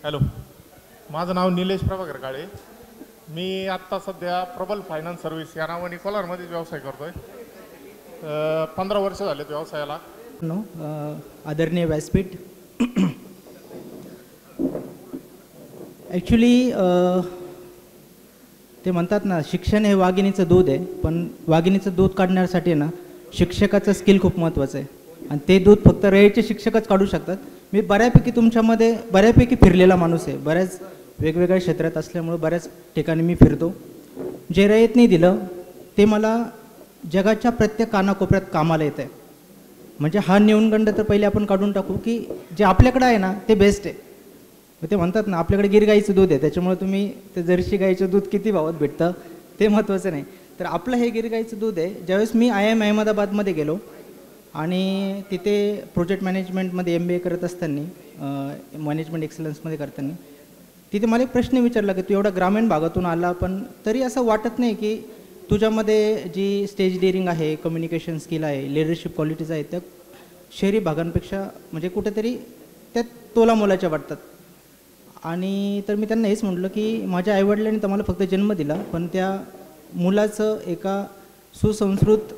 Hello, माझं नाव निलेश प्रभाकर काळे. मी आत्ता सध्या प्रबल फायनान्स सर्व्हिस या नावाने कोलारमध्ये व्यवसाय करतोय. 15 वर्ष झालेत व्यवसायाला. आदरणीय व्यासपीठ, ॲक्च्युली ते म्हणतात ना, शिक्षण हे वाघिणीचं दूध आहे, पण वाघिणीचं दूध काढण्यासाठी ना शिक्षकाचं स्किल खूप महत्त्वाचं आहे, आणि ते दूध फक्त रयतचे शिक्षकच काढू शकतात. मी बऱ्यापैकी तुमच्यामध्ये बऱ्यापैकी फिरलेला माणूस आहे, बऱ्याच वेगवेगळ्या क्षेत्रात असल्यामुळे बऱ्याच ठिकाणी मी फिरतो. जे रयतने दिलं ते मला जगाच्या प्रत्येक कानाकोपऱ्यात कामाला येतं आहे. म्हणजे हा न्यूनगंड तर पहिले आपण काढून टाकू की जे आपल्याकडे आहे ना ते बेस्ट आहे. ते म्हणतात ना, आपल्याकडे गिर गाईचं दूध आहे, त्याच्यामुळे तुम्ही ते जर्सी गाईचं दूध किती भावात भेटतं ते महत्त्वाचं नाही. तर आपलं हे गिर गाईचं दूध आहे. ज्यावेळेस मी IIM अहमदाबादमध्ये गेलो आणि तिथे प्रोजेक्ट मॅनेजमेंटमध्ये MBA करत असताना, मॅनेजमेंट एक्सलन्समध्ये करताना, तिथे मला एक प्रश्न विचारला की तू एवढा ग्रामीण भागातून आला, पण तरी असं वाटत नाही की तुझ्यामध्ये जी स्टेज डेअरिंग आहे, कम्युनिकेशन स्किल आहे, लिडरशिप क्वालिटीज आहेत, त्या शहरी भागांपेक्षा म्हणजे कुठेतरी त्या तोलामोलाच्या वाटतात. आणि तर मी त्यांना हेच म्हटलं की माझ्या आईवडिलांनी तर मला फक्त जन्म दिला, पण त्या मुलाचं एका सुसंस्कृत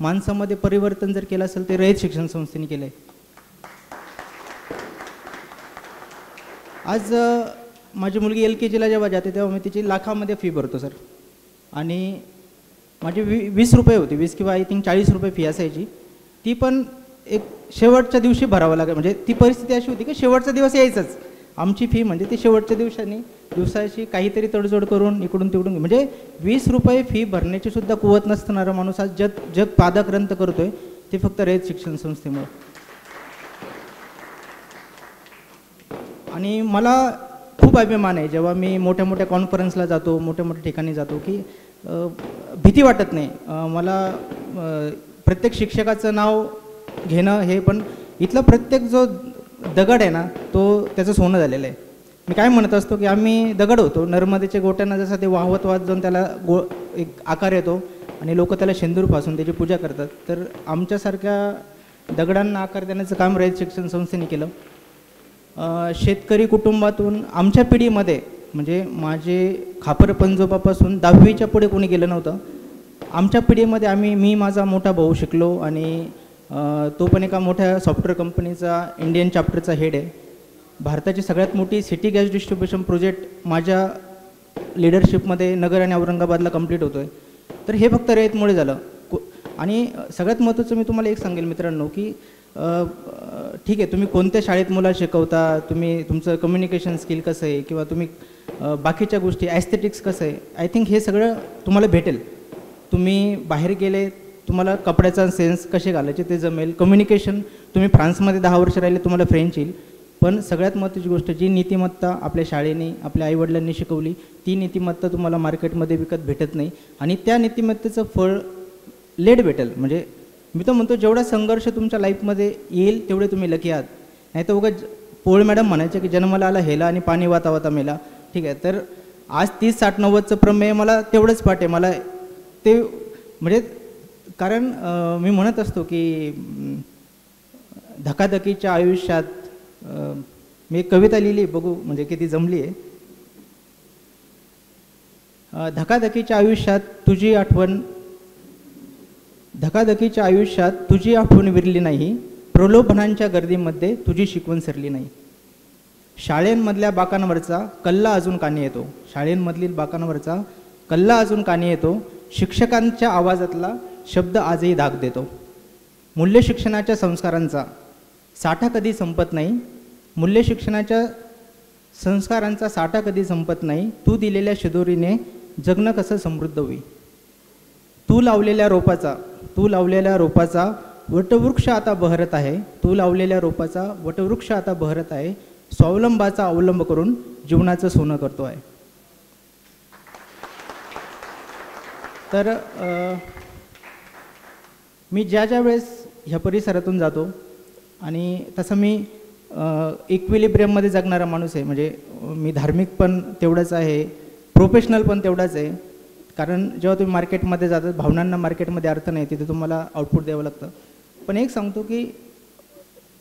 माणसामध्ये परिवर्तन जर केलं असेल ते रयत शिक्षण संस्थेने केलं आहे. आज माझी मुलगी LKGला जेव्हा जाते तेव्हा मी तिची लाखामध्ये फी भरतो सर. आणि माझी 20 रुपये होती, 20 किंवा आय थिंक 40 रुपये फी असायची. ती पण एक शेवटच्या दिवशी भरावं लागेल. म्हणजे ती परिस्थिती अशी होती की शेवटचा दिवस यायचाच. आमची फी म्हणजे ती शेवटच्या दिवसाशी काहीतरी तडजोड करून इकडून तिकडून, म्हणजे 20 रुपये फी भरण्याची सुद्धा कुवत नसणारा माणूस आज जग पादाक्रांत करतोय, ते फक्त रयत शिक्षण संस्थेमुळे. आणि मला खूप अभिमान आहे जेव्हा मी मोठ्या मोठ्या कॉन्फरन्सला जातो, मोठ्या मोठ्या ठिकाणी जातो, की भीती वाटत नाही मला. प्रत्येक शिक्षकाचं नाव घेणं हे, पण इथला प्रत्येक जो दगड आहे ना तो त्याचं सोनं झालेलं आहे. मी काय म्हणत असतो की आम्ही दगड होतो, नर्मदेच्या गोट्यांना जसं ते वाहत जाऊन त्याला एक आकार येतो आणि लोक त्याला शेंदूर फासून त्याची पूजा करतात. तर आमच्यासारख्या दगडांना आकार देण्याचं काम रयत शिक्षण संस्थेने केलं. शेतकरी कुटुंबातून आमच्या पिढीमध्ये म्हणजे माझे खापर पंजोबापासून 10वीच्या पुढे कोणी गेलं नव्हतं. आमच्या पिढीमध्ये मी माझा मोठा भाऊ शिकलो आणि तो पण एका मोठ्या सॉफ्टवेअर कंपनीचा इंडियन चॅप्टरचा हेड आहे. भारताची सगळ्यात मोठी सिटी गॅस डिस्ट्रीब्युशन प्रोजेक्ट माझ्या लिडरशिपमध्ये नगर आणि औरंगाबादला कंप्लीट होतो आहे. तर हे फक्त रयतमुळे झालं. आणि सगळ्यात महत्त्वाचं मी तुम्हाला एक सांगेल मित्रांनो की ठीक आहे, तुम्ही कोणत्या शाळेत मुलाला शिकवता, तुम्ही तुमचं कम्युनिकेशन स्किल कसं आहे किंवा तुम्ही बाकीच्या गोष्टी ॲस्थेटिक्स कसं आहे, आय थिंक हे सगळं तुम्हाला भेटेल. तुम्ही बाहेर गेले तुम्हाला कपड्याचा सेन्स कसे घालायचे ते जमेल. कम्युनिकेशन तुम्ही फ्रान्समध्ये 10 वर्ष राहिले तुम्हाला फ्रेंच येईल. पण सगळ्यात महत्त्वाची गोष्ट जी नीतिमत्ता आपल्या शाळेने आपल्या आईवडिलांनी शिकवली ती नीतिमत्ता तुम्हाला मार्केटमध्ये विकत भेटत नाही आणि त्या नीतिमत्तेचं फळ लेट भेटेल. म्हणजे मी तर म्हणतो जेवढा संघर्ष तुमच्या लाईफमध्ये येईल तेवढे तुम्ही लकी आहात. नाही तर उगाच पोळ मॅडम म्हणायचे की जन्माला आला हेला आणि पाणी वाता वाता मेला. ठीक आहे, तर आज 30, 60, 90चं प्रमेय मला तेवढंच पाठ आहे. मला ते म्हणजे कारण मी म्हणत असतो की धकाधकीच्या आयुष्यात मी एक कविता लिहिली, बघू म्हणजे किती जमली आहे. धकाधकीच्या आयुष्यात तुझी आठवण विरली नाही, प्रलोभनांच्या गर्दीमध्ये तुझी शिकवण सरली नाही. शाळेंमधल्या बाकांवरचा कल्ला अजून कानी येतो, शिक्षकांच्या आवाजातला शब्द आजही दाग देतो. मूल्य शिक्षणाच्या संस्कारांचा साठा कधी संपत नाही, तू दिलेल्या शिदोरीने जगणं कसं समृद्ध होई. तू लावलेल्या रोपाचा वटवृक्ष आता बहरत आहे, स्वावलंबाचा अवलंब करून जीवनाचं सोनं करतो आहे. तर मी ज्या वेळेस ह्या परिसरातून जातो आणि तसं मी इक्विलिब्रियममध्ये जगणारा माणूस आहे. म्हणजे मी धार्मिक पण तेवढंच आहे, प्रोफेशनल पण तेवढाच आहे. कारण जेव्हा तुम्ही मार्केटमध्ये जातात भावनांना मार्केटमध्ये अर्थ नाही, तिथे तुम्हाला आउटपुट द्यावं लागतं. पण एक सांगतो की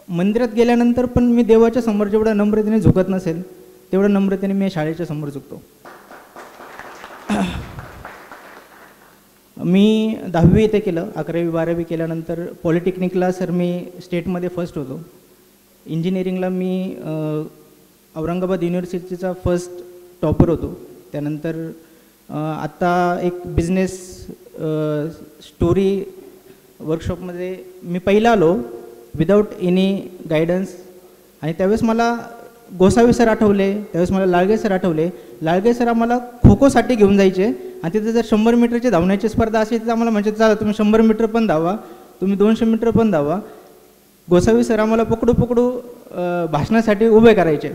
मंदिरात गेल्यानंतर पण मी देवाच्या समोर जेवढं नम्रतेने झुकत नसेल तेवढं नम्रतेने मी शाळेच्या समोर झुकतो. मी 10वी इथे केलं, 11वी 12वी केल्यानंतर पॉलिटेक्निकला सर मी स्टेटमध्ये फर्स्ट होतो. इंजिनिअरिंगला मी औरंगाबाद युनिव्हर्सिटीचा फर्स्ट टॉपर होतो. त्यानंतर आत्ता एक बिझनेस स्टोरी वर्कशॉपमध्ये मी पहिला आलो विदाऊट एनी गायडन्स. आणि त्यावेळेस मला गोसावी सर आठवले, त्यावेळेस मला लाळगे सर आठवले. लाळगे सर आम्हाला खो खोसाठी घेऊन जायचे आणि तिथे जर 100 मीटरची धावण्याची स्पर्धा असेल तर आम्हाला म्हणजे चला तुम्ही 100 मीटर पण धावा, तुम्ही 200 मीटर पण धावा. गोसावी सर आम्हाला पकडू भाषणासाठी उभे करायचे.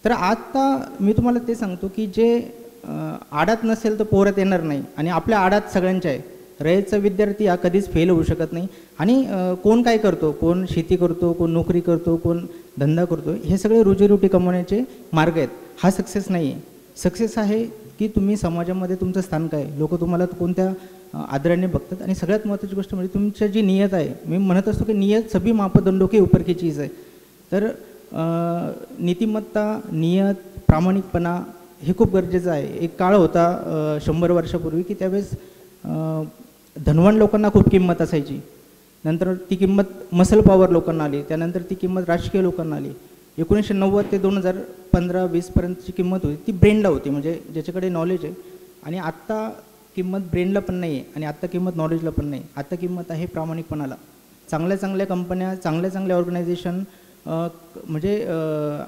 तर आता मी तुम्हाला ते सांगतो की जे आडात नसेल तर पोरात येणार नाही आणि आपल्या आडात सगळ्यांच्या आहे. रयतचा विद्यार्थी हा कधीच फेल होऊ शकत नाही. आणि कोण काय करतो, कोण शेती करतो, कोण नोकरी करतो, कोण धंदा करतो, हे सगळे रोजीरोटी कमवण्याचे मार्ग आहेत. हा सक्सेस नाही आहे. सक्सेस आहे की तुम्ही समाजामध्ये तुमचं स्थान काय, लोक तुम्हाला कोणत्या आदराने बघतात. आणि सगळ्यात महत्त्वाची गोष्ट म्हणजे तुमची जी नियत आहे. मी म्हणत असतो की नियत सभी मापदंडों के ऊपर की चीज आहे. तर नीतिमत्ता, नियत, प्रामाणिकपणा हे खूप गरजेचं आहे. एक काळ होता 100 वर्षापूर्वी की त्यावेळेस धनवान लोकांना खूप किंमत असायची. नंतर ती किंमत मसल पॉवर लोकांना आली, त्यानंतर ती किंमत राजकीय लोकांना आली. 1990 ते 2015-20पर्यंतची किंमत होती ती ब्रेनला होती, म्हणजे ज्याच्याकडे नॉलेज आहे. आणि आत्ता किंमत ब्रेनला पण नाही आहे आणि आत्ता किंमत नॉलेजला पण नाही. आत्ता किंमत आहे प्रामाणिकपणाला. चांगल्या कंपन्या, चांगल्या ऑर्गनायझेशन, म्हणजे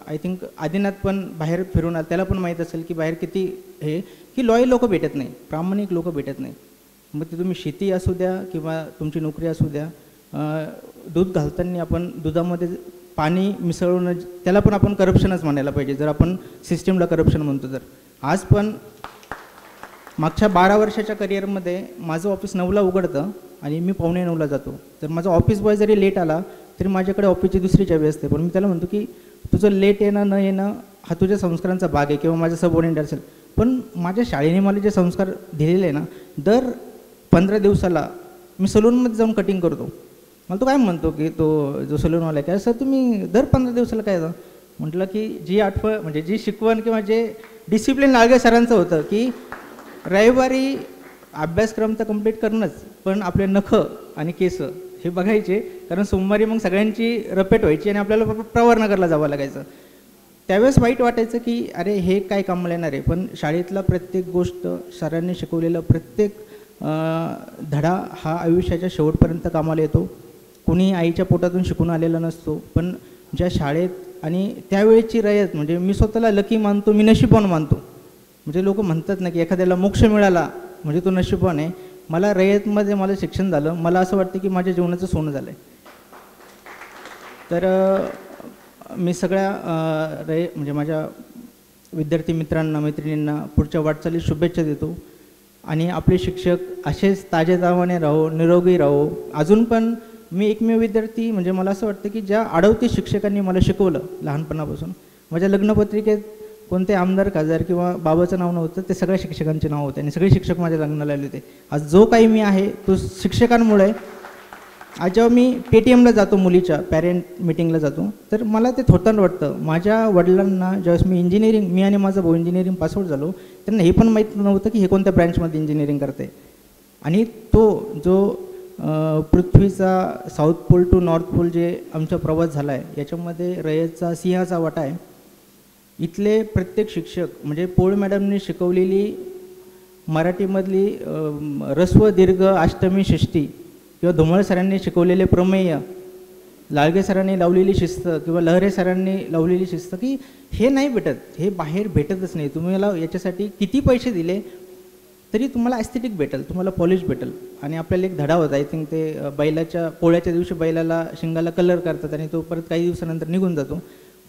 आय थिंक आदिनाथ पण बाहेर फिरून आला, त्याला पण माहीत असेल की बाहेर किती हे की लॉयल लोक भेटत नाही, प्रामाणिक लोक भेटत नाही. मग ते तुम्ही शेती असू द्या किंवा तुमची नोकरी असू द्या. दूध घालताना आपण दुधामध्ये पाणी मिसळून त्याला पण आपण करप्शनच म्हणायला पाहिजे जर आपण सिस्टीमला करप्शन म्हणतो तर. आज पण मागच्या 12 वर्षाच्या करिअरमध्ये माझं ऑफिस 9ला उघडतं आणि मी 8:45ला जातो. तर माझा ऑफिस बॉय जरी लेट आला तरी माझ्याकडे ऑफिसची दुसरी चावी असते. पण मी त्याला म्हणतो की तुझं लेट येणं न येणं हा तुझ्या संस्कारांचा भाग आहे किंवा माझा सबऑर्डिनेट असेल, पण माझ्या शाळेने मला जे संस्कार दिलेले आहे ना, दर 15 दिवसाला मी सलूनमध्ये जाऊन कटिंग करतो. मला तो काय म्हणतो की तो जो सलूनवाला आहे, काय सर तुम्ही दर 15 दिवसाला काय जाता? म्हटलं की जी आठवण म्हणजे जी शिकवण किंवा जे डिसिप्लिन लागे सरांचं होतं की रविवारी अभ्यासक्रम तर कंप्लीट करणंच, पण आपले नख आणि केस हे बघायचे, कारण सोमवारी मग सगळ्यांची रपेट व्हायची आणि आपल्याला प्रवरनगरला जावं लागायचं. त्यावेळेस वाईट वाटायचं की अरे हे काय कामाला येणार आहे, पण शाळेतला प्रत्येक गोष्ट, सरांनी शिकवलेला प्रत्येक धडा हा आयुष्याच्या शेवटपर्यंत कामाला येतो. कुणी आईच्या पोटातून शिकून आलेला नसतो, पण ज्या शाळेत आणि त्यावेळेची रयत, म्हणजे मी स्वतःला लकी मानतो, मी नशीबवान मानतो. म्हणजे लोक म्हणतात ना की एखाद्याला मोक्ष मिळाला म्हणजे तो नशीबवान आहे. मला रयतमध्ये मला शिक्षण झालं, मला असं वाटतं की माझ्या जीवनाचं सोनं झालं आहे. तर मी सगळ्या म्हणजे माझ्या विद्यार्थी मित्रांना, मैत्रिणींना पुढच्या वाटचालीत शुभेच्छा देतो. आणि आपले शिक्षक असेच ताजेतवाने राहो, निरोगी राहो. अजून पण मी एकमेव विद्यार्थी, म्हणजे मला असं वाटतं की ज्या आडवती शिक्षकांनी मला शिकवलं लहानपणापासून. माझ्या लग्नपत्रिकेत कोणते आमदार, खासदार किंवा बाबाचं नाव नव्हतं, ते सगळ्या शिक्षकांचे नाव होते आणि सगळे शिक्षक माझ्या लग्नाला आले होते. आज जो काही मी आहे तो शिक्षकांमुळे. आज जेव्हा मी पेटीएमला जातो, मुलीच्या पॅरेंट मिटिंगला जातो, तर मला ते थोतांड वाटतं. माझ्या वडिलांना ज्यावेळेस मी आणि माझा भाऊ इंजिनिअरिंग पासआउट झालो, त्यांना हे पण माहीत नव्हतं की हे कोणत्या ब्रँचमध्ये इंजिनिअरिंग करते. आणि तो जो पृथ्वीचा south pole to north pole जे आमचा प्रवास झाला आहे, याच्यामध्ये रयतचा सिंहाचा वाटा आहे. इथले प्रत्येक शिक्षक, म्हणजे पोळ मॅडमने शिकवलेली मराठीमधली ऱ्हस्व दीर्घ अष्टमी षष्टी, किंवा धुमळ सरांनी शिकवलेले प्रमेय, लाळगे सरांनी लावलेली शिस्त, किंवा लहरे सरांनी लावलेली शिस्त, की हे नाही भेटत, हे बाहेर भेटतच नाही. तुम्हाला याच्यासाठी किती पैसे दिले तरी तुम्हाला ॲस्थेटिक भेटेल, तुम्हाला पॉलिश भेटेल. आणि आपल्याला एक धडा होता, आय थिंक ते बैलाच्या पोळ्याच्या दिवशी बैलाला शिंगाला कलर करतात आणि तो परत काही दिवसानंतर निघून जातो.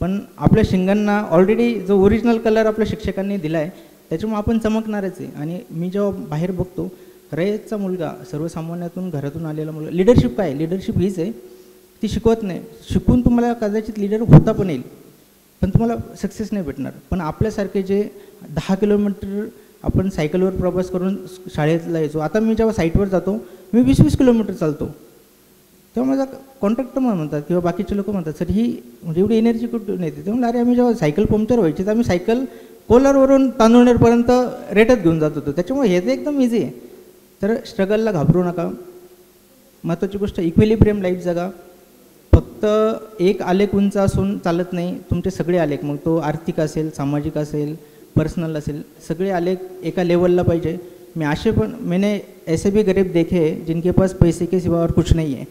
पण आपल्या शिंगांना ऑलरेडी जो ओरिजिनल कलर आपल्या शिक्षकांनी दिला आहे, त्याच्यामुळे आपण चमकणारच आहे. आणि मी जेव्हा बाहेर बघतो, रयतचा मुलगा, सर्वसामान्यातून घरातून आलेला मुलगा, लिडरशिप काय, लिडरशिप हीच आहे, ती शिकवत नाही. शिकून तुम्हाला कदाचित लिडर होता पण येईल, पण तुम्हाला सक्सेस नाही भेटणार. पण आपल्यासारखे जे 10 किलोमीटर आपण सायकलवर प्रवास करून शाळेतला यायचो, आता मी जेव्हा साईटवर जातो, मी 20-20 किलोमीटर चालतो. तेव्हा माझा कॉन्ट्रॅक्टर म्हणतात किंवा बाकीचे लोक म्हणतात, सर ही म्हणजे एवढी एनर्जी कुठून येते. तेव्हा अरे आम्ही जेव्हा सायकल पंक्चर व्हायची तर आम्ही सायकल कोलारवरून तांदुळनेरपर्यंत रेटत घेऊन जात होतो. त्याच्यामुळे हे तर एकदम इझी आहे. तर स्ट्रगलला घाबरू नका. महत्त्वाची गोष्ट, इक्विलिब्रियम लाईफ जगा. फक्त एक आलेख उंच असून चालत नाही, तुमचे सगळे आलेख, मग तो आर्थिक असेल, सामाजिक असेल, पर्सनल असेल, सगळे आलेख एका लेवलला पाहिजे. मैंने ऐसे भी गरीब देखे जिनके पास पैसे के सिवा और कुछ नहीं है.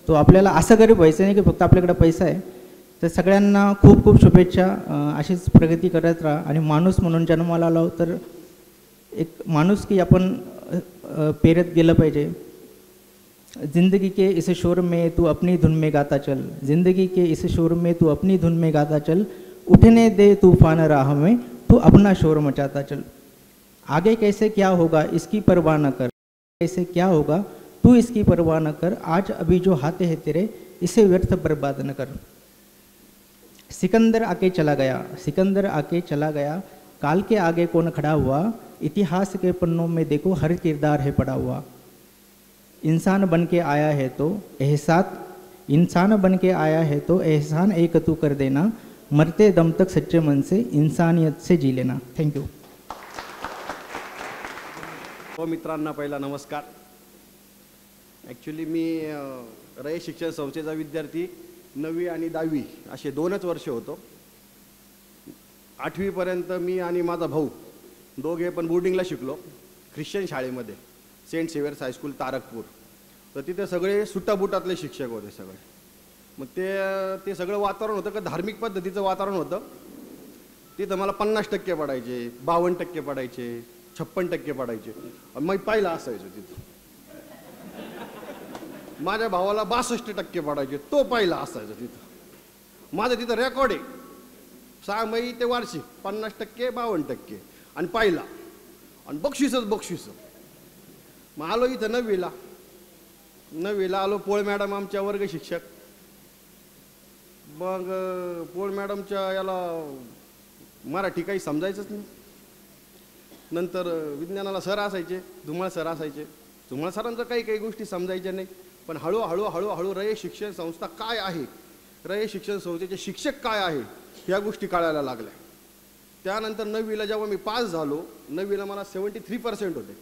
तो आपल्याला असं गरीब व्हायचं नाही की फक्त आपल्याकडे पैसा आहे. तर सगळ्यांना खूप खूप शुभेच्छा. अशीच प्रगती करत राहा. आणि माणूस म्हणून जन्माला आलो तर एक माणूस की आपण पेरत गेलं पाहिजे. जिंदगी के इस शोर में तू अपनी धुन में गाता चल, जिंदगी के इस शोर में तू अपनी धुन में गाता चल, उठने दे तूफान राह में तू अपना शोर मचाता चल. आगे कैसे क्या होगा इसकी परवाह न कर, कैसे क्या होगा तू इसकी परवाह न कर, आज अभी जो हाथे हैं तेरे इसे व्यर्थ बर्बाद न कर. सिकंदर आके चला गया, सिकंदर आके चला गया, काल के आगे कौन खड़ा हुआ, इतिहास के पन्नों में देखो हर किरदार है पड़ा हुआ. इंसान बन के आया है तो एहसान, इंसान बन के आया है तो एहसान एक तू कर देना, मरते दम तक सच्चे मन से इंसानियत से जी लेना. थँक्यू. हो मित्रांना पहिला नमस्कार. ॲक्च्युली मी रयत शिक्षण संस्थेचा विद्यार्थी 9वी आणि 10वी असे 2च वर्ष होतो. 8वीपर्यंत मी आणि माझा भाऊ दोघे पण बोर्डिंगला शिकलो, ख्रिश्चन शाळेमध्ये, सेंट सेव्हियर्स हायस्कूल तारकपूर. तर तिथे सगळे सुट्टाबुटातले शिक्षक होते सगळे. मग ते सगळं वातावरण होतं का धार्मिक पद्धतीचं वातावरण होतं. तिथं मला 50% पडायचे, 52% पडायचे, 56% पडायचे. मग पहिला असायचो तिथं. माझ्या भावाला 62% पडायचे, तो पहिला असायचा तिथं. माझं तिथं रेकॉर्ड आहे 6 मई ते वार्षिक 50%, 52% आणि पहिला, आणि बक्षीसच बक्षीस. मग आलो इथं 9वीला आलो. पोळ मॅडम आमच्या वर्ग शिक्षक. मग पोळ मॅडमच्या याला मराठी काही समजायचंच नाही. नंतर विज्ञानाला सर असायचे, धुमाळ सर असायचे. धुमाळ सरांचं काही काही गोष्टी समजायच्या नाही, पण हळूहळू रयत शिक्षण संस्था काय आहे, रयत शिक्षण संस्थेचे शिक्षक काय आहे, ह्या गोष्टी कळायला लागल्या. त्यानंतर 9वीला जेव्हा मी पास झालो, 9वीला मला 73% होते.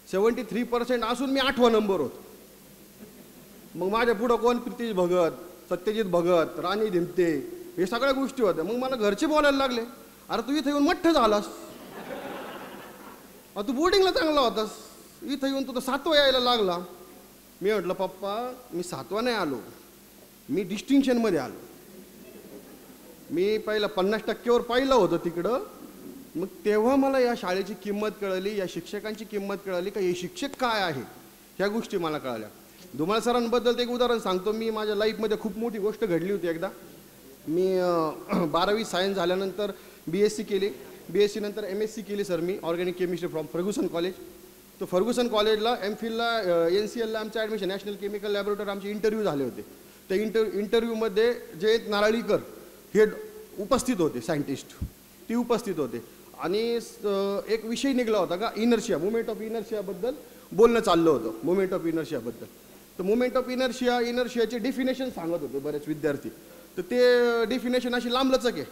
73% असून मी 8वा नंबर होतो. मग माझ्या पुढं कोण प्रितीश भगत, सत्यजित भगत, राणी धिमते, हे सगळ्या गोष्टी होत्या. मग मला घरचे बोलायला लागले, अरे तू इथं येऊन मठ्ठ झालास, तू बोर्डिंगला चांगला होतास, इथं येऊन तू तर 7वा यायला लागला. मी म्हटलं पप्पा मी 7वा नाही आलो, मी डिस्टिंक्शनमध्ये आलो. मी पहिलं 50% पाहिलं होतं तिकडं. मग तेव्हा मला या शाळेची किंमत कळली, या शिक्षकांची किंमत कळली, का हे शिक्षक काय आहे ह्या गोष्टी मला कळल्या. धुमाळ सरांबद्दल एक उदाहरण सांगतो. मी माझ्या लाईफमध्ये खूप मोठी गोष्ट घडली होती. एकदा मी 12वी सायन्स झाल्यानंतर BSc केली, BSc नंतर MSc केली सर मी organic chemistry from Fergusson college. तो फर्ग्युसन कॉलेजला MPhilला NCLला आमचं ॲडमिशन, नॅशनल केमिकल लॅबोरेटरी आमचे इंटरव्ह्यू झाले होते. त्या इंटरव्ह्यूमध्ये जयंत नारळीकर हे उपस्थित होते, सायंटिस्ट ती उपस्थित होते. आणि एक विषय निघाला होता का इनर्शिया, मुवमेंट ऑफ इनर्शियाबद्दल बोलणं चाललं होतं. मुवमेंट ऑफ इनर्शियाबद्दल तर मुवमेंट ऑफ इनर्शियाचे डेफिनेशन सांगत होते बरेच विद्यार्थी. तर ते डेफिनेशन अशी लांबलचक आहे,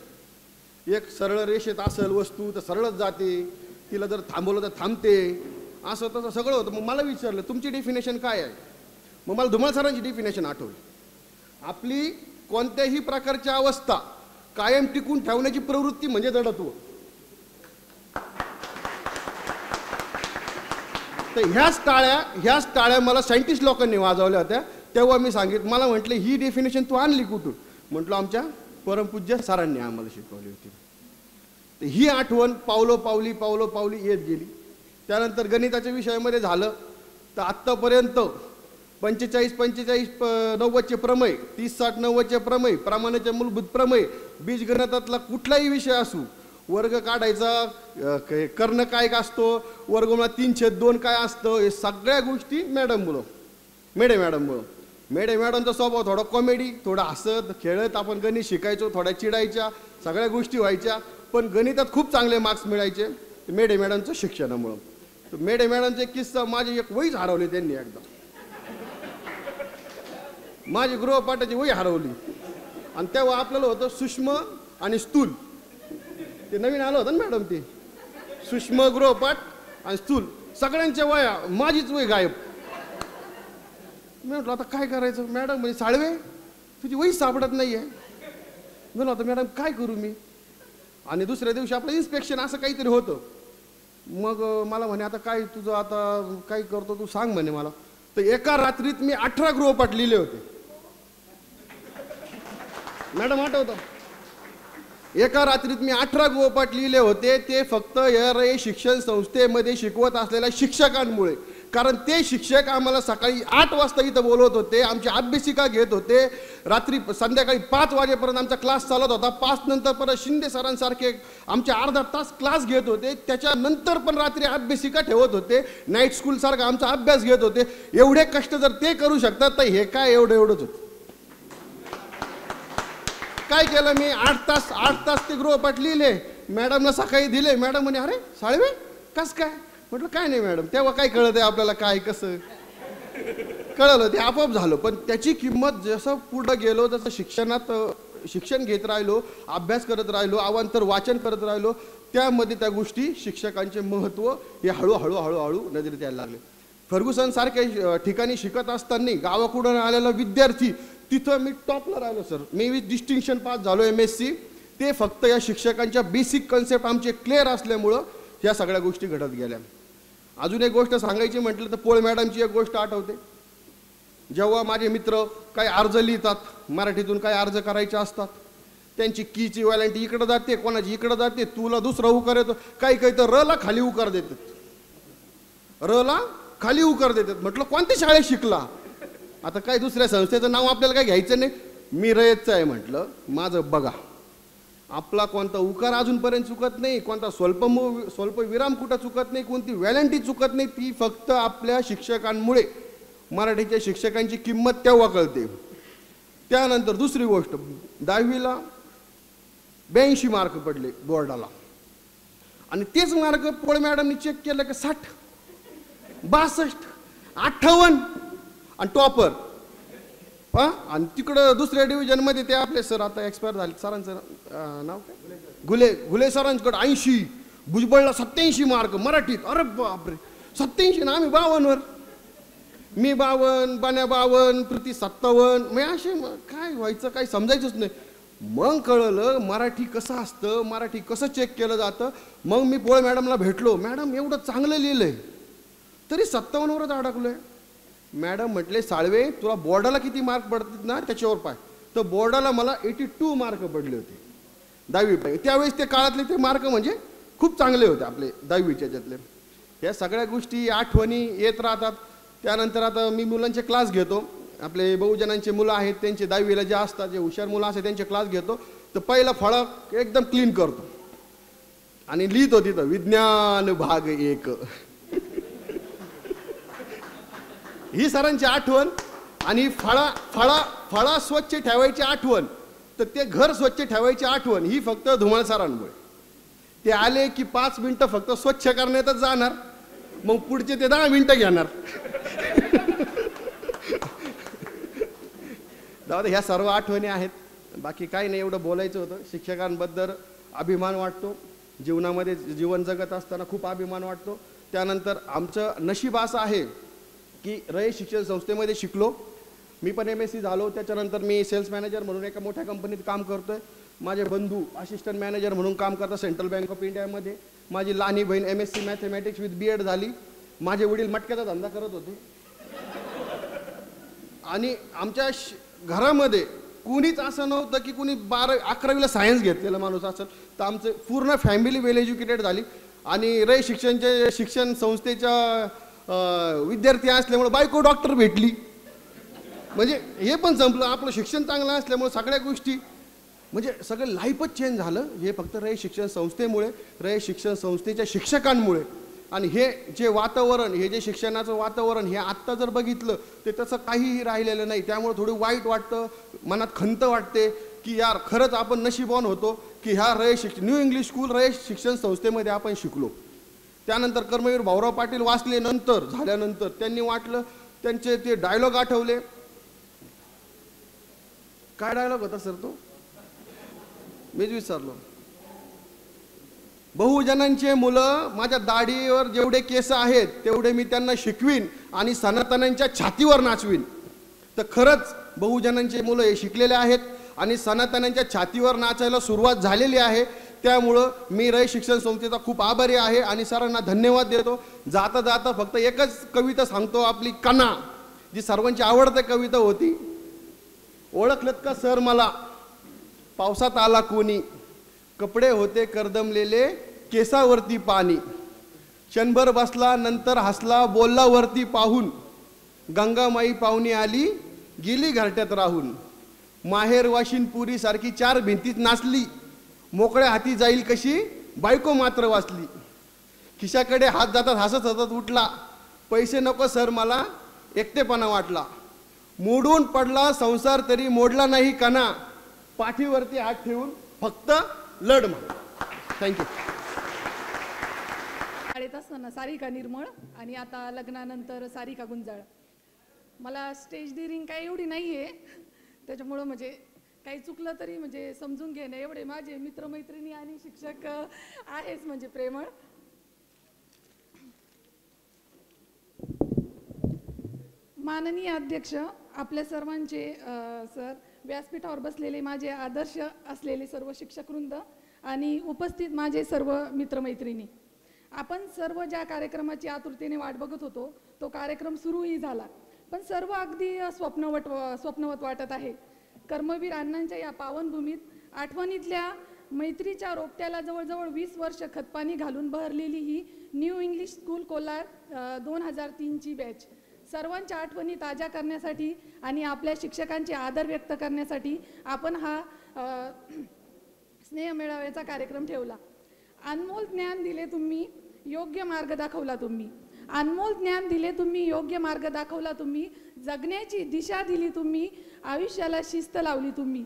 एक सरळ रेषेत असेल वस्तू तर सरळच जाते, तिला जर थांबवलं तर थांबते, असं तसं सगळं होतं. मग मला विचारलं तुमची डेफिनेशन काय आहे. मग मला धुमाळ सरांची डेफिनेशन आठवली. आपली कोणत्याही प्रकारची अवस्था कायम टिकून ठेवण्याची प्रवृत्ती म्हणजे जडत्व. तर ह्याच टाळ्या मला सायंटिस्ट लोकांनी वाजवल्या होत्या. तेव्हा मी सांगितलं, मला म्हटलं ही डेफिनेशन तू आणली कुठून. म्हटलं आमच्या परमपूज्य सरांनी आम्हाला शिकवली होती. तर ही आठवण पावलोपावली येत गेली. त्यानंतर गणिताच्या विषयामध्ये झालं तर आत्तापर्यंत 45-90चे प्रमेय, 30-60-90चे प्रमेय, प्रमाणाचे मूलभूत प्रमेय, बीजगणितातला कुठलाही विषय असू, वर्ग काढायचा, कर्ण काय असतो, वर्गमुळात 3/2 काय असतं, हे सगळ्या गोष्टी मेडे मॅडमचा स्वभाव थोडा कॉमेडी, थोडा हसत खेळत आपण गणित शिकायचो, थोड्या चिडायच्या, सगळ्या गोष्टी व्हायच्या. पण गणितात खूप चांगले मार्क्स मिळायचे मेडे मॅडमचं शिक्षणामुळं. तर मेडे मॅडमचा एक किस्सा, माझी एक वहीच हरवली त्यांनी एकदा. माझी गृहपाठाची वही हरवली आणि तेव्हा आपल्याला होतं सूक्ष्म आणि स्थूल, ते नवीन आलं होतं ना मॅडम, ते सूक्ष्म गृहपाठ आणि स्थूल सगळ्यांच्या वया, माझीच वही गायब. मी म्हटलं आता काय करायचं. मॅडम म्हणजे साळवे तुझी वही सापडत नाही आहे. म्हणलं आता मॅडम काय करू मी. आणि दुसऱ्या दिवशी आपलं इन्स्पेक्शन असं काहीतरी होतं. मग मला म्हणे आता काय तुझं आता काय करतो तू सांग म्हणे मला. तर एका रात्रीत मी 18 गृहपाठ लिहिले होते. मॅडम आठवतं, एका रात्रीत मी 18 गृहपाठ लिहिले होते. ते फक्त रयत शिक्षण संस्थेमध्ये शिकवत असलेल्या शिक्षकांमुळे. कारण ते शिक्षक आम्हाला सकाळी 8 वाजता इथं बोलवत होते, आमची अभ्यासिका घेत होते, रात्री संध्याकाळी 5 वाजेपर्यंत आमचा क्लास चालत होता. 5 नंतर परत शिंदे सरांसारखे आमचे अर्धा तास क्लास घेत होते. त्याच्यानंतर पण रात्री अभ्यासिका ठेवत होते, नाईट स्कूलसारखा आमचा अभ्यास घेत होते. एवढे कष्ट जर ते करू शकतात तर हे काय एवढंच होतं. काय केलं मी, 8 तास ते गृहपाठ लिहिले, मॅडमला सकाळी दिले. मॅडम म्हणे अरे साळवे कस काय. म्हटलं काय नाही मॅडम, तेव्हा काय कळत आहे आपल्याला, काय कसं कळलं ते आपोआप झालं. पण त्याची किंमत जसं पुढं गेलो तसं शिक्षण घेत राहिलो, अभ्यास करत राहिलो, अवांतर वाचन करत राहिलो, त्यामध्ये त्या गोष्टी शिक्षकांचे महत्त्व हे हळूहळू नजरेत यायला लागले. फर्ग्युसन सारख्या ठिकाणी शिकत असताना गावाकडून आलेला विद्यार्थी तिथं मी टॉपला राहिलो सर. मी डिस्टिंक्शन पास झालो MSc. ते फक्त या शिक्षकांच्या बेसिक कन्सेप्ट आमचे क्लिअर असल्यामुळं ह्या सगळ्या गोष्टी घडत गेल्या. अजून एक गोष्ट सांगायची म्हटलं तर पोळ मॅडमची एक गोष्ट आठवते. जेव्हा माझे मित्र काही अर्ज लिहितात, मराठीतून काही अर्ज करायचे असतात, त्यांची कीची व्हॅलेंटी इकडं जाते, कोणाची इकडं जाते, तुला दुसरा उकार येतो, काही तर रला खाली उकार देतात, रला खाली उकार देतात. म्हटलं कोणत्या शाळेत शिकला. आता काय दुसऱ्या संस्थेचं नाव आपल्याला काय घ्यायचं नाही, मी रयतचं आहे म्हटलं. माझं बघा, आपला कोणता उकार अजूनपर्यंत चुकत नाही, कोणता स्वल्प विराम कुठं चुकत नाही, कोणती व्हॅलेंटी चुकत नाही. ती फक्त आपल्या शिक्षकांमुळे, मराठीच्या शिक्षकांची किंमत तेव्हा कळते. त्यानंतर दुसरी गोष्ट, 10वीला 82 मार्क पडले बोर्डाला. आणि तेच मार्क पोळ मॅडमनी चेक केलं की 60, 62, 58 आणि टॉपर. आणि तिकडं दुसऱ्या डिव्हिजनमध्ये ते आपले सर आता एक्सपायर झाले, सरांचं नाव काय, घुले सरांकडं 80, भुजबळला 87 मार्क मराठीत. अरे बापरे, 87 ना, आम्ही 52वर. मी 52, बाण्या 52, प्रीती 57. मग असे काय व्हायचं, काही समजायचंच नाही. मग कळलं मराठी कसं असतं, मराठी कसं चेक केलं जातं. मग मी पोळ मॅडमला भेटलो, मॅडम एवढं चांगलं लिहिलंय तरी 57वरच अडकलोय. मॅडम म्हटले, साळवे तुला बोर्डाला किती मार्क पडतात ना त्याच्यावर पाय. तर बोर्डाला मला 82 मार्क पडले होते 10वी. त्यावेळेस ते काळातले ते मार्क म्हणजे खूप चांगले होते आपले 10वीच्या ज्यातले. ह्या सगळ्या गोष्टी आठवणी येत राहतात. त्यानंतर आता मी मुलांचे क्लास घेतो, आपले बहुजनांचे मुलं आहेत त्यांचे 10वीला जे असतात, जे हुशार मुलं असतात त्यांचे क्लास घेतो. तर पहिला फळक एकदम क्लीन करतो आणि लिहितो तिथं विज्ञान भाग 1. ही सरांची आठवण. आणि फळा स्वच्छ ठेवायची आठवण, तर ते घर स्वच्छ ठेवायची आठवण ही फक्त धुमाळ सरांमुळे. ते आले की 5 मिनिटं फक्त स्वच्छ करण्यातच जाणार, मग पुढचे ते 10 मिनिटं घेणार. दादा ह्या सर्व आठवणी आहेत, बाकी काही नाही. एवढं बोलायचं होतं. शिक्षकांबद्दल अभिमान वाटतो, जीवनामध्ये जीवन जगत असताना खूप अभिमान वाटतो. त्यानंतर आमचं नशीब असं आहे की रयत शिक्षण संस्थेमध्ये शिकलो. मी पण MSc झालो. त्याच्यानंतर मी सेल्स मॅनेजर म्हणून एका मोठ्या कंपनीत काम करतोय. माझे बंधू असिस्टंट मॅनेजर म्हणून काम करतात सेंट्रल बँक ऑफ इंडियामध्ये. माझी लहानी बहीण MSc मॅथमॅटिक्स विथ BEd झाली. माझे वडील मटक्याचा धंदा करत होते. आणि आमच्या घरामध्ये कुणीच असं नव्हतं की कुणी 11वीला सायन्स घेतलेला माणूस असेल. तर आमचं पूर्ण फॅमिली वेल एज्युकेटेड झाली. आणि रयत शिक्षण संस्थेच्या विद्यार्थी असल्यामुळे बायको डॉक्टर भेटली. म्हणजे हे पण संपलं. आपलं शिक्षण चांगलं असल्यामुळे सगळ्या गोष्टी म्हणजे सगळं लाईफच चेंज झालं. हे फक्त रयत शिक्षण संस्थेमुळे, रयत शिक्षण संस्थेच्या शिक्षकांमुळे. आणि हे जे वातावरण, हे जे शिक्षणाचं वातावरण हे आत्ता जर बघितलं ते तसं काहीही राहिलेलं नाही. त्यामुळे थोडं वाईट वाटतं, मनात खंत वाटते की यार खरंच आपण नशीबवान होतो की ह्या न्यू इंग्लिश स्कूल रयत शिक्षण संस्थेमध्ये आपण शिकलो. त्यानंतर कर्मवीर भाऊराव पाटील वाचले नंतर झाल्यानंतर त्यांनी वाटलं, त्यांचे ते डायलॉग आठवले. काय डायलॉग होता सर तो, मीच विसरलो. बहुजनांचे मुलं माझ्या दाढीवर जेवढे केस आहेत तेवढे मी त्यांना शिकवीन आणि सनातनांच्या छातीवर नाचवीन. तर खरंच बहुजनांचे मुलं हे शिकलेले आहेत आणि सनातनांच्या छातीवर नाचायला सुरुवात झालेली आहे. त्यामुळं मी रयत शिक्षण संस्थेचा खूप आभारी आहे आणि सरांना धन्यवाद देतो. जाता जाता फक्त एकच कविता सांगतो, आपली कणा जी सर्वांची आवडती कविता होती. ओळखलत का सर मला, पावसात आला कोणी, कपडे होते करदमलेले, केसावरती पाणी, क्षणभर बसला नंतर हसला, बोलला वरती पाहून, गंगामाई पाहुणी आली गेली घरट्यात राहून, माहेर वाशिन पुरी सारखी 4 भिंतीत नाचली, मोकळ्या हाती जाईल कशी बायको मात्र वाचली, खिशाकडे हात जातात हसत हसत उठला, पैसे नको सर मला एकटेपणा वाटला, मोडून पडला संसार तरी मोडला नाही कणा, पाठीवरती हात ठेवून फक्त लढ म्हणा. थँक्यू. शाळेत असताना सारिका निर्मळ आणि आता लग्नानंतर सारिका गुंजाळ. मला स्टेज डिअरिंग काही एवढी नाही आहे, त्याच्यामुळं म्हणजे काही चुकलं तरी म्हणजे समजून घेणं एवढे माझे मित्रमैत्रिणी आणि शिक्षक आहेच म्हणजे प्रेमळ. माननीय अध्यक्ष, आपल्या सर्वांचे सर, व्यासपीठावर बसलेले माझे आदर्श असलेले सर्व शिक्षकवृंद आणि उपस्थित माझे सर्व मित्रमैत्रिणी, आपण सर्व ज्या कार्यक्रमाची आतुरतेने वाट बघत होतो तो कार्यक्रम सुरूही झाला, पण सर्व अगदी स्वप्नवत वाटत आहे. कर्मवीर अण्णांच्या या पावनभूमीत आठवणीतल्या मैत्रीच्या रोपट्याला जवळजवळ 20 वर्ष खतपाणी घालून बहरलेली ही न्यू इंग्लिश स्कूल कोलार 2003ची बॅच सर्वांच्या आठवणी ताज्या करण्यासाठी आणि आपल्या शिक्षकांचे आदर व्यक्त करण्यासाठी आपण हा स्नेह मेळाव्याचा कार्यक्रम ठेवला. अनमोल ज्ञान दिले तुम्ही, योग्य मार्ग दाखवला तुम्ही. अनमोल ज्ञान दिले तुम्ही, योग्य मार्ग दाखवला तुम्ही. जगण्याची दिशा दिली तुम्ही, आयुष्याला शिस्त लावली तुम्ही.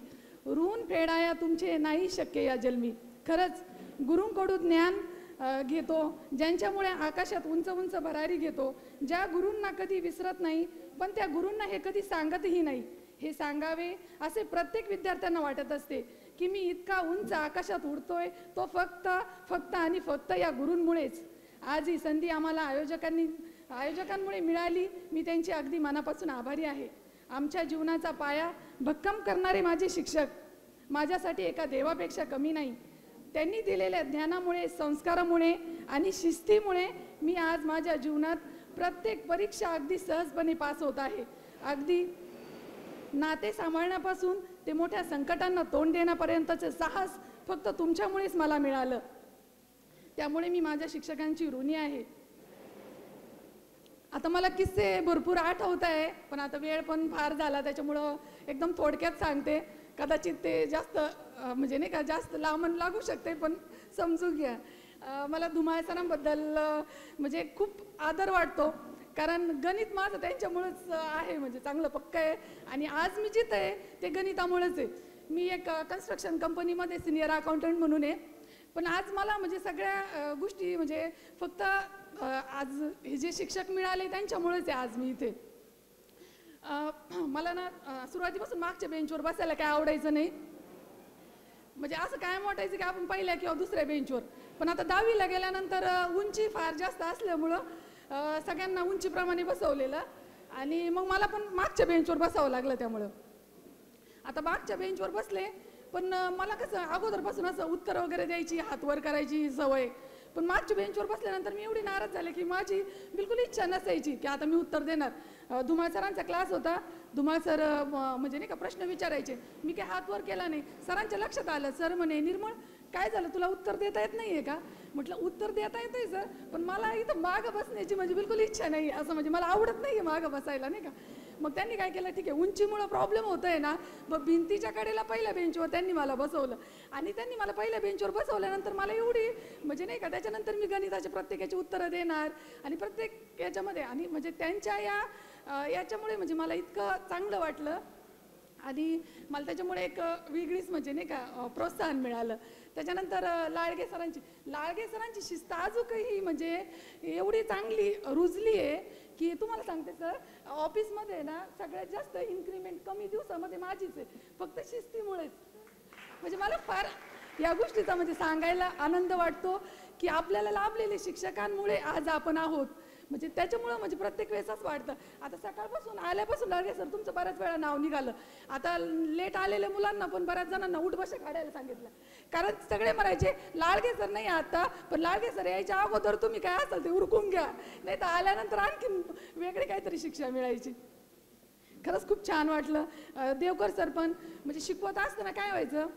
ऋण फेडाया तुमचे नाही शक्य या जन्मी. खरंच गुरूंकडून ज्ञान घेतो, ज्यांच्यामुळे आकाशात उंच उंच भरारी घेतो, ज्या गुरूंना कधी विसरत नाही, पण त्या गुरूंना हे कधी सांगतही नाही. हे सांगावे असे प्रत्येक विद्यार्थ्यांना वाटत असते की मी इतका उंच आकाशात उडतोय तो फक्त आणि फक्त या गुरूंमुळेच. आज ही संधी आम्हाला आयोजकांमुळे मिळाली. मी त्यांची अगदी मनापासून आभारी आहे. आमच्या जीवनाचा पाया भक्कम करणारे माझे शिक्षक माझ्यासाठी एका देवापेक्षा कमी नाही. त्यांनी दिलेल्या ज्ञानामुळे, संस्कारामुळे आणि शिस्तीमुळे मी आज माझ्या जीवनात प्रत्येक परीक्षा अगदी सहजपणे पास होत आहे. अगदी नाते सांभाळण्यापासून ते मोठ्या संकटांना तोंड देण्यापर्यंतचे साहस फक्त तुमच्यामुळेच मला मिळालं. त्यामुळे मी माझ्या शिक्षकांची ऋणी आहे. आता मला किस्से भरपूर आठवत आहे, पण आता वेळ पण फार झाला, त्याच्यामुळं एकदम थोडक्यात सांगते. कदाचित ते जास्त म्हणजे नाही का जास्त लांबण लागू शकते, पण समजून घ्या. मला धुमाळ सरांबद्दल म्हणजे खूप आदर वाटतो, कारण गणित माझं त्यांच्यामुळेच आहे, म्हणजे चांगलं पक्क आहे. आणि आज मी जिथं आहे ते गणितामुळेच आहे. मी एक कन्स्ट्रक्शन कंपनीमध्ये सिनियर अकाउंटंट म्हणून आहे, पण आज मला म्हणजे सगळ्या गोष्टी म्हणजे फक्त आज हे जे शिक्षक मिळाले त्यांच्यामुळेच आहे आज मी इथे. मला ना सुरुवातीपासून मागच्या बेंचवर बसायला काय आवडायचं नाही. म्हणजे असं कायम वाटायचं की आपण पहिल्या किंवा दुसऱ्या बेंचवर, पण आता 10वीला गेल्यानंतर उंची फार जास्त असल्यामुळं सगळ्यांना उंचीप्रमाणे बसवलेलं आणि मग मला पण मागच्या बेंचवर बसावं लागलं. त्यामुळं आता मागच्या बेंचवर बसले, पण मला कसं अगोदरपासून असं उत्तर वगैरे द्यायची, हात वर करायची सवय. पण मागच्या बेंचवर बसल्यानंतर मी एवढी नाराज झाले की माझी बिलकुल इच्छा नसायची की आता मी उत्तर देणार. धुमाळ सरांचा क्लास होता. धुमाळ सर म्हणजे नाही का प्रश्न विचारायचे, मी काय हात वर केला नाही. सरांच्या लक्षात आलं. सर म्हणे, निर्मळ काय झालं, तुला उत्तर देता येत नाही आहे का? म्हटलं उत्तर देता येतंय सर, पण मला इथं मागं बसण्याची म्हणजे बिलकुल इच्छा नाही. असं म्हणजे मला आवडत नाही आहे मागं बसायला, नाही का. मग त्यांनी काय केलं, ठीक आहे उंचीमुळं प्रॉब्लेम होत आहे ना, मग भिंतीच्या कडेला पहिल्या बेंचवर त्यांनी मला बसवलं. आणि त्यांनी मला पहिल्या बेंचवर बसवल्यानंतर मला एवढी म्हणजे नाही का, त्याच्यानंतर मी गणिताचे प्रत्येकाची उत्तरं देणार आणि प्रत्येक याच्यामध्ये आणि म्हणजे त्यांच्या याच्यामुळे म्हणजे मला इतकं चांगलं वाटलं आणि मला त्याच्यामुळे एक वेगळीच म्हणजे नाही का प्रोत्साहन मिळालं. त्याच्यानंतर लाळगे सरांची शिस्त अजूनही म्हणजे एवढी चांगली रुजली आहे की तुम्हाला सांगते सर, ऑफिसमध्ये ना सगळ्यात जास्त इन्क्रीमेंट कमी दिवसामध्ये माझीच आहे, फक्त शिस्तीमुळेच. म्हणजे मला फार या गोष्टीचा म्हणजे सांगायला आनंद वाटतो की आपल्याला लाभलेले शिक्षकांमुळे आज आपण आहोत. म्हणजे त्याच्यामुळं म्हणजे प्रत्येक वेळेस असं वाटतं. आता सकाळपासून आल्यापासून लाळगे सर तुमचं बऱ्याच वेळा नाव निघालं. आता लेट आलेल्या मुलांना पण बऱ्याच जणांना उठ बशा काढायला सांगितलं, कारण सगळे म्हणायचे लाळगे सर नाही आता, पण लाळगे सर यायच्या अगोदर तुम्ही काय असाल ते उरकून घ्या, नाही तर आल्यानंतर आणखी वेगळी काहीतरी शिक्षा मिळायची. खरंच खूप छान वाटलं. देवकर सर पण म्हणजे शिकवत असताना काय व्हायचं,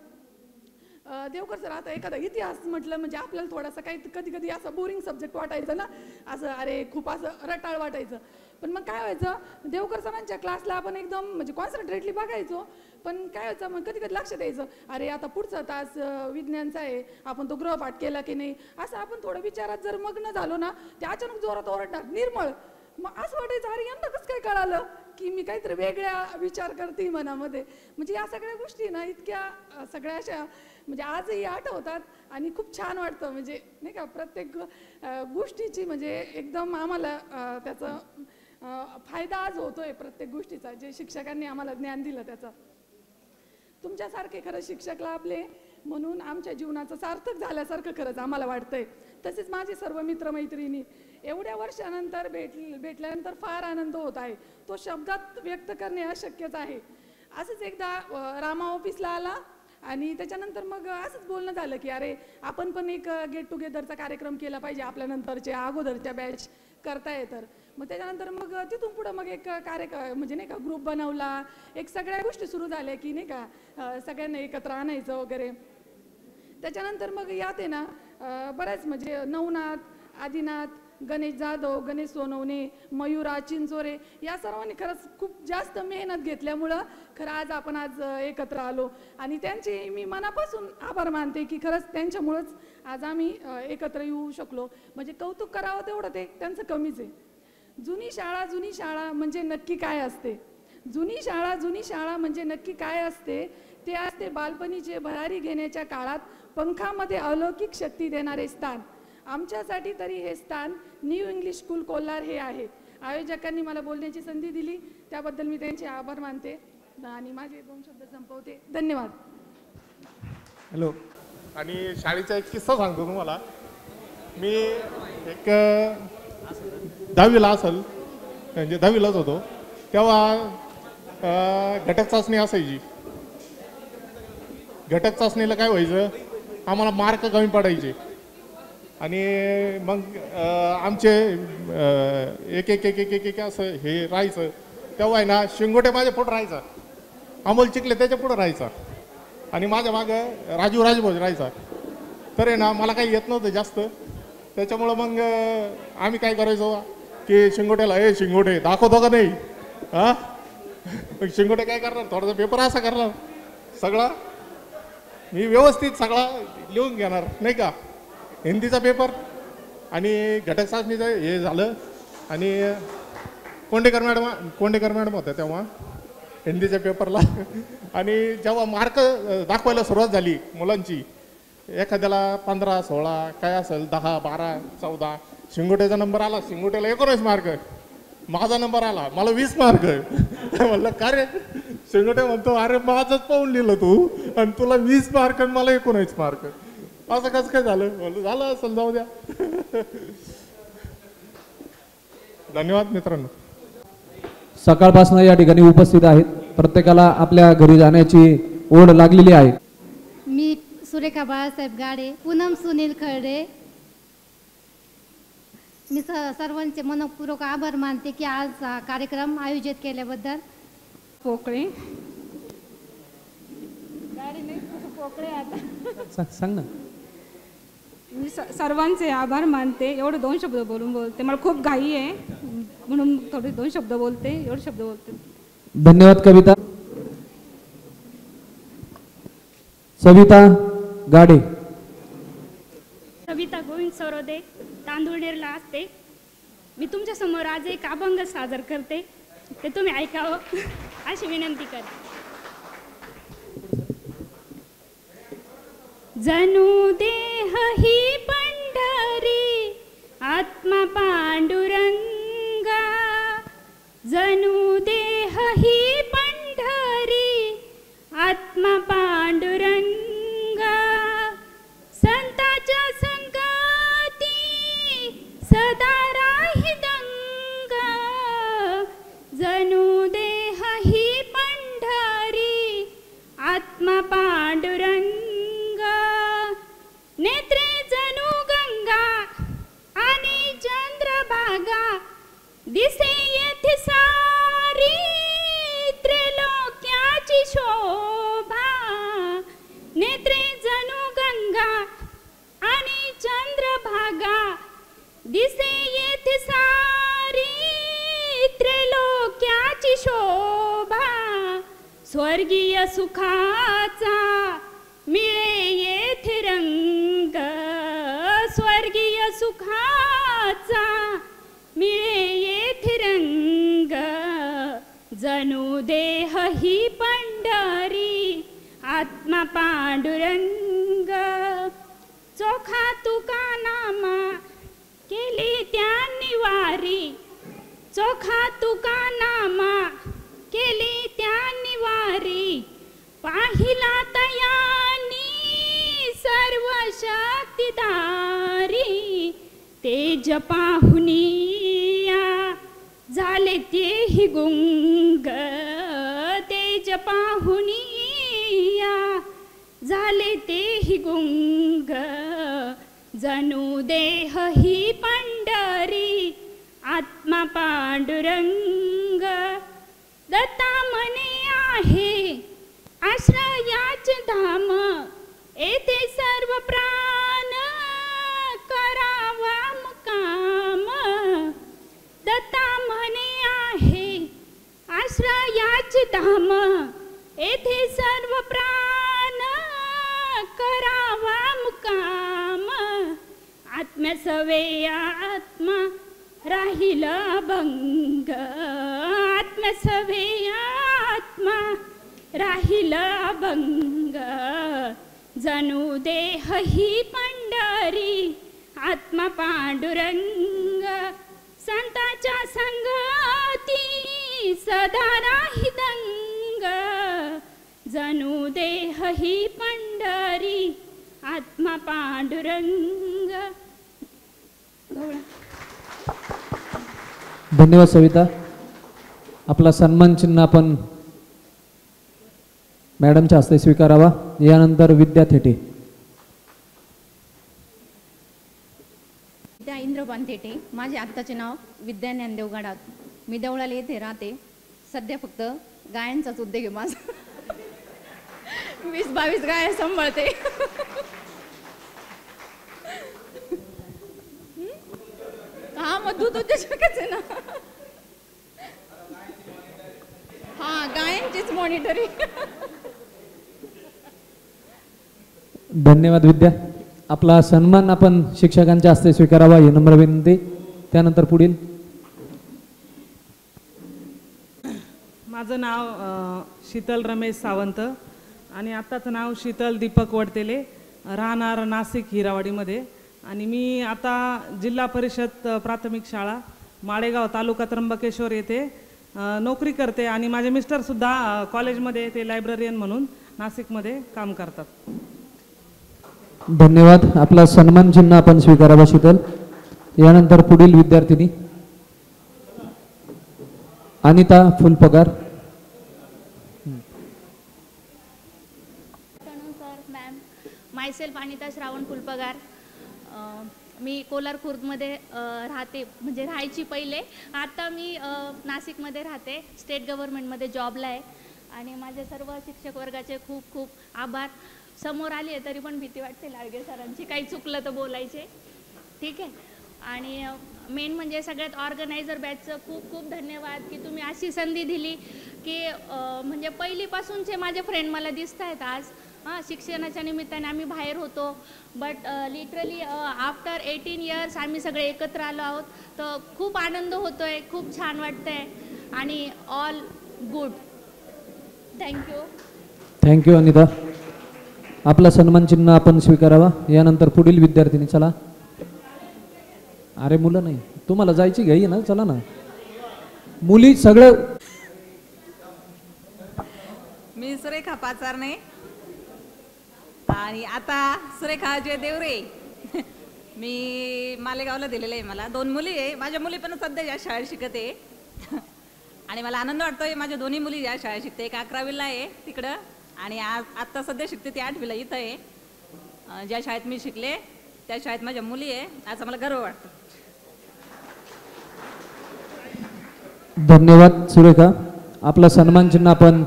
देवकर सर आता एखादा इतिहास म्हटलं म्हणजे आपल्याला थोडासा काही कधी कधी असं बोरिंग सब्जेक्ट वाटायचं ना, असं अरे खूप असं रटाळ वाटायचं. पण मग काय व्हायचं, देवकर सरांच्या क्लासला आपण एकदम म्हणजे कॉन्सन्ट्रेटली बघायचो. पण काय व्हायचं, मग कधी कधी लक्षात यायचं अरे आता पुढचा तास विज्ञानचा आहे, आपण तो गृहपाठ केला की नाही, असं आपण थोडं विचारात जर मग्न झालो ना, ते अचानक जोरात ओरडणार निर्मळ. मग असं वाटायचं अरे यांना कसं काय कळालं की मी काहीतरी वेगळ्या विचार करते मनामध्ये. म्हणजे या सगळ्या गोष्टी ना इतक्या सगळ्या अशा म्हणजे आजही आठवतात आणि खूप छान वाटतं. म्हणजे नाही का प्रत्येक गोष्टीची म्हणजे एकदम आम्हाला त्याचा फायदा आज होतोय प्रत्येक गोष्टीचा, जे शिक्षकांनी आम्हाला ज्ञान दिलं त्याचा. तुमच्यासारखे खरं शिक्षक लाभले म्हणून आमच्या जीवनाचं सार्थक झाल्यासारखं खरंच आम्हाला वाटतंय. तसेच माझे सर्व मित्रमैत्रिणी एवढ्या वर्षानंतर भेटल्यानंतर फार आनंद होत आहे, तो शब्दात व्यक्त करणे अशक्यच आहे. असंच एकदा रामा ऑफिसला आला आणि त्याच्यानंतर मग असंच बोलणं झालं की अरे आपण पण एक गेट टुगेदरचा कार्यक्रम केला पाहिजे, आपल्या नंतरच्या अगोदरच्या बॅच करताय तर. मग त्याच्यानंतर मग तिथून पुढं मग एक कार्यक्रम म्हणजे नाही का ग्रुप बनवला, एक सगळ्या गोष्टी सुरू झाल्या की नाही का सगळ्यांना एकत्र आणायचं वगैरे. त्याच्यानंतर मग यात आहे ना बऱ्याच म्हणजे नवनाथ, आदिनाथ, गणेश जाधव, गणेश सोनवणे, मयुरा चिंचोरे या सर्वांनी खरंच खूप जास्त मेहनत घेतल्यामुळं खरं आज आपण आज एकत्र आलो आणि त्यांचे मी मनापासून आभार मानते की खरंच त्यांच्यामुळंच आज आम्ही एकत्र येऊ शकलो. म्हणजे कौतुक करावं तेवढं ते त्यांचं कमीच आहे. जुनी शाळा म्हणजे नक्की काय असते, जुनी शाळा म्हणजे नक्की काय असते, ते असते बालपणीचे भरारी घेण्याच्या काळात पंखामध्ये अलौकिक शक्ती देणारे स्थान. आमच्यासाठी तरी हे स्थान न्यू इंग्लिश स्कूल कोल्हार हे आहे. आयोजकांनी मला बोलण्याची संधी दिली त्याबद्दल मी त्यांचे आभार मानते आणि माझे 2 शब्द संपवते. धन्यवाद. हॅलो. आणि शाळेचा एक किस्सा सांगतो तुम्हाला. मी एक 10वीला असेल म्हणजे 10वीलाच होतो तेव्हा घटक चाचणी असायची. घटक चाचणीला काय व्हायचं, आम्हाला मार्क कमी पडायचे आणि मग आमचे एक एक एक एक एक एक असं हे राहायचं. तेव्हा आहे ना शिंगोटे माझ्या पुढं राहायचा, अमोल चिखले त्याच्या पुढं राहायचा आणि माझ्या मागं राजीव राजभोज राहायचा. तर आहे ना मला काही येत नव्हतं जास्त, त्याच्यामुळं मग आम्ही काय करायचो की शिंगोट्याला शिंगोटे दाखवतो का नाही हां. मग शिंगोटे काय करणार, थोडासा पेपर असा करणार सगळा मी व्यवस्थित सगळा लिहून घेणार नाही का, हिंदीचा पेपर आणि घटक चाचणीचं हे झालं. आणि कोंडेकर मॅडम होत्या तेव्हा हिंदीच्या पेपरला. आणि जेव्हा मार्क दाखवायला सुरुवात झाली मुलांची, एखाद्याला 15, 16 काय असेल 10, 12, 14, शिंगोट्याचा नंबर आला, शिंगोट्याला 19 मार्क, माझा नंबर आला, मला 20 मार्क. म्हणलं का रे, शिंगोटे म्हणतो अरे माझंच पाहून लिहिलं तू आणि तुला 20 मार्क आणि मला 19 मार्क, असं कसं काय झालं. म्हणलं झालं असेल, जाऊ द्या. धन्यवाद मित्रांनो. सकाळपासून या ठिकाणी उपस्थित आहेत, प्रत्येकाला आपल्या घरी जाण्याची ओढ लागलेली आहे. मी सुरेखा बाळासाहेब गाडे, पूनम सुनील खर्डे. मी सर्वांचे मनपूर्वक आभार मानते की आज हा कार्यक्रम आयोजित केल्याबद्दल. पोकळे पोकळे आता सांग ना. मी सर्वांचे आभार मानते. एवढे 2 शब्द बोलते, मला खूप घाई आहे म्हणून थोडे 2 शब्द बोलते, एवढे शब्द बोलते. धन्यवाद कविता. सविता गाडे. सविता गोविंद सरोदे, तांदूळनेरला असते. मी तुमच्या समोर आज एक अभंग सादर करते, ते तुम्ही ऐकावं अशी विनंती करते. जणू देह ही पंढरी आत्मा पांडुरंगा, जणू देह ही पंढरी आत्मा पांडुरंगा, संताच्या संगती सदा राही दंगा, जणू देह ही पंढरी आत्मा पांडुरंगा, नेत्रे जणू गंगा आणि चंद्रभागा, दिसे येथे सारी त्रैलोक्याची शोभा, नेत्रे जणू गंगा आणि चंद्रभागा, दिसे येथे सारी त्रैलोक्याची शोभा, स्वर्गीय सुखाचा मिळे येथे रंग, स्वर्गीय सुखाचा मिळे येथे रंग, जणू देह ही पंढरी आत्मा पांडुरंग, चोखा तुका नामा केली त्यांनी वारी, चोखा तुका नामा केली त्यांनी वारी, पाहिला तयानी सर्व शक्तिधारी, तेज पाहुनिया झाले तेही गुंग, तेज पाहुनिया झाले तेही गुंग, जणू देह ही पंढरी आत्मा पांडुरंग, दत्ता म्हणे आहे आश्रयाचे धाम, येथे सर्व प्राण करावा मुकाम, दत्ता म्हणे आहे आश्रयाचे धाम, येथे सर्व प्राण करावा मुकाम, आत्म्यासवे आत्मा राहील भंग, आत्म्यासवे आत्मा राहील भंग, जणू देह ही पंढरी आत्मा पांडुरंग संताच्या संगती सदा राही दंग जणू देह ही पंढरी आत्मा पांडुरंग. धन्यवाद सविता. आपला सन्मान चिन्ह आपण मॅडमच्या हस्ते स्वीकारावा. यानंतर विद्या थेटे. विद्या इंद्रपान थेटे. माझे आत्ताचे नाव विद्या ज्ञानदेव गडात. मी देवळाला येथे राहते. सध्या फक्त गायांचाच उद्योग आहे माझा. 20-22 गाया सांभाळते. हा मग दूध उद्योजकच आहे ना. हा गायांचीच मॉनिटरिंग. धन्यवाद विद्या. आपला सन्मान आपण शिक्षकांच्या हस्ते स्वीकारावा ही नम्र विनंती. त्यानंतर पुढील. माझं नाव शीतल रमेश सावंत आणि आत्ताचं नाव शीतल दीपक वडतेले, राहणार नाशिक हिरावाडीमध्ये. आणि मी आता जिल्हा परिषद प्राथमिक शाळा माळेगाव तालुका त्र्यंबकेश्वर येथे नोकरी करते आणि माझे मिस्टरसुद्धा कॉलेजमध्ये ते लायब्ररियन म्हणून नाशिकमध्ये काम करतात. धन्यवाद. आपला सन्मान चिन्ह आपण स्वीकारावा शीतल. यानंतर पुढील विद्यार्थिनी अनिता फुलपगार. Ma'am, myself Anita Shravan Phulpagar. मी कोलार खुर्दमध्ये राहते, म्हणजे राहायची पहिले. आता मी नाशिकमध्ये राहते. स्टेट गव्हर्नमेंटमध्ये जॉबला आहे. आणि माझे सर्व शिक्षक वर्गाचे खूप खूप आभार. समोर आली आहे तरी पण भीती वाटते लाडगे सरांची, काही चुकलं तर बोलायचे, ठीक आहे. आणि मेन म्हणजे सगळ्यात ऑर्गनायझर बॅचचं खूप खूप धन्यवाद की तुम्ही अशी संधी दिली की म्हणजे पहिलीपासूनचे माझे फ्रेंड मला दिसत आहेत आज. हां, शिक्षणाच्या निमित्ताने आम्ही बाहेर होतो, बट लिटरली आफ्टर 18 इयर्स आम्ही सगळे एकत्र आलो आहोत. तर खूप आनंद होतो आहे, खूप छान वाटतं आहे आणि all good. Thank you. Thank you Anita. आपला सन्मान चिन्ह आपण स्वीकारावा. यानंतर पुढील विद्यार्थिनी. चला. अरे मुलं नाही, तुम्हाला जायची घाई ना, चला ना. मुली सगळं. मी सुरेखा पाचारणे आणि आता सुरेखा जय देवरे. मी मालेगावला दिलेलं आहे. मला 2 मुली आहे. माझ्या मुली पण सध्या या शाळेत शिकते आणि मला आनंद वाटतोय. माझ्या दोन्ही मुली या शाळेत शिकते. एक 11वीला आहे तिकडं आणि आत्ता सध्या शिकते ती 8वीला इथं आहे. ज्या शाळेत मी शिकले त्या शाळेत माझ्या मुली आहे. असं मला गर्व वाटतं. धन्यवाद सुरेखा. आपला सन्मान चिन्ह आपण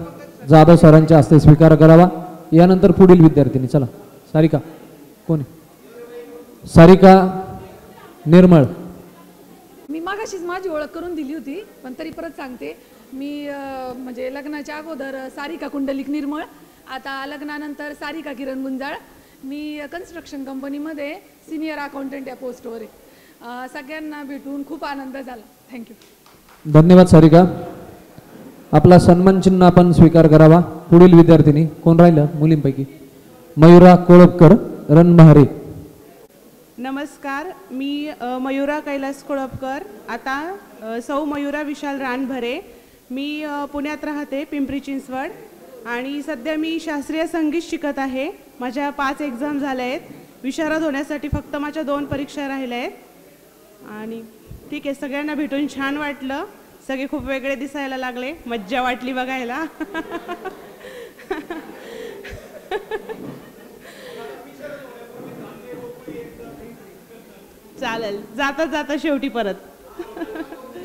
जाधव सरांच्या हस्ते स्वीकार करावा. यानंतर पुढील विद्यार्थिनी. चला. सारिका. कोण? सारिका निर्मळ. मी मागाशीच माझी ओळख करून दिली होती, पण तरी परत सांगते. मी म्हणजे लग्नाच्या अगोदर सारिका कुंडलिक निर्मळ, आता लग्नानंतर सारिका किरण गुंजाळ. मी कन्स्ट्रक्शन कंपनीमध्ये सिनियर अकाउंटंट या पोस्टवर आहे. सगळ्यांना भेटून खूप आनंद झाला. थँक्यू. धन्यवाद सारिका. आपला सन्मान चिन्ह आपण स्वीकार करावा. पुढील विद्यार्थिनी. कोण राहिलं मुलींपैकी? मयुरा कोळपकर रणबहारे. नमस्कार, मी मयुरा कैलास कोळपकर. आता सौ मयुरा विशाल रानभरे. मी पुण्यात राहते, पिंपरी चिंचवड. आणि सध्या मी शास्त्रीय संगीत शिकत आहे. माझ्या 5 एक्झाम झाल्या आहेत. विशारद होण्यासाठी फक्त माझ्या 2 परीक्षा राहिल्या आहेत. आणि ठीक आहे, सगळ्यांना भेटून छान वाटलं. सगळे खूप वेगळे दिसायला लागले, मज्जा वाटली बघायला. चालेल, जाता जाता शेवटी परत.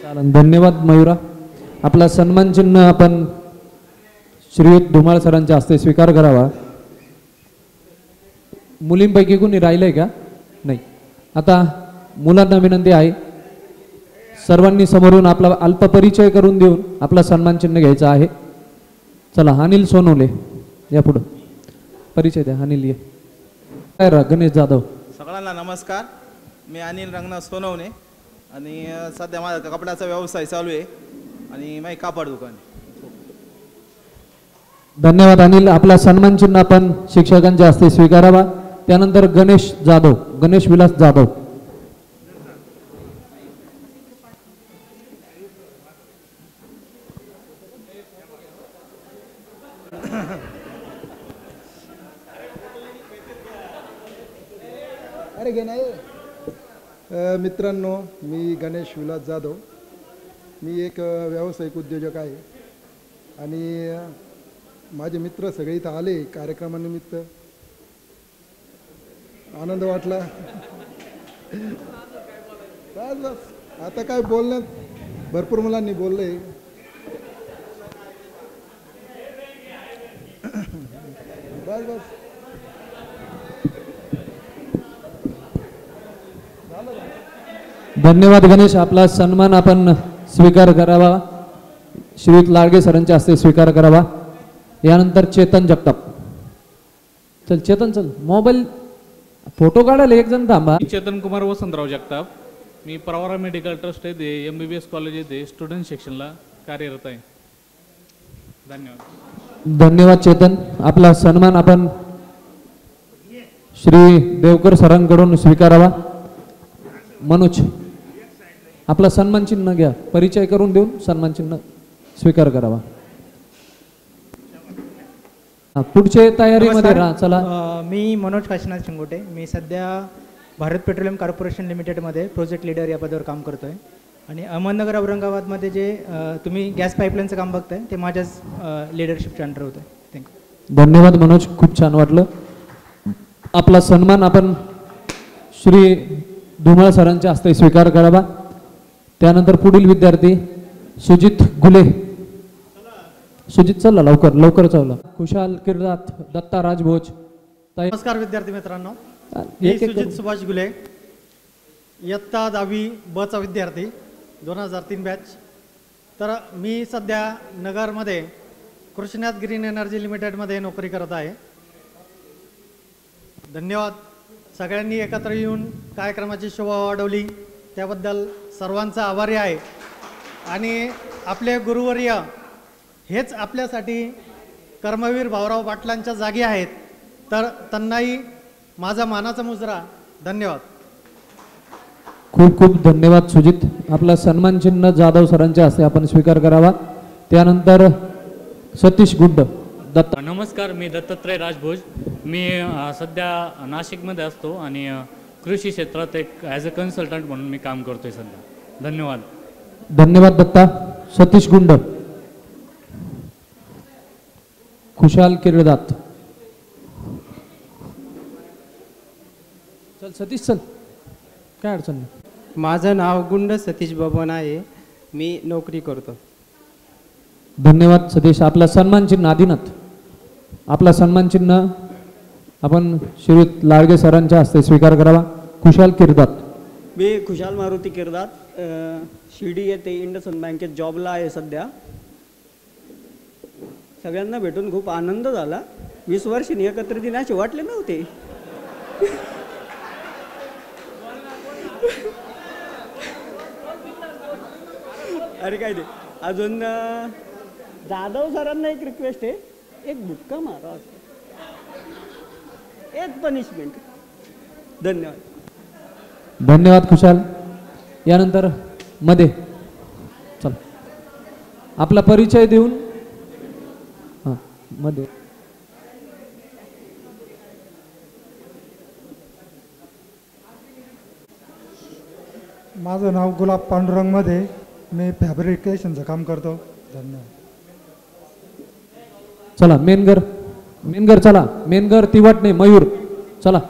चालेल. धन्यवाद मयुरा. आपला सन्मान चिन्ह आपण श्रीयुत धुमाळ सरांच्या हस्ते स्वीकार करावा. मुलींपैकी कोणी राहिलंय का? नाही. आता मुलांना विनंती आहे, सर्वांनी समोरून आपला अल्प परिचय करून देऊन आपला सन्मान चिन्ह घ्यायचा आहे. चला. अनिल सोनवले या पुढं परिचय द्या. अनिल ये. गणेश जाधव. सगळ्यांना नमस्कार. मी अनिल रंगनाथ सोनवणे आणि सध्या माझा कपड्याचा व्यवसाय चालू आहे आणि माझी कापड दुकान. धन्यवाद अनिल. आपला सन्मान चिन्ह आपण शिक्षकांच्या हस्ते स्वीकारावा. त्यानंतर गणेश जाधव, गणेश विलास जाधव. अरे घे नाही. मित्रांनो, मी गणेश विलास जाधव. मी एक व्यावसायिक उद्योजक आहे आणि माझे मित्र सगळे इथं आले कार्यक्रमानिमित्त. आनंद वाटला. बस बस आता काय बोलण्यात भरपूर मुलांनी बोलले. बस बस धन्यवाद गणेश. आपला सन्मान आपण स्वीकार करावा. श्रीयुत लाडगे सरांच्या हस्ते स्वीकार करावा. यानंतर चेतन जगताप. चल चेतन, चल मोबाईल फोटो काढायला एक जण थांबा. चेतन कुमार वसंतराव जगताप. मी प्रवरा मेडिकल ट्रस्ट येथे MBBS कॉलेज येथे स्टुडंट सेक्शनला कार्यरत आहे. धन्यवाद. धन्यवाद चेतन. आपला सन्मान आपण श्री देवकर सरांकडून स्वीकारावा. मनोज, आपला सन्मान चिन्ह घ्या. परिचय करून देऊन सन्मान चिन्ह स्वीकार करावा. पुढच्या तयारीमध्ये राहा. चला. मी मनोज काशीनाथ शिंगोटे. मी सध्या भारत पेट्रोलियम कॉर्पोरेशन लिमिटेडमध्ये प्रोजेक्ट लीडर या पदावर काम करतो आहे आणि अहमदनगर औरंगाबादमध्ये जे तुम्ही गॅस पाईपलाईनचं काम बघताय ते माझ्याच लिडरशिपच्या अंडर होतं आहे. थँक्यू. धन्यवाद मनोज, खूप छान वाटलं. आपला सन्मान आपण श्री धुमाळ सरांच्या हस्ते स्वीकार करावा. त्यानंतर पुढील विद्यार्थी सुजित गुले. सुजित चला लवकर लवकर चला. खुशाल किर्दात, दत्ता राजभोज. नमस्कार विद्यार्थी मित्रांनो. मी सुजित सुभाष गुले, इयत्ता 10वी ब चा विद्यार्थी, 2003 बॅच. तर मी सध्या नगरमध्ये कृष्णात ग्रीन एनर्जी लिमिटेडमध्ये नोकरी करत आहे. धन्यवाद. सगळ्यांनी एकत्र येऊन कार्यक्रमाची शोभा वाढवली त्याबद्दल सर्वांचा आभारी आहे. आणि आपले गुरुवर्य हेच आपल्यासाठी कर्मवीर भाऊराव पाटलांच्या जागी आहेत, तर त्यांनाही माझा मानाचा मुजरा. धन्यवाद. खूप खूप धन्यवाद सुजित. आपला सन्मान चिन्ह जाधव सरांच्या हस्ते आपण स्वीकार करावा. त्यानंतर सतीश गुड्ड. दत्त. नमस्कार, मी दत्तात्रय राजभोज. मी सध्या नाशिकमध्ये असतो आणि कृषी क्षेत्रात एक ॲज अ कन्सल्टंट म्हणून मी काम करतोय सध्या. धन्यवाद. धन्यवाद दत्ता. सतीश गुंड. खुशाल किर्दात. चल सतीश चल, काय अडचण नाही. माझं नाव गुंड सतीश बबन आहे. मी नोकरी करतो. धन्यवाद सतीश. आपला सन्मान चिन्ह आदिनाथ. आपला सन्मान चिन्ह आपण श्रीयुत लाडगे सरांच्या हस्ते स्वीकार करावा. खुशाल किर्दात. मी खुशाल मारुती किर्दात, शिर्डी येथे इंडसइंड बँकेत जॉबला आहे सध्या. सगळ्यांना भेटून खूप आनंद झाला. 20 वर्षांनी एकत्रित येण्याचे वाटले नव्हते. अरे काय ते अजून जाधव सरांना एक रिक्वेस्ट आहे, एक बुक्का मारा, एक पनिशमेंट. धन्यवाद. धन्यवाद खुशाल. यानंतर मध्ये चल आपला परिचय देऊन हां मध्ये. माझं नाव गुलाब पांडुरंग मध्ये. मी फॅब्रिकेशनचं काम करतो. धन्यवाद. चला मेनगर. मेनगर चला. मेनगर तिवाटणे मयूर चला.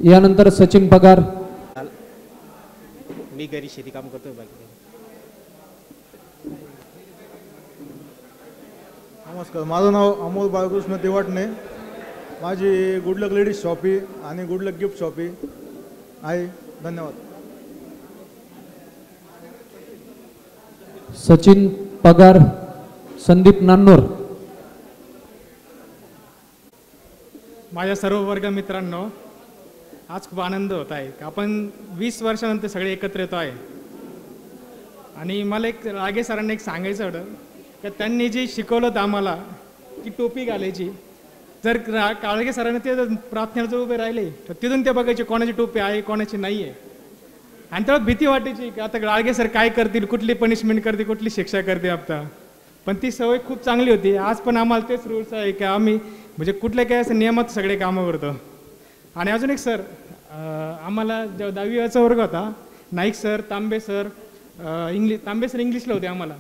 यानंतर सचिन पगार. मी घरी शेती काम करतोय. बाकी नमस्कार, माझं नाव अमोल बाळकृष्ण तिवाटणे. माझी गुडलक लेडीज शॉपी आणि गुडलक गिफ्ट शॉपी आहे. धन्यवाद. सचिन पगार. संदीप नान्नोर. माझ्या सर्व वर्ग मित्रांनो, आज खूप आनंद होत आहे. आपण 20 वर्षानंतर सगळे एकत्र येतो आहे. आणि मला एक लागे सरांना एक सांगायचं होतं की त्यांनी जे शिकवलं होतं आम्हाला की टोपी घालायची, जर काळगे सरांनी ते प्रार्थनेला जर उभे राहिले तर तिथून ते बघायचे कोणाची टोपी आहे कोणाची नाही आहे. आणि तेव्हा भीती वाटायची की आता गाळगे सर काय करतील, कुठली पनिशमेंट करतील, कुठली शिक्षा करतील. आता पण ती सवय खूप चांगली होती. आज पण आम्हाला तेच रूल्स आहे की आम्ही म्हणजे कुठल्या काही असं नियमात सगळे कामं करतो. आणि अजून एक सर, आम्हाला जेव्हा 10वीचा वर्ग होता, नाईक सर, तांबे सर, तांबे सर इंग्लिशला होते आम्हाला.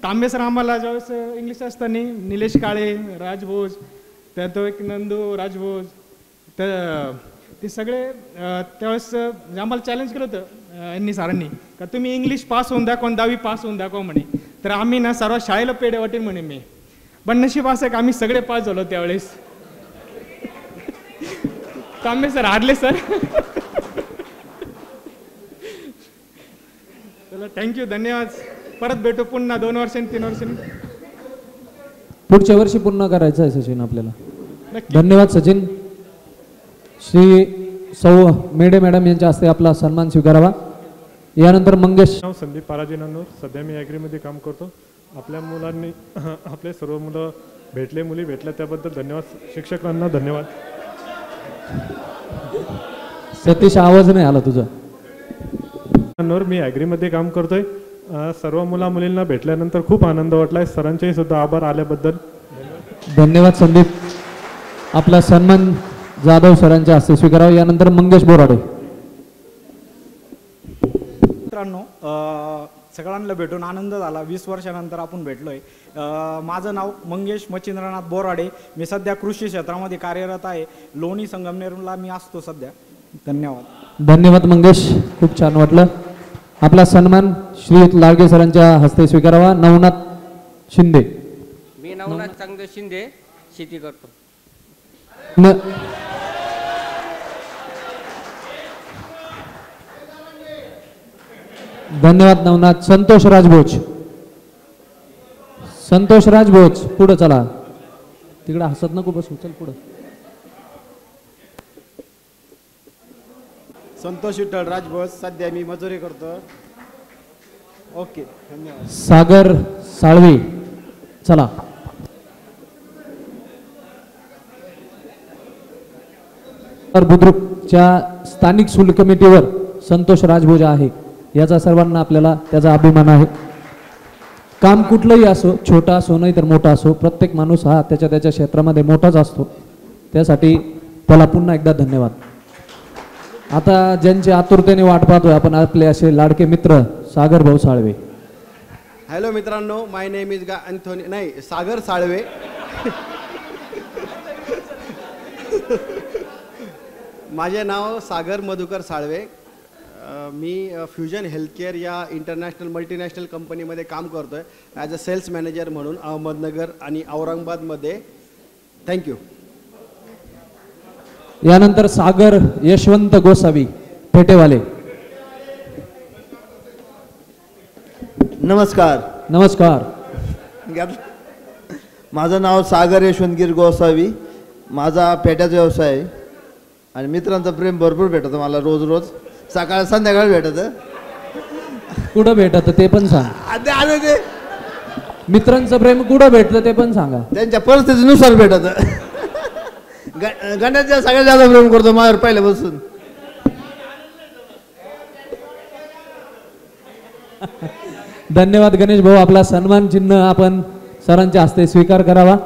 तांबे सर आम्हाला ज्यावेळेस इंग्लिश असताना निलेश काळे, राजभोज, त्या तो एक नंदू राजभोज, तर ते सगळे त्यावेळेस आम्हाला चॅलेंज केलं होतं यांनी सरांनी का तुम्ही इंग्लिश पास होऊन दाखवा, 10वी पास होऊन दाखवा म्हणे. तर आम्ही ना सर्व शाळेला पेढे वाटेल म्हणे मी. पण नशीब असं की आम्ही सगळे पास झालो त्यावेळेस. तांबे सर हारले सर. चला थँक्यू, धन्यवाद. परत भेटू पुन्हा 2 वर्षांनी 3 वर्षांनी. पुढच्या वर्षी पूर्ण करायचं आहे सचिन आपल्याला. धन्यवाद सचिन. श्री सौ मेडे मॅडम यांच्या हस्ते आपला सन्मान स्वीकारावा. यानंतर मंगेश. नाव संदीप पाराजी नन्नूर. सध्या मी ॲग्रीमध्ये काम करतो. आपल्या मुलांनी आपले सर्व मुलं भेटले, मुली भेटल्या त्याबद्दल धन्यवाद. शिक्षकांना धन्यवाद. सतीश आवाज नाही आला तुझा. नन्नूर, मी ॲग्रीमध्ये काम करतोय. सर्व मुला मुलींना भेटल्यानंतर खूप आनंद वाटलाय. सरांचेही सुद्धा आभार आल्याबद्दल. धन्यवाद संदीप. आपला सन्मान जाधव सरांच्या हस्ते स्वीकारावा. यानंतर मंगेश बोराडे. मित्रांनो, सगळ्यांना भेटून आनंद झाला. 20 वर्षानंतर आपण भेटलोय. माझं नाव मंगेश मच्छिंद्रनाथ बोराडे. मी सध्या कृषी क्षेत्रामध्ये कार्यरत आहे. लोणी संगमनेरला मी असतो सध्या. धन्यवाद. धन्यवाद मंगेश, खूप छान वाटलं. आपला सन्मान श्री लाडगे सरांच्या हस्ते स्वीकारावा. नवनाथ शिंदे. मी नवनाथ चांगदेव शिंदे, शेती करतो. धन्यवाद नवनाथ. संतोष राजभोज. संतोष राजभोज पुढे चला. तिकडे हसत नको बसू, चल पुढे. संतोष विठ्ठल राजभोज. सध्या मी मजुरी करतो. ओके, धन्यवाद. सागर साळवे चला. बुद्रुकच्या स्थानिक शुल्क कमिटीवर संतोष राजभोज आहे. याचा सर्वांना आपल्याला त्याचा अभिमान आहे. काम कुठलंही असो, छोटा असो नाही तर मोठा असो, प्रत्येक माणूस हा त्याच्या त्याच्या क्षेत्रामध्ये मोठाच असतो. त्यासाठी त्याला पुन्हा एकदा धन्यवाद. आता ज्यांची आतुरतेने वाट पाहतोय आपण, आपले असे लाडके मित्र सागर भाऊ साळवे. हॅलो मित्रांनो, माय नेम इज अँथोनी, नाही सागर साळवे. माझे नाव सागर मधुकर साळवे. मी फ्युजन हेल्थकेअर या इंटरनॅशनल मल्टीनॅशनल कंपनीमध्ये काम करतो आहे ॲज अ सेल्स मॅनेजर म्हणून अहमदनगर आणि औरंगाबादमध्ये. थँक्यू. यानंतर सागर यशवंत गोसावी पेटेवाले. नमस्कार. नमस्कार. माझं नाव सागर यशवंतगिरी गोसावी. माझा पेट्याचा व्यवसाय आहे आणि मित्रांचं प्रेम भरपूर भेटतं मला. रोज रोज सकाळ संध्याकाळ भेटतं. कुठं भेटतं ते पण सांग. मित्रांचं प्रेम कुठं भेटतं ते पण सांगा. त्यांच्या परिस्थितीनुसार भेटतं. गण्याच्या सगळ्यात जास्त प्रेम करतो माझ्यावर पहिल्यापासून. धन्यवाद गणेश भाऊ. आपला सन्मान चिन्ह आपण सरांच्या हस्ते स्वीकार करावा.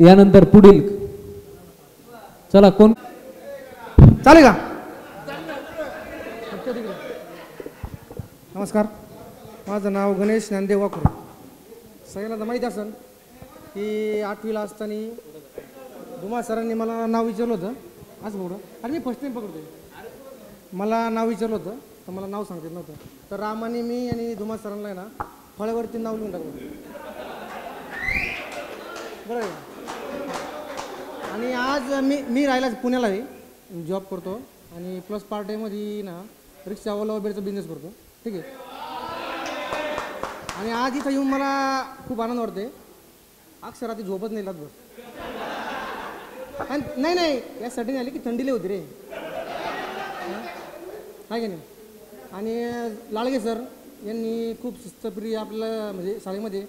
यानंतर पुढील चला कोण चालेल का? नमस्कार, माझं नाव गणेश नांदेव वाकुरे. सगळ्यांना तर माहीत असेल की 8वीला असताना धुमा सरांनी मला नाव विचारलं होतं. असं बघा, अरे मी फर्स्ट टाईम पकडतोय. मला नाव विचारलं होतं तर मला नाव सांगता येत नव्हतं. तर रामाने मी आणि धुमा सरांना आहे ना फळ्यावरती नाव लिहून टाकलं बरं आहे. आणि आज मी राहिला पुण्याला आहे, जॉब करतो आणि प्लस पार्ट टाईममध्ये ना रिक्षा ओला उबेरचा बिझनेस करतो. ठीक आहे. आणि आज इथं येऊन मला खूप आनंद वाटते. अक्षर रात्री झोपत नाही लागत. नाही नाही यासाठी नाही आले की थंडीला होती रे, आहे की नाही. आणि लाळगे सर यांनी खूप शिस्तप्रिय आपल्याला म्हणजे शाळेमध्ये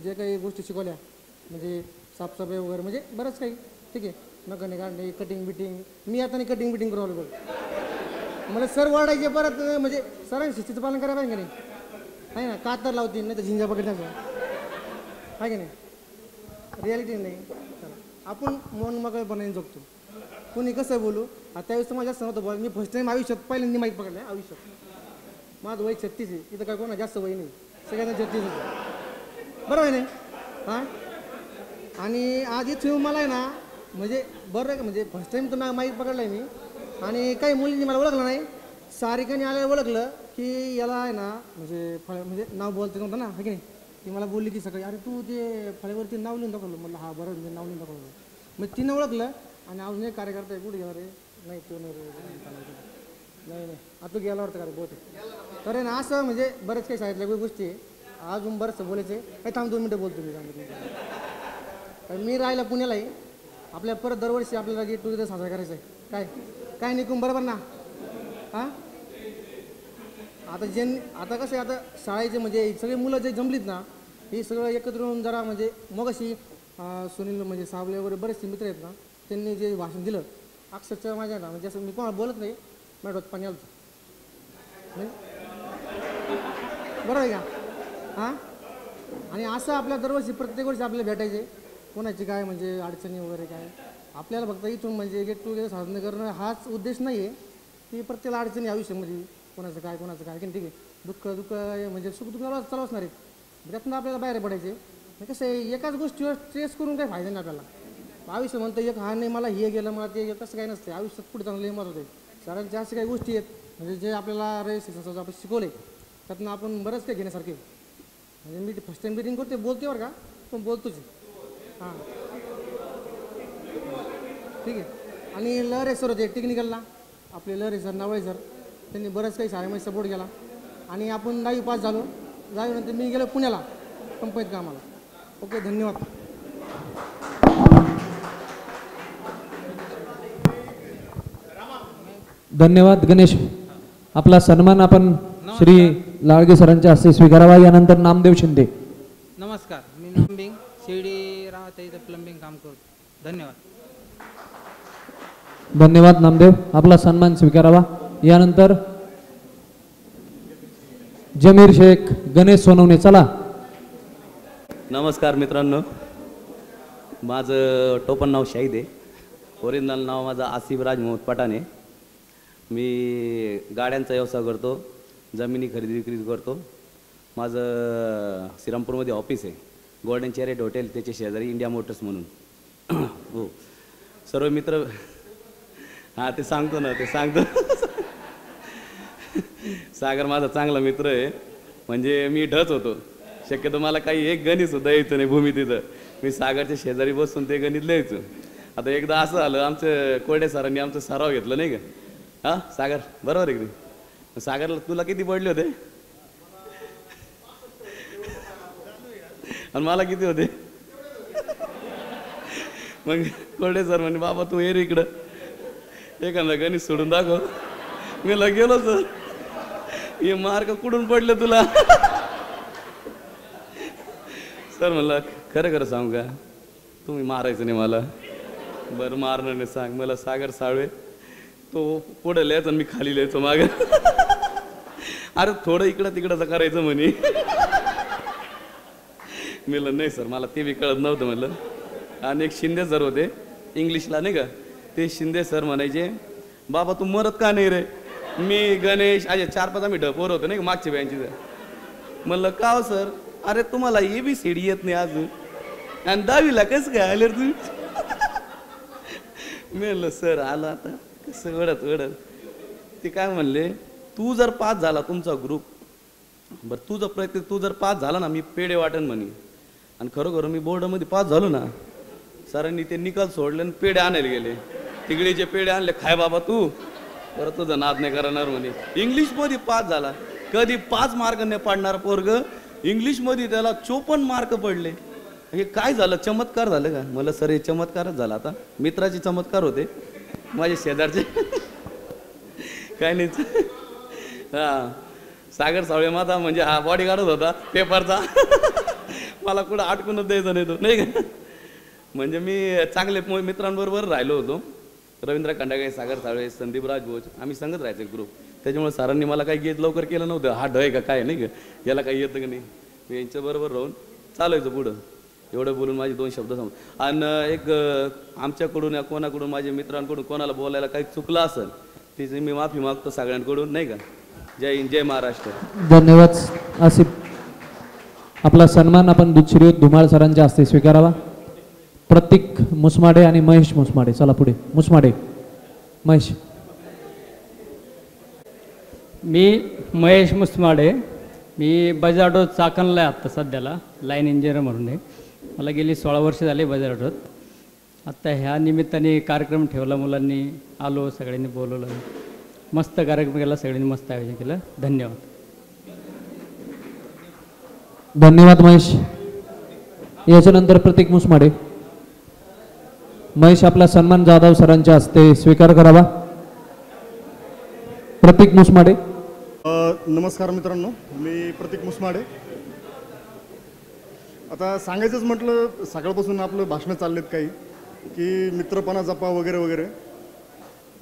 जे काही गोष्टी शिकवल्या म्हणजे साफसफाई वगैरे म्हणजे बरंच काही. ठीक आहे. नकणे काढणे, कटिंग बिटिंग. मी आता नाही कटिंग बिटिंग करू बघ. मला सर वाढायचे परत म्हणजे सरांनी शिस्तीचं पालन करायला पाहिजे का नाही, आहे ना. कातर लावतील नाही तर झिंजा पकडण्याचं. आहे की नाही? रियालिटी नाही. चला आपण मन मोकळेपणाने जगतो. कोणी कसं बोलू, आता त्यावेळेस तर मला जास्त नव्हतं बोल. मी फर्स्ट टाईम आयुष्यात पहिल्यांदा माहीत पकडलं आयुष्यात. माझं वय 36 आहे. इथं काय कोणा जास्त वय नाही, सगळ्यांना 36 होतं. बरोबर आहे नाही? हां. आणि आज इथे मला आहे ना म्हणजे बरं आहे, म्हणजे फर्स्ट टाईम तर माहीत पकडलं आहे मी. आणि काही मुलींनी मला ओळखलं नाही. सारिकाने आल्यावर ओळखलं की याला आहे ना म्हणजे म्हणजे नाव बोलते नव्हतं ना, है की नाही? ती मला बोलली की सकाळी, अरे तू ते फळेवरती नाव लिहून दाखवलं. म्हणलं हा बरं, मी नाव लिहून दाखवलं. मग तिनं ओळखलं. आणि अजून एक कार्यकर्ता आहे, कुठे गेला रे? नाही तो नाही नाही आता तू गेला वाटतं का रे बहुतेक. तर आहे ना असं म्हणजे बरेच काही सांगितल्या गोष्टी आहे. अजून बरंचसं बोलायचं आहे. काय थांब 2 मिनटं बोलतो मी. मी राहिला पुण्याला आहे. आपल्या परत दरवर्षी आपल्याला गेट टुगेदर साजरा करायचं आहे. काय काय निघून बरोबर ना? हां. आता कसं आहे, आता शाळेचे म्हणजे सगळे मुलं जे जमलीत ना, ही सगळं एकत्र येऊन जरा म्हणजे मग अशी सुनील म्हणजे सावले वगैरे बरेचसे मित्र आहेत ना, त्यांनी जे भाषण दिलं अक्षरशः माझ्या ना म्हणजे असं मी कोणाला बोलत नाही, माझ्या डोक्यात पाणी आलं. बरोबर आहे का? हां. आणि असं आपल्या दरवर्षी प्रत्येक वर्षी आपल्याला भेटायचे. कोणाची काय म्हणजे अडचणी वगैरे काय, आपल्याला फक्त इथून म्हणजे गेट टुगेदर साजरा करणं हाच उद्देश नाही आहे की प्रत्येकाला अडचणी आयुष्यामध्ये कोणाचं काय की ठीक आहे. दुःख म्हणजे सुखदुःख चालू असणार आहेत. त्यातून आपल्याला बाहेर पडायचे. कसं आहे, एकाच गोष्टीवर स्ट्रेस करून काही फायदा नाही आपल्याला. आयुष्य म्हणतं एक हा नाही मला हे गेलं मला ते, कसं काही नसते. आयुष्यात पुढे चांगलं मत होते. सरांचे असे काही गोष्टी आहेत म्हणजे जे आपल्याला शिक्षण आपण शिकवले त्यातून आपण बरंच काही घेण्यासारखे. म्हणजे मी फर्स्ट टाईम मीटिंग करते, बोलते बरं का, पण बोलतोच. हां ठीक आहे. आणि लहरे सर होते टेक्निकलला, आपले लहरे सर नावळे सर, त्यांनी बरंच काही शाळेमध्ये सपोर्ट केला. आणि आपण 10वी पास झालो. 10वी नंतर मी गेलो पुण्याला कंपनीत कामाला. ओके, धन्यवाद. धन्यवाद गणेश. आपला सन्मान आपण श्री लाळगे सरांच्या हस्ते स्वीकारावा. यानंतर नामदेव शिंदे. नमस्कार, मी प्लंबिंग शिर्डी राहते, इथं प्लंबिंग काम करतो. धन्यवाद. धन्यवाद नामदेव. आपला सन्मान स्वीकारावा. यानंतर जमीर शेख, गणेश सोनवणे. चला. नमस्कार मित्रांनो, माझं टोपण नाव शाहिद आहे. ओरिजिनल नाव माझं आसिफ राज मोहम्मद पठाणे. मी गाड्यांचा व्यवसाय करतो, जमिनी खरेदी विक्री करतो. माझं श्रीरामपूरमध्ये ऑफिस आहे, गोल्डन चॅरिट हॉटेल, त्याच्या शेजारी इंडिया मोटर्स म्हणून. हो, सर्व मित्र. हां ते सांगतो ना, ते सांगतो. सागर माझा चांगला मित्र आहे. म्हणजे मी ढच होतो, शक्यतो मला काही एक गणितसुद्धा यायचं नाही भूमितीचं. मी सागरच्या शेजारी बसून ते गणित लिहायचो. आता एकदा असं आलं, आमचं कोरडे सरांनी आमचं सराव घेतलं नाही का. हां सागर बरोबर आहे की नाही? सागरला तुला किती पडले होते आणि मला किती होते? मग कोरडे सर म्हणे बाबा तू ये रे इकडं, एखादा गणित सोडून दाखव. मी गेलो सर, हे मार्क कुठून पडले तुला? सर म्हणलं खरं खरं सांगू का, तुम्ही मारायचं नाही मला. बरं मारणार नाही सांग. मला सागर साळवे तो पुढे लिहायचं आणि मी खाली लिहायचो माग. अरे थोडं इकडं तिकडं करायचं म्हणे. म्हणलं नाही सर मला ते बी कळत नव्हतं म्हणलं. आणि एक शिंदे सर होते इंग्लिशला नाही का, ते शिंदे सर म्हणायचे बाबा तू मरत का नाही रे? मी गणेश असे 4-5 आम्ही ढपोर होतो नाही का मागच्या बँची. म्हणलं का हो सर? अरे तुम्हाला ABCD येत नाही अजून आणि 10वीला कसं काय आले तुम्ही? म्हणलं सर आलं आता कसं वडत वडत. ते काय म्हणले, तू जर पास झाला तुमचा ग्रुप, बरं तुझं प्रयत्न तू जर पास झाला ना मी पेढे वाटन म्हणे. आणि खरोखर मी बोर्डामध्ये पास झालो ना. सरांनी ते निकाल सोडले आणि पेढे आणायला गेले. तिगडीचे पेढे आणले, खाय बाबा तू, परत तुझं नाद नाही करणार म्हणे. इंग्लिशमध्ये पास झाला. कधी 5 मार्क नाही पाडणार पोरग, इंग्लिशमध्ये त्याला 54 मार्क पडले. हे काय झालं, चमत्कार झालं का? मला सर हे चमत्कारच झाला. आता मित्राचे चमत्कार होते, माझे शेजारचे काय नाही. हां सागर सावळे माझा म्हणजे हा बॉडीगार्डच होता पेपरचा. मला कुठं अटकूनच द्यायचं नाही तो नाही का. म्हणजे मी चांगले मित्रांबरोबर राहिलो होतो. रवींद्र खंडागळे, सागर सावळे, संदीप राजभोज, आम्ही संगत राहायचो ग्रुप. त्याच्यामुळे सरांनी मला काही गेट लवकर केलं नव्हतं. हा ढय का काय नाही का, याला काही येतं का नाही. मी यांच्याबरोबर राहून चालायचं पुढं. एवढं बोलून माझे 2 शब्द सांगतो. आणि एक आमच्याकडून या कोणाकडून माझ्या मित्रांकडून कोणाला बोलायला काही चुकलं असेल तिची मी माफी मागतो सगळ्यांकडून, नाही का. जय हिंद, जय महाराष्ट्र. धन्यवाद आसिफ. आपला सन्मान आपण दुधश्री धुमाळ सरांच्या हस्ते स्वीकारावा. प्रतीक मुसमाडे आणि महेश मुसमाडे, चला पुढे. मुसमाडे महेश. मी महेश मुसमाडे, मी बजाज ऑटो चाकणला आहे आत्ता सध्याला, लाईन इंजिनियर म्हणून आहे. मला गेली 16 वर्ष झाले बजाज ऑटोत. आत्ता ह्या निमित्ताने कार्यक्रम ठेवला, मुलांनी आलो, सगळ्यांनी बोलवलं, मस्त कार्यक्रम केला, सगळ्यांनी मस्त आयोजन केलं. धन्यवाद. धन्यवाद महेश. याच्यानंतर प्रतीक मुसमाडे. महेश आपला सन्मान जाधव सरांच्या हस्ते स्वीकार करावा. प्रतीक मुसमाडे. नमस्कार मित्रांनो, मी प्रतीक मुसमाडे. आता सांगायचंच म्हटलं, सकाळपासून आपलं भाषणं चाललेत काही की मित्रपणा जपा वगैरे वगैरे,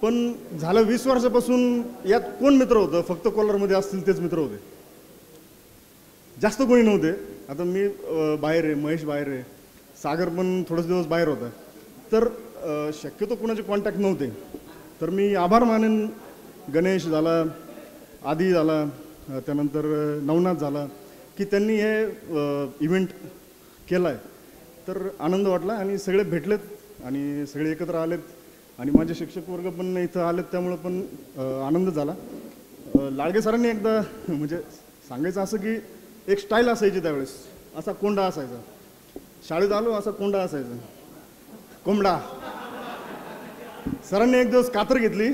पण झालं 20 वर्षापासून यात कोण मित्र होतं? फक्त कोलारमध्ये असतील तेच मित्र होते, जास्त कोणी नव्हते. आता मी बाहेर आहे, महेश बाहेर आहे, सागर पण थोडेच दिवस बाहेर होता, तर शक्यतो कोणाचे कॉन्टॅक्ट नव्हते. तर मी आभार मानेन, गणेश झाला, आदी झाला, त्यानंतर नवनाथ झाला, की त्यांनी हे इव्हेंट केला आहे. तर आनंद वाटला आणि सगळे भेटलेत आणि सगळे एकत्र आलेत आणि माझे शिक्षक वर्ग पण इथं आलेत, त्यामुळं पण आनंद झाला. लाडगे सरांनी एकदा म्हणजे सांगायचं असं की एक स्टाईल असायची त्यावेळेस, असा कोंडा असायचा, शाळेत आलो असा कोंडा असायचा, कोंबडा. सरांनी एक दिवस कातर घेतली,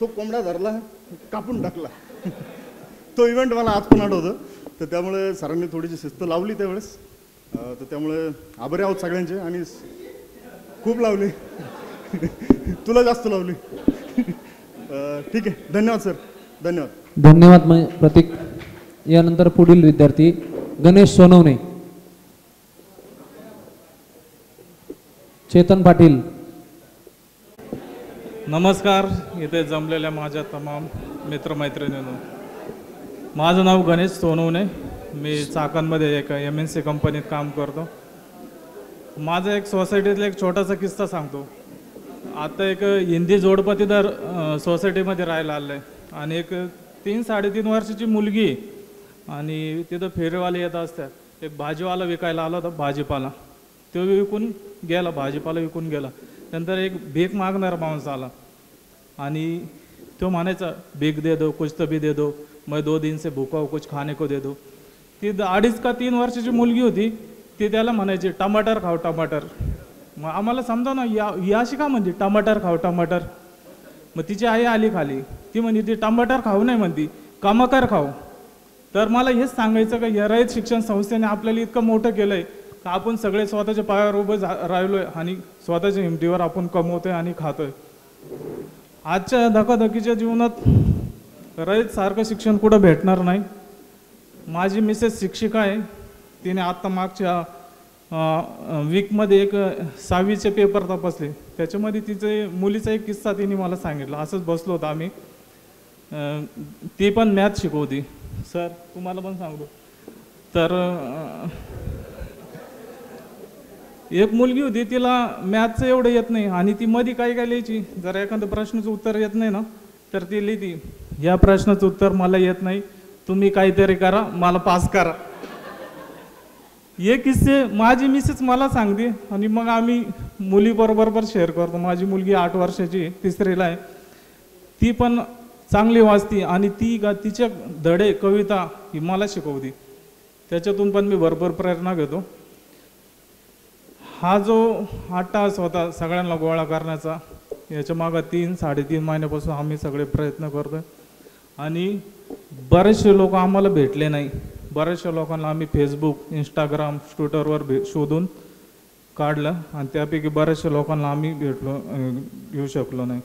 तो कोंबडा धरला, कापून टाकला. तो इव्हेंट मला आज पण आठवतं. तर त्यामुळे सरांनी थोडीशी शिस्त लावली त्यावेळेस, तर त्यामुळे आभारी आहोत सगळ्यांचे आणि खूप लावली. तुला जास्त लावली. ठीक आहे, धन्यवाद सर, धन्यवाद. धन्यवाद प्रतीक. यानंतर पुढील विद्यार्थी गणेश सोनवणे. चेतन पाटील. नमस्कार इथे जमलेल्या माझ्या तमाम मित्रमैत्रिणींनो, माझं नाव गणेश सोनवणे. मी चाकणमध्ये एक MNC कंपनीत काम करतो. माझं एक सोसायटीतला एक छोटासा किस्सा सांगतो. आता एक हिंदी जोडपं तिथं सोसायटीमध्ये राहायला आलं आहे आणि एक 3-3.5 वर्षाची मुलगी, आणि तिथं फेरीवाले येत असतात. एक भाजीवाला विकायला आला होता भाजीपाला, तो विकून गेला, भाजीपाला विकून गेला. नंतर एक भीक मागणारा माणूस आला आणि तो म्हणायचा, भीक दे दो, कुछ तो भी दे दो, मैं 2 दिन से भूखा हूँ, कुछ खाने को दे दो. ती 2.5 का 3 वर्षाची मुलगी होती, ती त्याला म्हणायची टमाटर खाऊ टमाटर. मग आम्हाला समजा ना या अशी का म्हणते टमाटर खाऊ टमाटर. मग तिची आई आली खाली, ती म्हणते ती टमाटर खाऊ नाही म्हणती, कामकर खाऊ. तर मला हेच सांगायचं का या रयत शिक्षण संस्थेने आपल्याला इतकं मोठं केलं आहे का आपण सगळे स्वतःच्या पायावर उभं राहिलो आहे आणि स्वतःच्या हिमतीवर आपण कमवतोय आणि खातोय. आजच्या धकाधकीच्या जीवनात रयत सारखं शिक्षण कुठं भेटणार नाही. माझी मिसेस शिक्षिका आहे, तिने आत्ता मागच्या वीकमध्ये एक 6वीचे पेपर तपासले, त्याच्यामध्ये तिचे मुलीचा एक किस्सा तिने मला सांगितला. असंच बसलो होतो आम्ही, ती पण मॅथ शिकवती. सर तुम्हाला पण सांगतो, तर एक मुलगी होती, तिला मॅथचं एवढं येत नाही आणि ती मध्ये काय लिहायची, जर एखादं प्रश्नाचं उत्तर येत नाही ना तर ती लिहिती, या प्रश्नाचं उत्तर मला येत नाही, तुम्ही काहीतरी करा, मला पास करा. हे किस्से माझी मिसेस मला सांगते आणि मग आम्ही मुलीबरोबर शेअर करतो. माझी मुलगी 8 वर्षाची, 3रीला आहे. ती पण चांगली वाचती आणि तिच्या धडे कविता ही मला शिकवती, त्याच्यातून पण मी भरपूर प्रेरणा घेतो. हा जो अट्टहास होता सगळ्यांना गोळा करण्याचा, याच्या मागं 3-3.5 महिन्यापासून आम्ही सगळे प्रयत्न करतोय आणि बरेचसे लोक आम्हाला भेटले नाही. बऱ्याचशा लोकांना आम्ही फेसबुक, इंस्टाग्राम, ट्विटरवर शोधून काढलं आणि त्यापैकी बऱ्याचशा लोकांना आम्ही घेऊ शकलो नाही.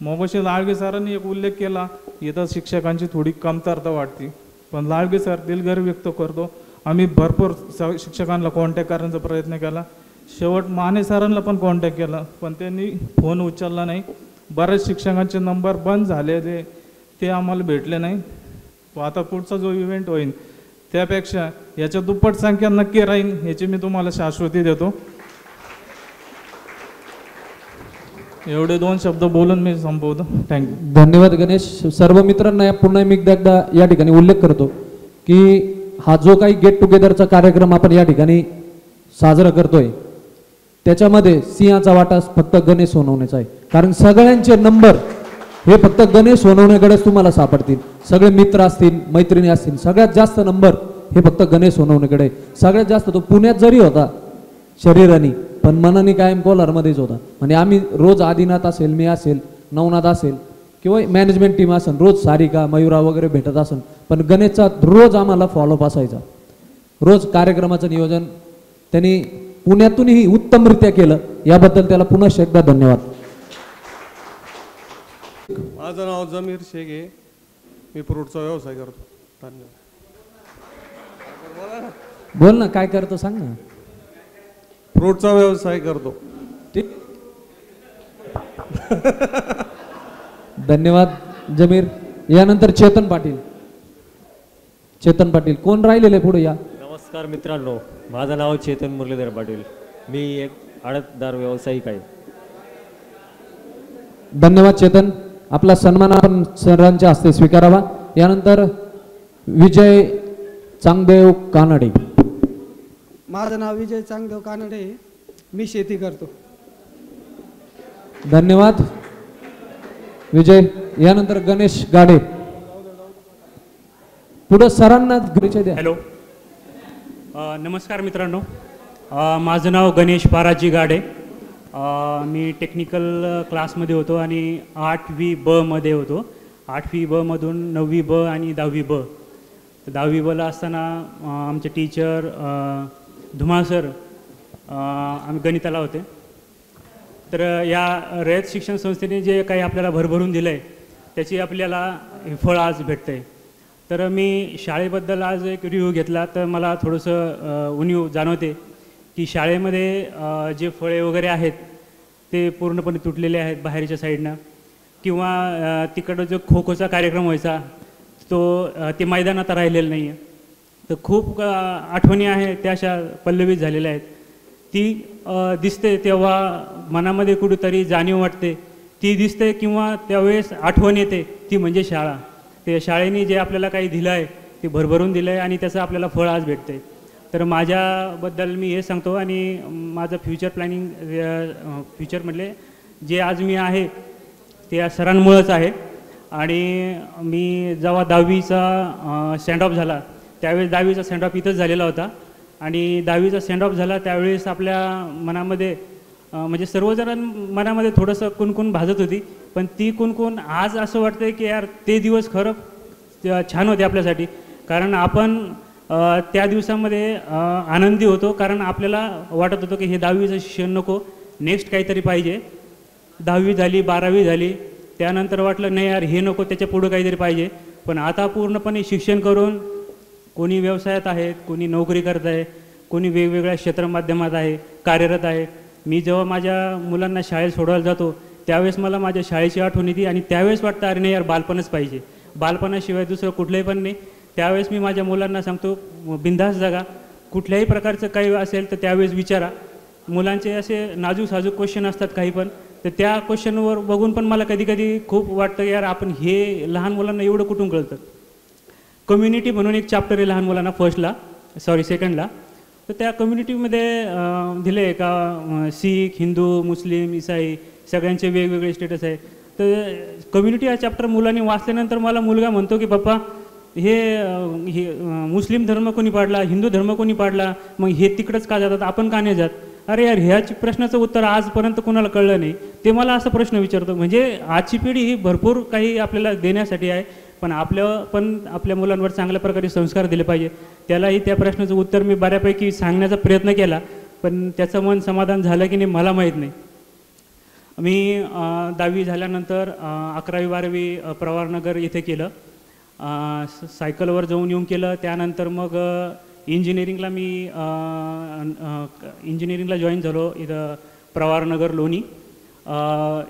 मोगोशी लाळगे सरांनी एक उल्लेख केला, इथं शिक्षकांची थोडी कमतरता वाटते, पण लाळगे सर दिलगिरी व्यक्त करतो, आम्ही भरपूर शिक्षकांना कॉन्टॅक्ट करण्याचा प्रयत्न केला. शेवट माने सरांना पण कॉन्टॅक्ट केला, पण त्यांनी फोन उचलला नाही. बऱ्याच शिक्षकांचे नंबर बंद झाले, ते आम्हाला भेटले नाही. आता पुढचा जो इव्हेंट होईल त्यापेक्षा याच्या दुप्पट संख्या नक्की राहील याची मी तुम्हाला शाश्वती देतो. एवढे 2 शब्द बोलून मी संपवतो. थँक्यू. धन्यवाद गणेश. सर्व मित्रांना पुन्हा मी एकदा या ठिकाणी उल्लेख करतो की हा जो काही गेट टुगेदरचा कार्यक्रम आपण या ठिकाणी साजरा करतोय त्याच्यामध्ये सिंहाचा वाटा फक्त गणेश सोनवणेचा आहे. कारण सगळ्यांचे नंबर हे फक्त गणेश सोनवणेकडेच तुम्हाला सापडतील. सगळे मित्र असतील, मैत्रिणी असतील, सगळ्यात जास्त नंबर हे फक्त गणेश सोनवणेकडे. सगळ्यात जास्त तो पुण्यात जरी होता शरीराने पण मनाने कायम कोलारमध्येच होता. म्हणजे आम्ही रोज आदिनाथ असेल, मी असेल, नवनाथ असेल किंवा मॅनेजमेंट टीम असेल, रोज सारिका मयुरा वगैरे भेटत असेल, पण गणेशचा रोज आम्हाला फॉलोअप असायचा. रोज कार्यक्रमाचं नियोजन त्यांनी पुण्यातूनही उत्तमरित्या केलं. याबद्दल त्याला पुन्हा एकदा धन्यवाद. माझं नाव जमीर शेगे, मी फ्रूटचा व्यवसाय करतो. धन्यवाद. बोल ना, काय करतो सांग ना. फ्रूटचा व्यवसाय करतो. ठीक. धन्यवाद जमीर. यानंतर चेतन पाटील. चेतन पाटील कोण राहिलेले पुढे या. नमस्कार मित्रांनो, माझं नाव चेतन मुरलीधर पाटील, मी एक आडतदार व्यावसायिक आहे. धन्यवाद चेतन. आपला सन्मान आपण सरांच्या हस्ते स्वीकारावा. यानंतर विजय चांगदेव कानडे. माझं नाव विजय चांगदेव कानडे, मी शेती करतो. धन्यवाद विजय. यानंतर गणेश गाडे. पुढे सरांना परिचय द्या. हॅलो, नमस्कार मित्रांनो, माझं नाव गणेश पाराजी गाडे. मी टेक्निकल क्लासमध्ये होतो आणि 8वी ब मध्ये होतो. 8वी ब मधून 9वी ब आणि 10वी ब. 10वी बला असताना आमचे टीचर धुमाळ सर, आम्ही गणिताला होते. तर या रयत शिक्षण संस्थेने जे काही आपल्याला भरभरून दिलं आहे त्याची आपल्याला फळ आज भेटतं आहे. तर मी शाळेबद्दल आज एक रिव्ह्यू घेतला तर मला थोडंसं उणीव जाणवते की शाळेमध्ये जे फळे वगैरे आहेत ते पूर्णपणे तुटलेले आहेत बाहेरच्या साईडनं, किंवा तिकडं जो खो खोचा कार्यक्रम व्हायचा ते मैदान आता राहिलेलं नाही आहे. तर खूप आठवणी आहेत त्या अशा पल्लवित झालेल्या आहेत. ती दिसते तेव्हा मनामध्ये कुठेतरी जाणीव वाटते, ती दिसते किंवा त्यावेळेस आठवण येते, ती म्हणजे शाळा. ते शाळेने जे आपल्याला काही दिलं आहे ते भरभरून दिलं आहे आणि त्याचं आपल्याला फळ आज भेटते. तर माझ्याबद्दल मी हे सांगतो आणि माझं फ्युचर प्लॅनिंग, फ्युचरमधले जे आज मी आहे ते या सरांमुळंच आहे. आणि मी जेव्हा 10वीचा सँड ऑफ झाला त्यावेळेस 10वीचा सँड ऑफ इथंच झालेला होता आणि 10वीचा सँड ऑफ झाला त्यावेळेस आपल्या मनामध्ये म्हणजे सर्वजण मनामध्ये थोडंसं कुणकुण भाजत होती, पण ती कुणकुण आज असं वाटतं की यार ते दिवस खरं छान होते आपल्यासाठी. कारण आपण त्या दिवसामध्ये आनंदी होतो, कारण आपल्याला वाटत होतं की हे 10वीचं शिक्षण नको, नेक्स्ट काहीतरी पाहिजे. 10वी झाली, 12वी झाली, त्यानंतर वाटलं नाही यार हे नको, त्याच्या पुढं काहीतरी पाहिजे. पण आता पूर्णपणे शिक्षण करून कोणी व्यवसायात आहेत, कोणी नोकरी करत आहे, कोणी वेगवेगळ्या क्षेत्रमाध्यमात आहे, कार्यरत आहे. मी जेव्हा माझ्या मुलांना शाळेत सोडवायला जातो त्यावेळेस मला माझ्या शाळेची आठवण येते आणि त्यावेळेस वाटतं अरे नाही यार बालपणच पाहिजे, बालपणाशिवाय दुसरं कुठलंही पण नाही. त्यावेळेस मी माझ्या मुलांना सांगतो बिंदास जगा, कुठल्याही प्रकारचं काही असेल तर त्यावेळेस विचारा. मुलांचे असे नाजूक साजूक क्वेश्चन असतात काही पण, तर त्या क्वेश्चनवर बघून पण मला कधी कधी खूप वाटतं यार आपण हे लहान मुलांना एवढं कुठून कळतं. कम्युनिटी म्हणून एक चॅप्टर आहे लहान मुलांना सेकंडला. तर त्या कम्युनिटीमध्ये दिलं आहे का शीख, हिंदू, मुस्लिम, इसाई सगळ्यांचे वेगवेगळे स्टेटस आहे. तर कम्युनिटी हा चॅप्टर मुलांनी वाचल्यानंतर मला मुलगा म्हणतो की पप्पा हे मुस्लिम धर्म कोणी पाडला, हिंदू धर्म कोणी पाडला, मग हे तिकडंच का जातात, आपण का नाही जात. अरे यार ह्या प्रश्नाचं उत्तर आजपर्यंत कोणाला कळलं नाही, ते मला असा प्रश्न विचारतो. म्हणजे आजची पिढी ही भरपूर काही आपल्याला देण्यासाठी आहे, पण आपल्या मुलांवर चांगल्या प्रकारे संस्कार दिले पाहिजे. त्यालाही त्या प्रश्नाचं उत्तर मी बऱ्यापैकी सांगण्याचा प्रयत्न केला, पण त्याचं मन समाधान झालं की नाही मला माहीत नाही. मी 10वी झाल्यानंतर 11वी 12वी प्रवारनगर येथे केलं, सायकलवर जाऊन येऊन केलं. त्यानंतर मग इंजिनिअरिंगला इंजिनिअरिंगला जॉईन झालो इथं प्रवारनगर लोणी.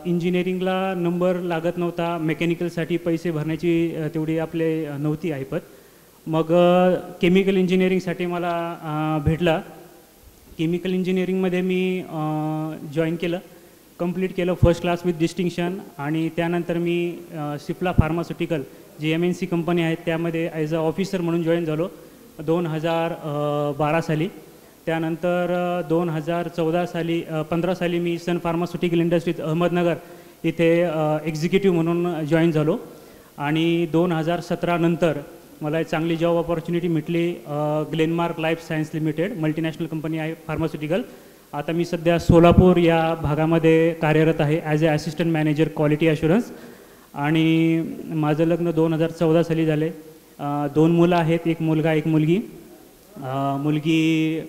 इंजिनिअरिंगला नंबर लागत नव्हता, मेकॅनिकलसाठी पैसे भरण्याची तेवढी आपले नव्हती ऐपत. मग केमिकल इंजिनिअरिंगसाठी मला भेटला. केमिकल इंजिनिअरिंगमध्ये मी जॉईन केलं, कंप्लीट केलं फर्स्ट क्लास विथ डिस्टिंक्शन. आणि त्यानंतर मी सिप्ला फार्मास्युटिकल जी MNC कंपनी आहे त्यामध्ये ॲज अ ऑफिसर म्हणून जॉईन झालो 2012 साली. त्यानंतर 2015 साली मी सन फार्मास्युटिकल इंडस्ट्रीज अहमदनगर इथे एक्झिक्युटिव्ह म्हणून जॉईन झालो. आणि 2017 नंतर मला एक चांगली जॉब ऑपॉर्च्युनिटी भेटली Glenmark life science limited, multinational company आहे फार्मास्युटिकल. आता मी सध्या सोलापूर या भागामध्ये कार्यरत आहे as a assistant manager quality assurance. आणि माझं लग्न 2014 साली झाले. 2 मुलं आहेत, एक मुलगा एक मुलगी. मुलगी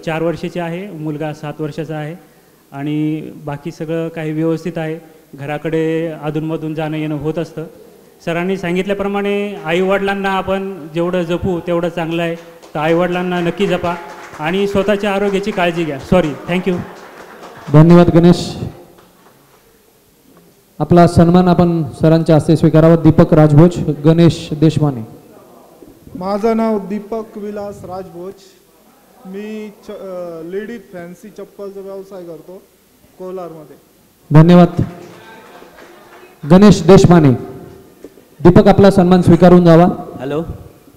4 वर्षाची आहे, मुलगा 7 वर्षाचा आहे. आणि बाकी सगळं काही व्यवस्थित आहे. घराकडे अधूनमधून जाणं येणं होत असतं. सरांनी सांगितल्याप्रमाणे आईवडिलांना आपण जेवढं जपू तेवढं चांगलं आहे. तर आईवडिलांना नक्की जपा आणि स्वतःच्या आरोग्याची काळजी घ्या. Sorry, thank you. धन्यवाद गणेश. आपला सन्मान आपण सरांच्या हस्ते स्वीकारावा. दीपक राजभोज, गणेश देशमाने. माझं नाव दीपक विलास राजभोज. मी लेडीज फॅन्सी चप्पलचा व्यवसाय करतो कोलारमध्ये. धन्यवाद गणेश देशमाने. दीपक आपला सन्मान स्वीकारून जावा. हॅलो,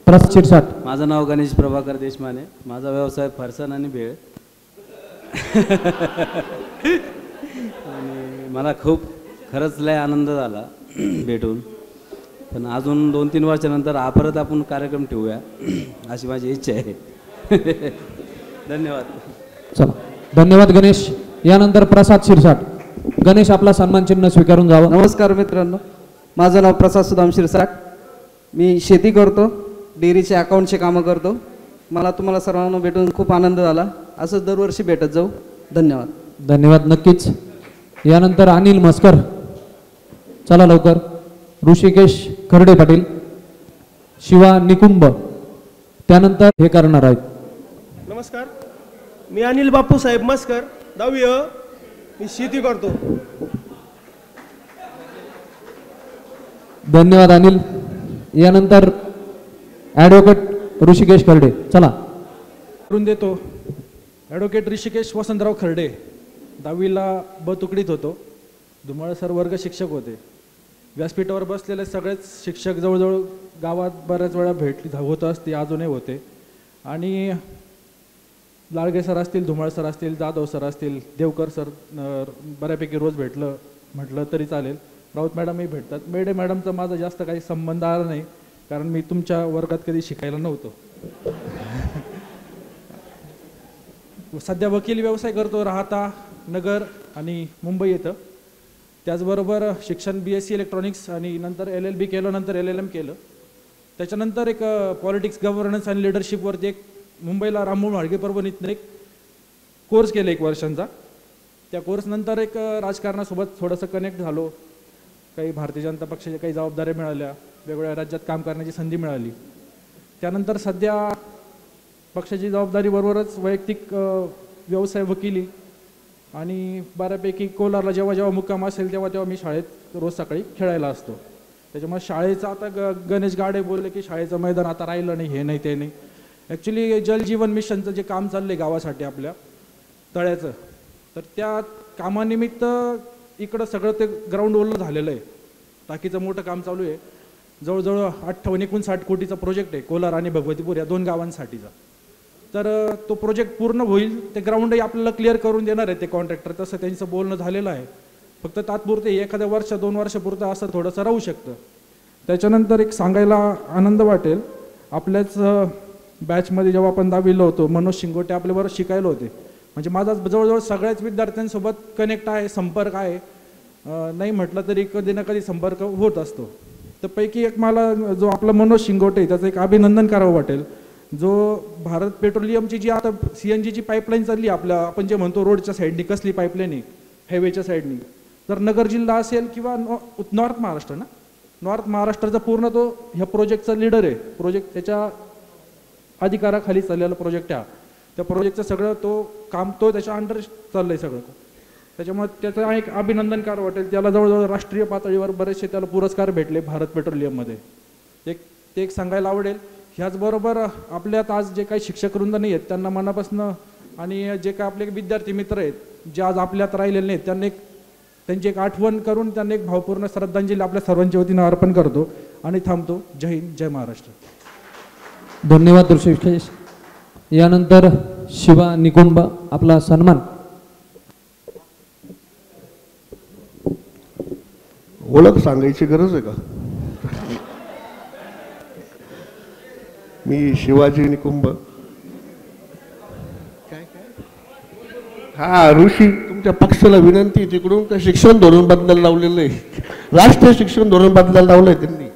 प्रसाद शिरसाट. माझं नाव गणेश प्रभाकर देशमाने. माझा व्यवसाय फरसाण आणि भेळ. आणि मला खूप खरंच लय आनंद झाला भेटून. पण अजून 2-3 वर्षानंतर परत आपण कार्यक्रम ठेवूया अशी माझी इच्छा आहे. धन्यवाद. चला, धन्यवाद गणेश. यानंतर प्रसाद शिरसाट. गणेश आपला सन्मान चिन्ह स्वीकारून जावा. नमस्कार मित्रांनो, माझं नाव प्रसाद सुदाम शिरसाट. मी शेती करतो, डेअरीचे अकाउंटचे कामं करतो. मला तुम्हाला सर्वांना भेटून खूप आनंद झाला. असंच दरवर्षी भेटत जाऊ. धन्यवाद. धन्यवाद. नक्कीच. यानंतर अनिल मस्कर. चला लवकर. ऋषिकेश खर्डे पाटील, शिवा निकुंभ त्यानंतर हे करणार आहेत. नमस्कार, मी अनिल बापूसाहेब मस्कर, 10वी. मी शेती करतो. धन्यवाद अनिल. यानंतर ॲडव्होकेट ऋषिकेश खर्डे. चला करून देतो. ॲडव्होकेट ऋषिकेश वसंतराव खर्डे, 10वीला ब तुकडीत होतो. धुमाळ सर वर्ग शिक्षक होते. व्यासपीठावर बसलेले सगळेच शिक्षक जवळजवळ गावात बऱ्याच वेळा भेटली होत असते, अजूनही होते. आणि लाडगे सर असतील, धुमाळ सर असतील, जाधव सर असतील, देवकर सर बऱ्यापैकी रोज भेटलं म्हटलं तरी चालेल. राऊत मॅडमही भेटतात. मेडे मॅडमचा माझा जास्त काही संबंध आला नाही, कारण मी तुमच्या वर्गात कधी शिकायला नव्हतो. सध्या वकील व्यवसाय करतो, राहता नगर आणि मुंबई येतं. त्याचबरोबर शिक्षण BSc इलेक्ट्रॉनिक्स आणि नंतर LLB केलं, नंतर LLM केलं. त्याच्यानंतर एक पॉलिटिक्स गव्हर्नन्स आणि लिडरशिपवरती एक मुंबईला राममोहन माळगे परभणीतनं एक कोर्स केला 1 वर्षांचा. त्या कोर्सनंतर एक राजकारणासोबत थोडंसं कनेक्ट झालो. काही भारतीय जनता पक्षाच्या काही जबाबदाऱ्या मिळाल्या, वेगवेगळ्या राज्यात काम करण्याची संधी मिळाली. त्यानंतर सध्या पक्षाची जबाबदारीबरोबरच वैयक्तिक व्यवसाय, वकिली आणि बऱ्यापैकी कोलारला जेव्हा जेव्हा मुक्काम असेल तेव्हा तेव्हा मी शाळेत रोज सकाळी खेळायला असतो. त्याच्यामुळे शाळेचं आता गणेश गाडे बोलले की शाळेचं मैदान आता राहिलं नाही, हे नाही ते नाही. ॲक्च्युली जलजीवन मिशनचं जे काम चाललं आहे गावासाठी आपल्या तळ्याचं, तर त्या कामानिमित्त इकडं सगळं ते ग्राउंड ओलं झालेलं आहे. टाकीचं मोठं काम चालू आहे. जवळजवळ 58-59 कोटीचा प्रोजेक्ट आहे कोलार आणि भगवतीपूर या 2 गावांसाठीचा. तर तो प्रोजेक्ट पूर्ण होईल. ते ग्राउंडही आपल्याला क्लिअर करून देणार आहे ते कॉन्ट्रॅक्टर. तसं त्यांचं बोलणं झालेलं आहे. फक्त तात्पुरते एखाद्या वर्ष 2 वर्षापुरतं असं थोडंसं राहू शकतं. त्याच्यानंतर एक सांगायला आनंद वाटेल, आपल्याच बॅचमध्ये जेव्हा आपण 10वीला होतो, मनोज शिंगोटे आपल्याबरोबर शिकायला होते. म्हणजे माझा जवळजवळ सगळ्याच विद्यार्थ्यांसोबत कनेक्ट आहे, संपर्क आहे. नाही म्हटलं तरी कधी ना कधी संपर्क होत असतो. तर पैकी एक मला जो आपला मनोज शिंगोटे, त्याचं एक अभिनंदन करावं वाटेल. जो भारत पेट्रोलियमची जी आता CNGची पाईपलाईन चालली आपल्या, आपण जे म्हणतो रोडच्या साईडनी कसली पाईपलाईन आहे, हायवेच्या साईडनी, जर नगर जिल्हा असेल किंवा नॉर्थ महाराष्ट्र ना, नॉर्थ महाराष्ट्राचा पूर्ण तो ह्या प्रोजेक्टचा लीडर आहे. प्रोजेक्ट त्याच्या अधिकाराखाली चाललेला प्रोजेक्ट आहे. त्या प्रोजेक्टचं सगळं तो काम तो त्याच्या अंडर चाललं आहे सगळं. त्याच्यामुळे त्याचं एक अभिनंदन करावं वाटेल. त्याला जवळजवळ राष्ट्रीय पातळीवर बरेचसे त्याला पुरस्कार भेटले भारत पेट्रोलियममध्ये. एक ते एक सांगायला आवडेल. ह्याचबरोबर आपल्यात आज जे काही शिक्षक वृंद नाही आहेत त्यांना मनापासून आणि जे काही आपले विद्यार्थी मित्र आहेत जे आज आपल्यात राहिलेले नाहीत त्यांची एक आठवण करून त्यांना एक भावपूर्ण श्रद्धांजली आपल्या सर्वांच्या वतीनं अर्पण करतो आणि थांबतो. जय हिंद, जय महाराष्ट्र. धन्यवाद ऋषिकेश. यानंतर शिवा निकुंब आपला सन्मान. ओळख सांगायची गरज आहे का? मी शिवाजी निकुंब. हा ऋषी, तुमच्या पक्षाला विनंती आहे तिकडून का शिक्षण धोरण बदलायला लावलेलं आहे, राष्ट्रीय शिक्षण धोरण बदलायला लावलंय त्यांनी.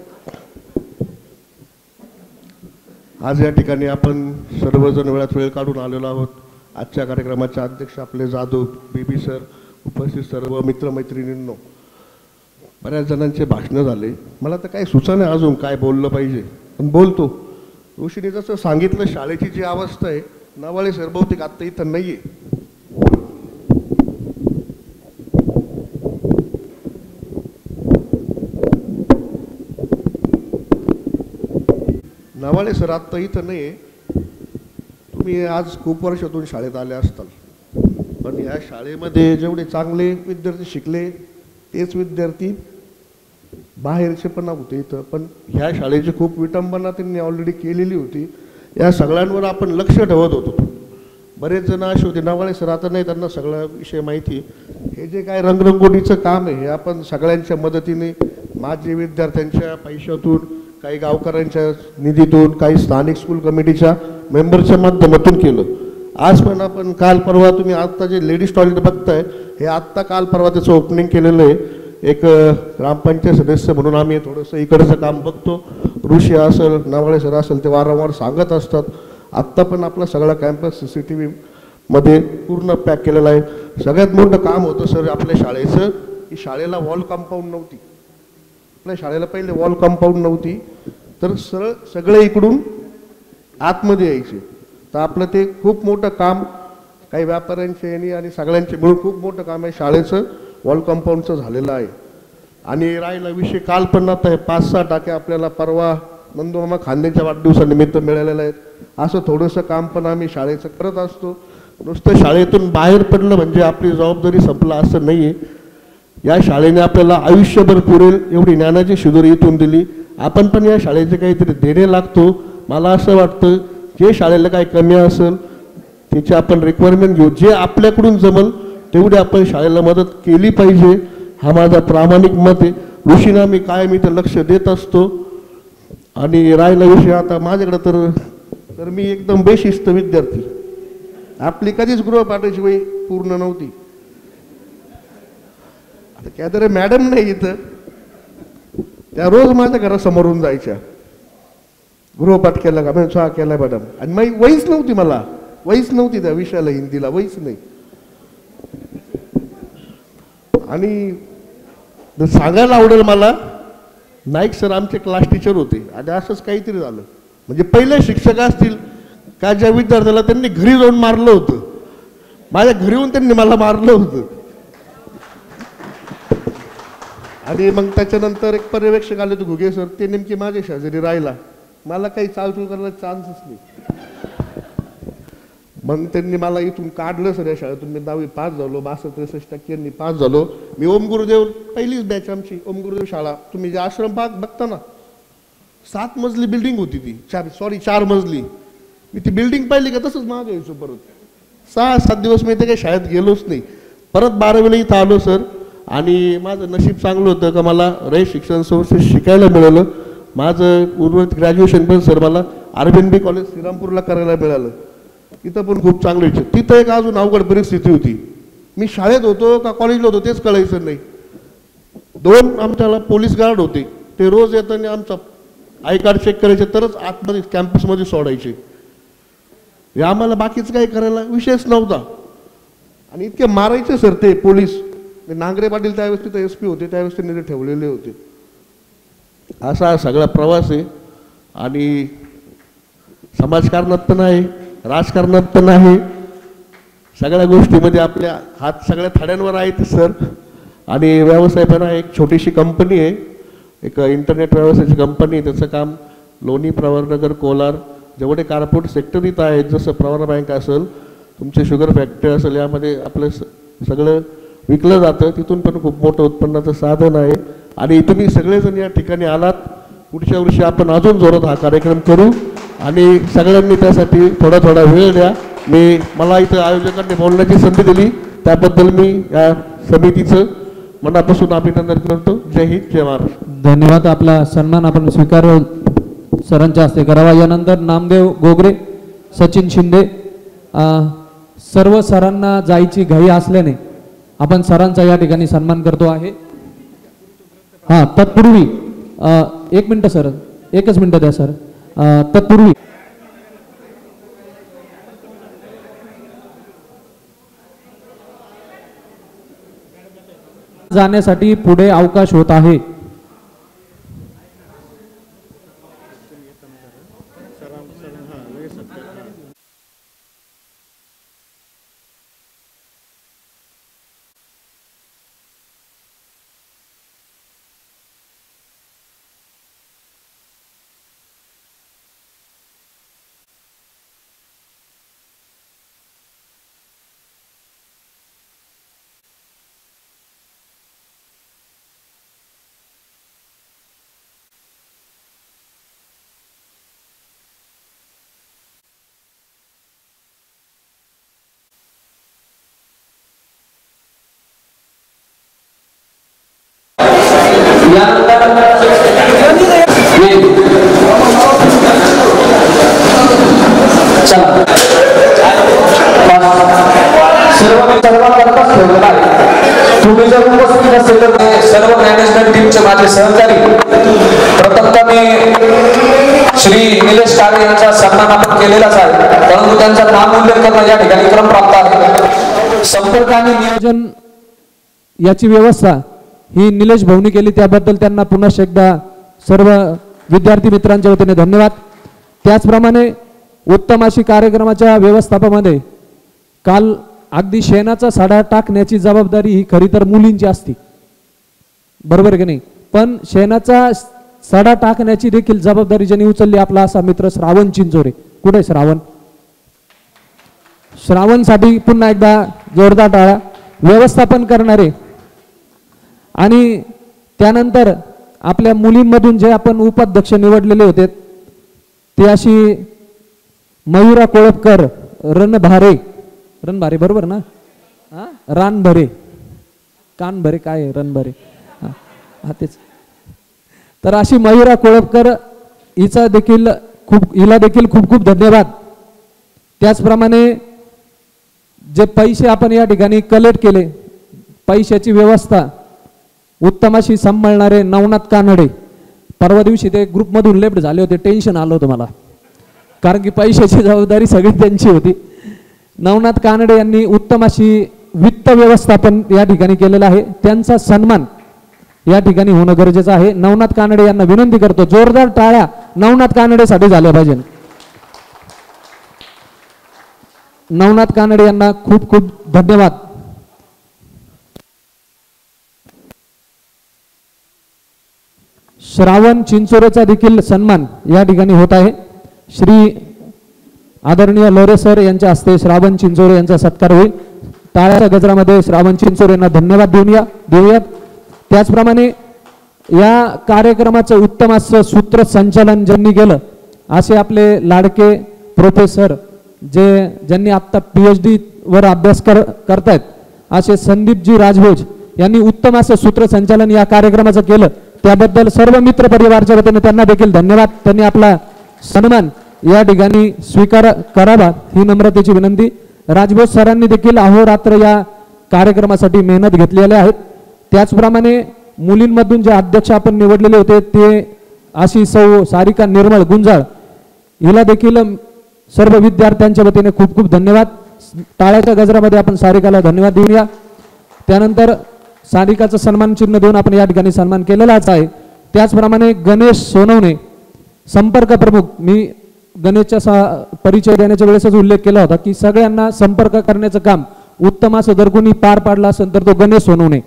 आज या ठिकाणी आपण सर्वजण वेळात वेळ काढून आलेलो आहोत. आजच्या कार्यक्रमाचे अध्यक्ष आपले जाधव बीबी सर, उपस्थित सर्व मित्रमैत्रिणींनो, बऱ्याच जणांचे भाषणं झाले. मला तर काही सुचना अजून काय बोललं पाहिजे, पण बोलतो. ऋषीने जसं सांगितलं शाळेची जी अवस्था आहे, नवाळे सर बहुतेक आत्ता इथं नाही आहे. नवाळे सर आत्ता इथं नाही आहे. तुम्ही आज खूप वर्षातून शाळेत आले असताल, पण या शाळेमध्ये जेवढे चांगले विद्यार्थी शिकले तेच विद्यार्थी बाहेरचे पण होते इथं. पण ह्या शाळेची खूप विटंबना त्यांनी ऑलरेडी केलेली होती. या सगळ्यांवर आपण लक्ष ठेवत होतो. बरेच जण असे होते, नवाळे सर आता नाही, त्यांना सगळा विषय माहिती. हे जे काय रंगरंगोटीचं काम आहे हे आपण सगळ्यांच्या मदतीने, माझे विद्यार्थ्यांच्या पैशातून, काही गावकऱ्यांच्या निधीतून, काही स्थानिक स्कूल कमिटीच्या मेंबरच्या माध्यमातून केलं. आज पण आपण काल परवा, तुम्ही आत्ता जे लेडीज टॉयलेट बघताय हे आत्ता काल परवा त्याचं ओपनिंग केलेलं आहे. एक ग्रामपंचायत सदस्य म्हणून आम्ही थोडंसं इकडचं काम बघतो. ऋषी असेल, नवाळे सर असेल, ते वारंवार सांगत असतात. आत्ता पण आपला सगळा कॅम्पस CCTV मध्ये पूर्ण पॅक केलेला आहे. सगळ्यात मोठं काम होतं सर आपल्या शाळेचं, की शाळेला वॉल कंपाऊंड नव्हती. आपल्या शाळेला पहिले वॉल कंपाऊंड नव्हती, तर सरळ सगळे इकडून आतमध्ये यायचे. तर आपलं ते खूप मोठं काम, काही व्यापाऱ्यांचे यांनी आणि सगळ्यांचे मिळून खूप मोठं काम आहे शाळेचं वॉल कंपाऊंडचं झालेलं आहे. आणि राहिला विषय, काल पण आता हे 5-6 टाक्या आपल्याला परवा नंदुमामा खांदेच्या वाढदिवसानिमित्त मिळालेलं आहेत. असं थोडंसं काम पण आम्ही शाळेचं करत असतो. नुसतं शाळेतून बाहेर पडलं म्हणजे आपली जबाबदारी संपला असं नाही आहे. या शाळेने आपल्याला आयुष्यभर पुरेल एवढी ज्ञानाची शिदोरी इथून दिली. आपण पण या शाळेचे काहीतरी देणे लागतो. मला असं वाटतं जे शाळेला काही कमी असेल त्याची आपण रिक्वायरमेंट घेऊ, जे आपल्याकडून जमल तेवढी आपण शाळेला मदत केली पाहिजे, हा माझा प्रामाणिक मत आहे. ऋषीना मी कायम इथं लक्ष देत असतो. आणि राहिला विषय आता माझ्याकडं तर मी एकदम बेशिस्त विद्यार्थी. आपली कधीच गृहपाठाची वही पूर्ण नव्हती. आता काय तरी मॅडम नाही इथं, त्या रोज माझ्या घरासमोरून जायच्या, गृहपाठ केला का, म्हणजे चहा केला मॅडम. आणि माझी वहीच नव्हती, मला वहीच नव्हती त्या विषयाला, हिंदीला वहीच नाही. आणि सांगायला आवडेल मला, नाईक सर आमचे क्लास टीचर होते. आणि असंच काहीतरी झालं, म्हणजे पहिले शिक्षक असतील का ज्या विद्यार्थ्याला त्यांनी घरी जाऊन मारलं होतं, माझ्या घरी येऊन त्यांनी मला मारलं होतं. आणि मग त्याच्यानंतर एक पर्यवेक्षक आले होते घुगे सर, ते नेमके माझ्या शेजारी राहिला. मला काही चालचूल करायला चान्सच नाही. मग त्यांनी मला इथून काढलं सर या शाळेतून. मी 10वी पास झालो, 62-63% पास झालो. मी ओम गुरुदेव, पहिलीच बॅच आमची ओम गुरुदेव शाळा. तुम्ही जे आश्रम भाग बघता ना, 7 मजली बिल्डिंग होती ती, 4 मजली. मी ती बिल्डिंग पाहिली का तसंच मागे यायचो परत. 6-7 दिवस मी ते काही शाळेत गेलोच नाही. परत 12वीला इथं आलो सर. आणि माझं नशीब चांगलं होतं का मला रयत शिक्षण संस्थेत शिकायला मिळालं. माझं उर्वरित ग्रॅज्युएशन पण सर मला RBNB कॉलेज श्रीरामपूरला करायला मिळालं. तिथं पण खूप चांगलं विषय. तिथं एक अजून अवघड परिस्थिती होती. मी शाळेत होतो का कॉलेजला होतो तेच कळायचं नाही. 2 आमच्याला पोलीस गार्ड होते, ते रोज येताना आमचा आय कार्ड चेक करायचे, तरच आतमध्ये कॅम्पसमध्ये सोडायचे. आम्हाला बाकीचं काही करायला विषयच नव्हता. आणि इतके मारायचे सर ते पोलीस. नांगरे पाटील त्यावेळेस तिथं SP होते, त्यावेळेस त्यांनी ते ठेवलेले होते. असा सगळा प्रवास आहे. आणि समाजकारणात पण आहे, राजकारणात पण आहे, सगळ्या गोष्टीमध्ये आपल्या हात सगळ्या थाड्यांवर आहेत सर. आणि व्यवसाय पण आहे. एक छोटीशी कंपनी आहे, एक इंटरनेट व्यवसायाची कंपनी आहे. त्याचं काम लोणी प्रवरनगर कोलार जेवढे कार्पोरेट सेक्टर इथं आहेत, जसं प्रवरा बँक असेल, तुमचे शुगर फॅक्टरी असेल, यामध्ये आपलं सगळं विकलं जातं. तिथून पण खूप मोठं उत्पन्नाचं साधन आहे. आणि तुम्ही सगळेजण या ठिकाणी आलात. पुढच्या वर्षी आपण अजून जोरात हा कार्यक्रम करू आणि सगळ्यांनी त्यासाठी थोडा थोडा वेळ द्या. मला इथं आयोजकांनी बोलण्याची संधी दिली त्याबद्दल मी या समितीचं मनापासून अभिनंदन करतो. जय हिंद, जय महाराष्ट्र. धन्यवाद. आपला सन्मान आपण स्वीकार सरांच्या हस्ते करावा. यानंतर नामदेव गोगरे, सचिन शिंदे, सर्व सरांना जायची घाई असल्याने आपण सरांचा या ठिकाणी सन्मान करतो आहे. हां, तत्पूर्वी 1 मिनिट सर, 1च मिनिट द्या सर. तत्पूर्वी जाण्यासाठी पुढे अवकाश होत आहे. तुम्ही जर उपस्थित असेल तर सर्व मॅनेजमेंट टीमचे माझे सहकारी, प्रथमतः मी श्री निलेश काळे यांचा सन्मान आपण केलेलाच आहे, परंतु त्यांचा नाम उल्लेख करणं या ठिकाणी क्रम प्राप्त आहे. संपर्क आणि नियोजन याची व्यवस्था ही निलेश भाऊनी केली, त्याबद्दल त्यांना पुन्हा एकदा सर्व विद्यार्थी मित्रांच्या वतीने धन्यवाद. त्याचप्रमाणे उत्तम अशी कार्यक्रमाच्या व्यवस्थापनामध्ये काल अगदी शेणाचा साडा टाकण्याची जबाबदारी ही खरी तर मुलींची असती, बरोबर की नाही, पण शेणाचा सडा टाकण्याची देखील जबाबदारी ज्यांनी उचलली आपला असा मित्र श्रावण चिंचोरे. कुठे श्रावण? श्रावणसाठी पुन्हा एकदा जोरदार टाळ्या. व्यवस्थापन करणारे आणि त्यानंतर आपल्या मुलींमधून जे आपण उपाध्यक्ष निवडलेले होते ते अशी मयुरा कोळपकर, रणभारे बरोबर ना, रानभरे, कानभरे, काय रणभरे, हा तेच. तर अशी मयुरा कोळपकर, हिला देखील खूप खूप धन्यवाद. त्याचप्रमाणे जे पैसे आपण या ठिकाणी कलेक्ट केले, पैशाची व्यवस्था उत्तम अशी सांभाळणारे नवनाथ कानडे. परवा दिवशी ते ग्रुपमधून लेफ्ट झाले होते, टेन्शन आलं होतं मला, कारण की पैशाची जबाबदारी सगळी त्यांची होती. नवनाथ कानडे यांनी उत्तम अशी वित्त व्यवस्थापन या ठिकाणी केलेलं आहे, त्यांचा सन्मान या ठिकाणी होणं गरजेचं आहे. नवनाथ कानडे यांना विनंती करतो, जोरदार टाळ्या नवनाथ कानडेसाठी झाल्या पाहिजे. नवनाथ कानडे यांना खूप खूप धन्यवाद. श्रावण चिंचोरेचा देखील सन्मान या ठिकाणी होत आहे. श्री आदरणीय लोरे सर यांच्या हस्ते श्रावण चिंचोरे यांचा सत्कार होईल. टाळ्याच्या गजरामध्ये श्रावण चिंचोरे यांना धन्यवाद देऊयात. त्याचप्रमाणे या कार्यक्रमाचं उत्तम असं सूत्रसंचालन ज्यांनी केलं असे आपले लाडके प्रोफेसर ज्यांनी आत्ता PhD वर अभ्यास करतायत असे संदीपजी राजभोज यांनी उत्तम असं सूत्रसंचालन या कार्यक्रमाचं केलं, त्याबद्दल सर्व मित्र परिवाराच्या वतीने त्यांना देखील धन्यवाद. त्यांनी आपला सन्मान या ठिकाणी स्वीकार करावा ही नम्रतेची विनंती. राजभोज सरांनी देखील अहोरात्र या कार्यक्रमासाठी मेहनत घेतलेल्या आहेत. त्याचप्रमाणे मुलींमधून जे अध्यक्ष आपण निवडलेले होते ते अशी सौ सारिका निर्मळ गुंजाळ, हिला देखील सर्व विद्यार्थ्यांच्या वतीने खूप खूप धन्यवाद. टाळ्याच्या गजरामध्ये आपण सारिकाला धन्यवाद देऊया. त्यानंतर सारिकाचं सन्मान चिन्ह देऊन आपण या ठिकाणी सन्मान केलेलाच आहे. त्याचप्रमाणे गणेश सोनवणे संपर्क प्रमुख, मी गणेशचा परिचय देण्याच्या वेळेसच उल्लेख केला होता की सगळ्यांना संपर्क करण्याचं काम उत्तम असं जर कोणी पार पाडला असेल तर तो गणेश सोनवणे.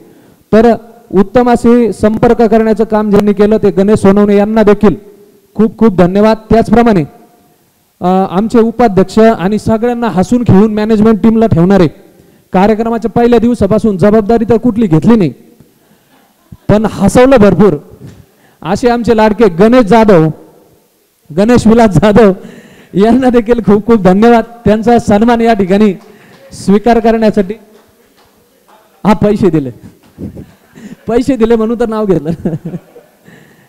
तर उत्तम असे संपर्क करण्याचं काम ज्यांनी केलं ते गणेश सोनवणे यांना देखील खूप खूप धन्यवाद. त्याचप्रमाणे आमचे उपाध्यक्ष आणि सगळ्यांना हसून खेळून मॅनेजमेंट टीमला ठेवणारे, कार्यक्रमाच्या पहिल्या दिवसापासून जबाबदारी तर कुठली घेतली नाही पण हसवलं भरपूर, असे आमचे लाडके गणेश विलास जाधव यांना देखील खूप खूप धन्यवाद. त्यांचा सन्मान या ठिकाणी स्वीकार करण्यासाठी. हा पैसे दिले म्हणून तर नाव घेतलं.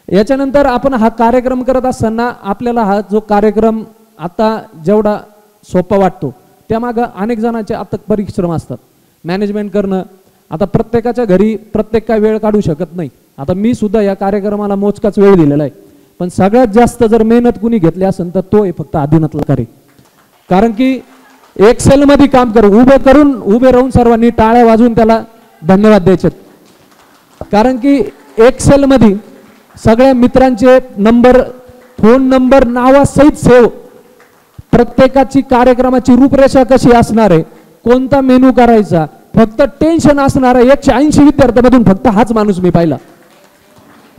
याच्यानंतर आपण हा कार्यक्रम करत असताना आपल्याला हा जो कार्यक्रम आता जेवढा सोपा वाटतो त्यामागं अनेक जणांचे अथक परिश्रम असतात. मॅनेजमेंट करणं, आता प्रत्येकाच्या घरी प्रत्येक काय वेळ काढू शकत नाही. आता मी सुद्धा या कार्यक्रमाला मोजकाच वेळ दिलेला आहे, पण सगळ्यात जास्त जर मेहनत कुणी घेतली असेल तर तो आहे फक्त आदिनाथ लकारे. कारण की एक्सेल मध्ये काम करून उभे राहून सर्वांनी टाळ्या वाजवून त्याला धन्यवाद द्यायचे. कारण की एक्सेल मध्ये सगळ्या मित्रांचे नंबर, फोन नंबर नावासहित सेव, प्रत्येकाची कार्यक्रमाची रूपरेषा कशी असणार आहे, कोणता मेनू करायचा, फक्त टेन्शन असणार आहे. 180 विद्यार्थ्यांमधून फक्त हाच माणूस मी पाहिला.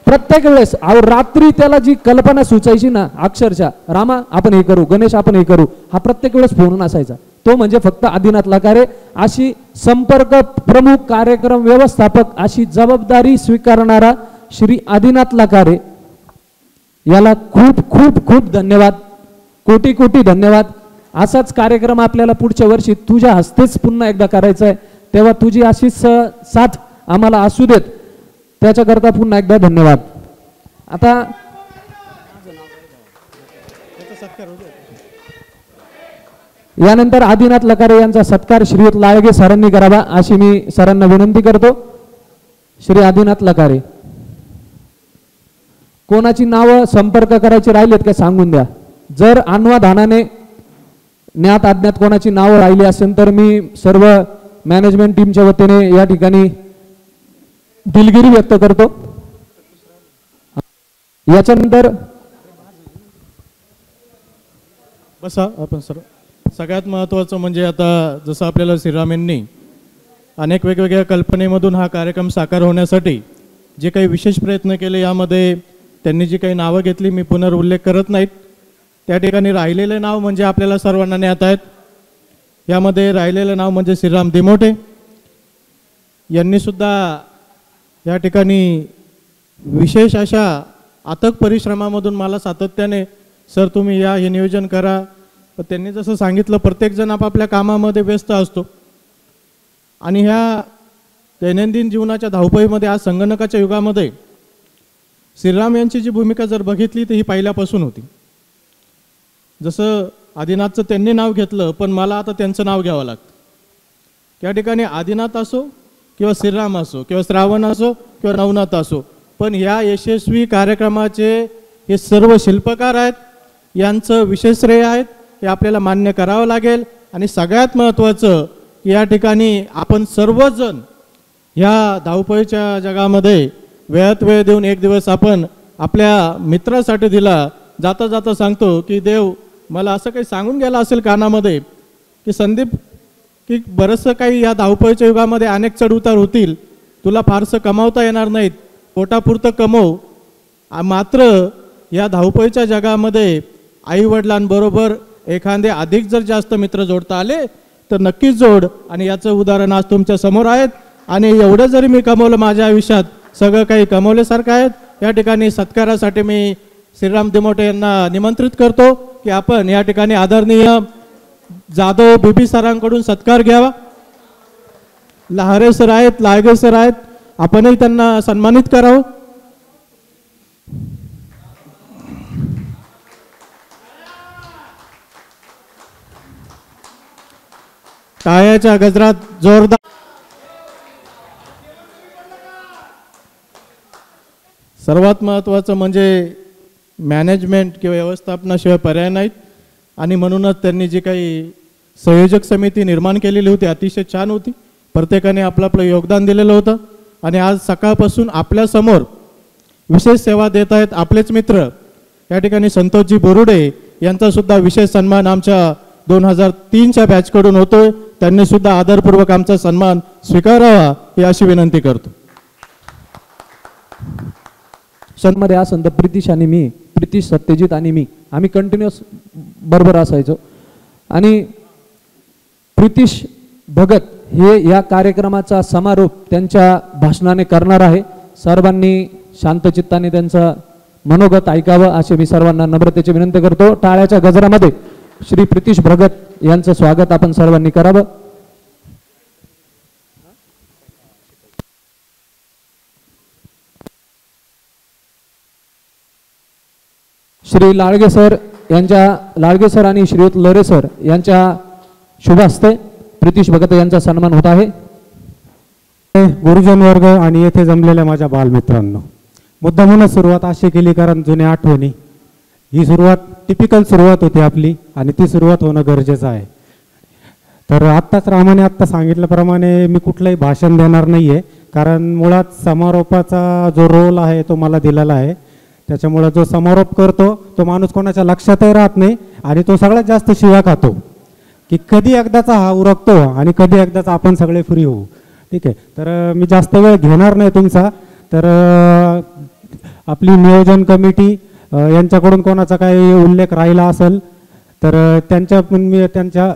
प्रत्येक वेळेस अहो रात्री त्याला जी कल्पना सुचायची ना, अक्षरशः रामा आपण हे करू, गणेश आपण हे करू, हा प्रत्येक वेळेस फोन असायचा. तो म्हणजे फक्त आदिनाथ लकारे. अशी संपर्क प्रमुख, कार्यक्रम व्यवस्थापक अशी जबाबदारी स्वीकारणारा श्री आदिनाथ लकारे याला खूप खूप खूप धन्यवाद, कोटी कोटी धन्यवाद. असाच कार्यक्रम आपल्याला पुढच्या वर्षी तुझ्या हस्तेच पुन्हा एकदा करायचा आहे, तेव्हा तुझी अशीच साथ आम्हाला असू देत, त्याच्याकरता पुन्हा एकदा धन्यवाद. आता यानंतर आदिनाथ लकारे यांचा सत्कार श्रीयुत लाळगे सरांनी करावा अशी मी सरांना विनंती करतो. श्री आदिनाथ लकारे, कोणाची नावं संपर्क करायची राहिलेत का सांगून द्या. जर अन्वाधानाने ज्ञात अज्ञात कोणाची नावं राहिली असेल तर मी सर्व मॅनेजमेंट टीमच्या वतीने या ठिकाणी दिलगिरी व्यक्त करतो. याच्यानंतर बसा आपण सर. सगळ्यात महत्त्वाचं म्हणजे आता जसं आपल्याला श्रीराम यांनी अनेक वेगवेगळ्या कल्पनेमधून हा कार्यक्रम साकार होण्यासाठी जे काही विशेष प्रयत्न केले, यामध्ये त्यांनी जी काही नावं घेतली मी पुनरुल्लेख करत नाहीत. त्या ठिकाणी राहिलेले नाव म्हणजे आपल्याला सर्वांना ज्ञात आहेत. यामध्ये राहिलेलं नाव म्हणजे श्रीराम दिमोटे यांनी सुद्धा या ठिकाणी विशेष अशा अथक परिश्रमामधून मला सातत्याने सर तुम्ही या हे नियोजन करा. पण त्यांनी जसं सांगितलं प्रत्येकजण आपापल्या कामामध्ये व्यस्त असतो आणि ह्या दैनंदिन जीवनाच्या धावपळीमध्ये आज संगणकाच्या युगामध्ये श्रीराम यांची जी भूमिका जर बघितली तर ही पहिल्यापासून होती. जसं आदिनाथचं त्यांनी नाव घेतलं पण मला आता त्यांचं नाव घ्यावं लागतं. त्या ठिकाणी आदिनाथ असो किंवा श्रीराम असो किंवा श्रावण असो किंवा नवनाथ असो, पण ह्या यशस्वी कार्यक्रमाचे हे सर्व शिल्पकार आहेत, यांचं विशेष श्रेय आहेत, हे आपल्याला मान्य करावं लागेल. आणि सगळ्यात महत्त्वाचं की या ठिकाणी आपण सर्वजण ह्या धावपळीच्या जगामध्ये वेळात वेळ देऊन एक दिवस आपण आपल्या मित्रासाठी दिला. जाता जाता सांगतो की देव मला असं काही सांगून गेला असेल कानामध्ये की संदीप की बरंचसं काही या धावपळीच्या युगामध्ये अनेक चढउतार होतील, तुला फारसं कमावता येणार नाहीत, पोटापुरतं कमव, मात्र या धावपळीच्या जगामध्ये आईवडिलांबरोबर एखादे अधिक जर जास्त मित्र जोडता आले तर नक्कीच जोड. आणि याचं उदाहरण आज तुमच्या समोर आहेत. आणि एवढं जरी मी कमवलं माझ्या आयुष्यात, सगळं काही कमवल्यासारखं आहेत. या ठिकाणी सत्कारासाठी मी श्रीराम दिमोटे यांना निमंत्रित करतो की आपण या ठिकाणी आदरणीय जाधव बीबी सरांकडून सत्कार घ्यावा. लहारे सर आहेत, लाळगे सर आहेत, आपणही त्यांना सन्मानित करावं. टाळ्याच्या गजरात जोरदार. सर्वात महत्त्वाचं म्हणजे मॅनेजमेंट किंवा व्यवस्थापनाशिवाय पर्याय नाहीत. आणि म्हणूनच त्यांनी जी काही संयोजक समिती निर्माण केलेली होती अतिशय छान होती. प्रत्येकाने आपलं आपलं योगदान दिलेलं होतं. आणि आज सकाळपासून आपल्यासमोर विशेष सेवा देत आहेत आपलेच मित्र या ठिकाणी संतोषजी बोरुडे यांचा सुद्धा विशेष सन्मान आमच्या 2003च्या बॅचकडून होतोय. त्यांनी सुद्धा आदरपूर्वक आमचा सन्मान स्वीकारावा ही अशी विनंती करतो. मध्ये असन तर प्रितिश आणि मी प्रितीश, सत्यजित आणि मी आम्ही कंटिन्युअस बरोबर असायचो. आणि प्रितीश भगत हे या कार्यक्रमाचा समारोप त्यांच्या भाषणाने करणार आहे. सर्वांनी शांतचित्ताने त्यांचं मनोगत ऐकावं असे मी सर्वांना नम्रतेची विनंती करतो. टाळ्याच्या गजरामध्ये श्री प्रितीश भगत यांचं स्वागत आपण सर्वांनी करावं. श्री लाळगे सर आणि श्रीयुत लोरे सर यांच्या शुभ हस्ते प्रितीश भगत यांचा सन्मान होत आहे. गुरुजन वर्ग आणि येथे जमलेल्या माझ्या बालमित्रांनो, मुद्दामूनच सुरुवात अशी केली कारण जुन्या आठवणी. ही सुरुवात टिपिकल सुरुवात होती आपली आणि ती सुरुवात होणं गरजेचं आहे. तर आत्ताच रामाने आत्ता सांगितल्याप्रमाणे मी कुठलंही भाषण देणार नाही आहे, कारण मुळात समारोपाचा जो रोल आहे तो मला दिलेला आहे. त्याच्यामुळं जो समारोप करतो तो माणूस कोणाच्या लक्षातही राहत नाही आणि तो सगळ्यात जास्त शिव्या खातो की कधी एकदाचा हा उरकतो आणि कधी एकदाचा आपण सगळे फ्री होऊ. ठीक आहे, तर मी जास्त वेळ घेणार नाही तुमचा. तर आपली नियोजन कमिटी यांच्याकडून कोणाचा काही उल्लेख राहिला असेल तर मी त्यांच्या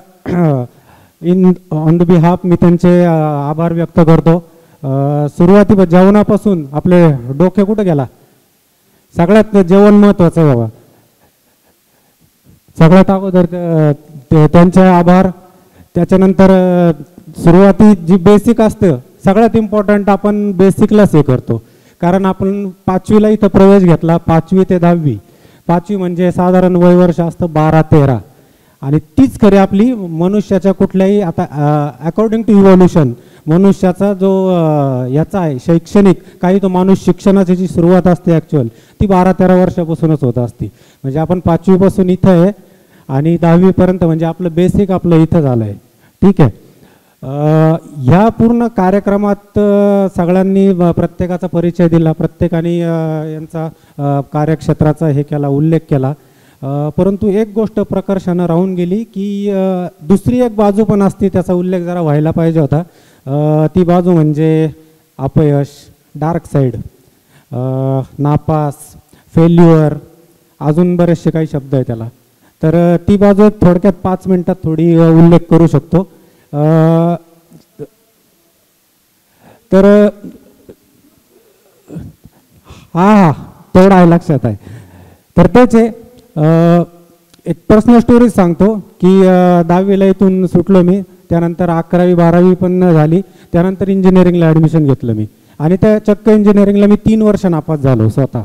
ऑन द बिहाफ मी त्यांचे आभार व्यक्त करतो. सुरुवाती जेवणापासून आपले डोके कुठं गेला, सगळ्यात जेवण महत्वाचं आहे बाबा. सगळ्यात अगोदर त्यांचे आभार. त्याच्यानंतर सुरुवाती जी बेसिक असतं सगळ्यात इम्पॉर्टंट आपण बेसिकलाच हे करतो, कारण आपण 5वीला इथं प्रवेश घेतला. 5वी ते 10वी. 5वी म्हणजे साधारण वयवर्ष असतं 12-13 आणि तीच खरी आपली मनुष्याच्या कुठल्याही आता अकॉर्डिंग टू इव्हॉल्युशन मनुष्याचा जो याचा आहे शैक्षणिक काही तो माणूस शिक्षणाची जी सुरुवात असते ॲक्च्युअल ती 12-13 वर्षापासूनच होत असते. म्हणजे आपण 5वीपासून इथं आहे आणि 10वीपर्यंत म्हणजे आपलं बेसिक आपलं इथं झालं आहे. ठीक आहे. ह्या पूर्ण कार्यक्रमात सगळ्यांनी प्रत्येकाचा परिचय दिला, प्रत्येकाने यांचा कार्यक्षेत्राचा हे केला, उल्लेख केला. परंतु एक गोष्ट प्रकर्षानं राहून गेली की दुसरी एक बाजू पण असते, त्याचा उल्लेख जरा व्हायला पाहिजे होता. ती बाजू म्हणजे अपयश, डार्क साईड, नापास, फेल्युअर, अजून बरेचसे काही शब्द आहे त्याला. तर ती बाजू थोडक्यात 5 मिनिटात थोडी उल्लेख करू शकतो. तर हा तेवढा आहे, लक्षात आहे. तर त्याचे एक पर्सनल स्टोरी सांगतो की 10वीला इथून सुटलो मी. त्यानंतर 11वी 12वी पण झाली. त्यानंतर इंजिनिअरिंगला ॲडमिशन घेतलं मी आणि त्या चक्क इंजिनिअरिंगला मी 3 वर्ष नापास झालो स्वतः.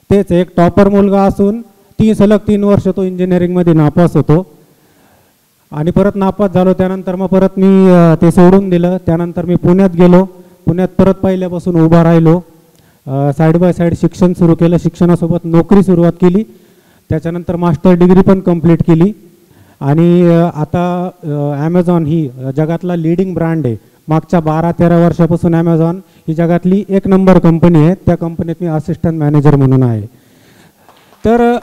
तेच एक टॉपर मुलगा असून सलग 3 वर्ष तो इंजिनिअरिंगमध्ये नापास होतो आणि परत नापास झालो. त्यानंतर मग परत मी ते सोडून दिलं. त्यानंतर मी पुण्यात गेलो. पुण्यात परत पहिल्यापासून उभा राहिलो. साईड बाय साईड शिक्षण सुरू केलं. शिक्षणासोबत नोकरी सुरुवात केली. त्याच्यानंतर मास्टर डिग्री पण कंप्लीट केली आणि आता ॲमेझॉन ही जगातला लीडिंग ब्रँड आहे. मागच्या 12-13 वर्षापासून ॲमेझॉन ही जगातली 1 नंबर कंपनी आहे. त्या कंपनीत मी असिस्टंट मॅनेजर म्हणून आहे. तर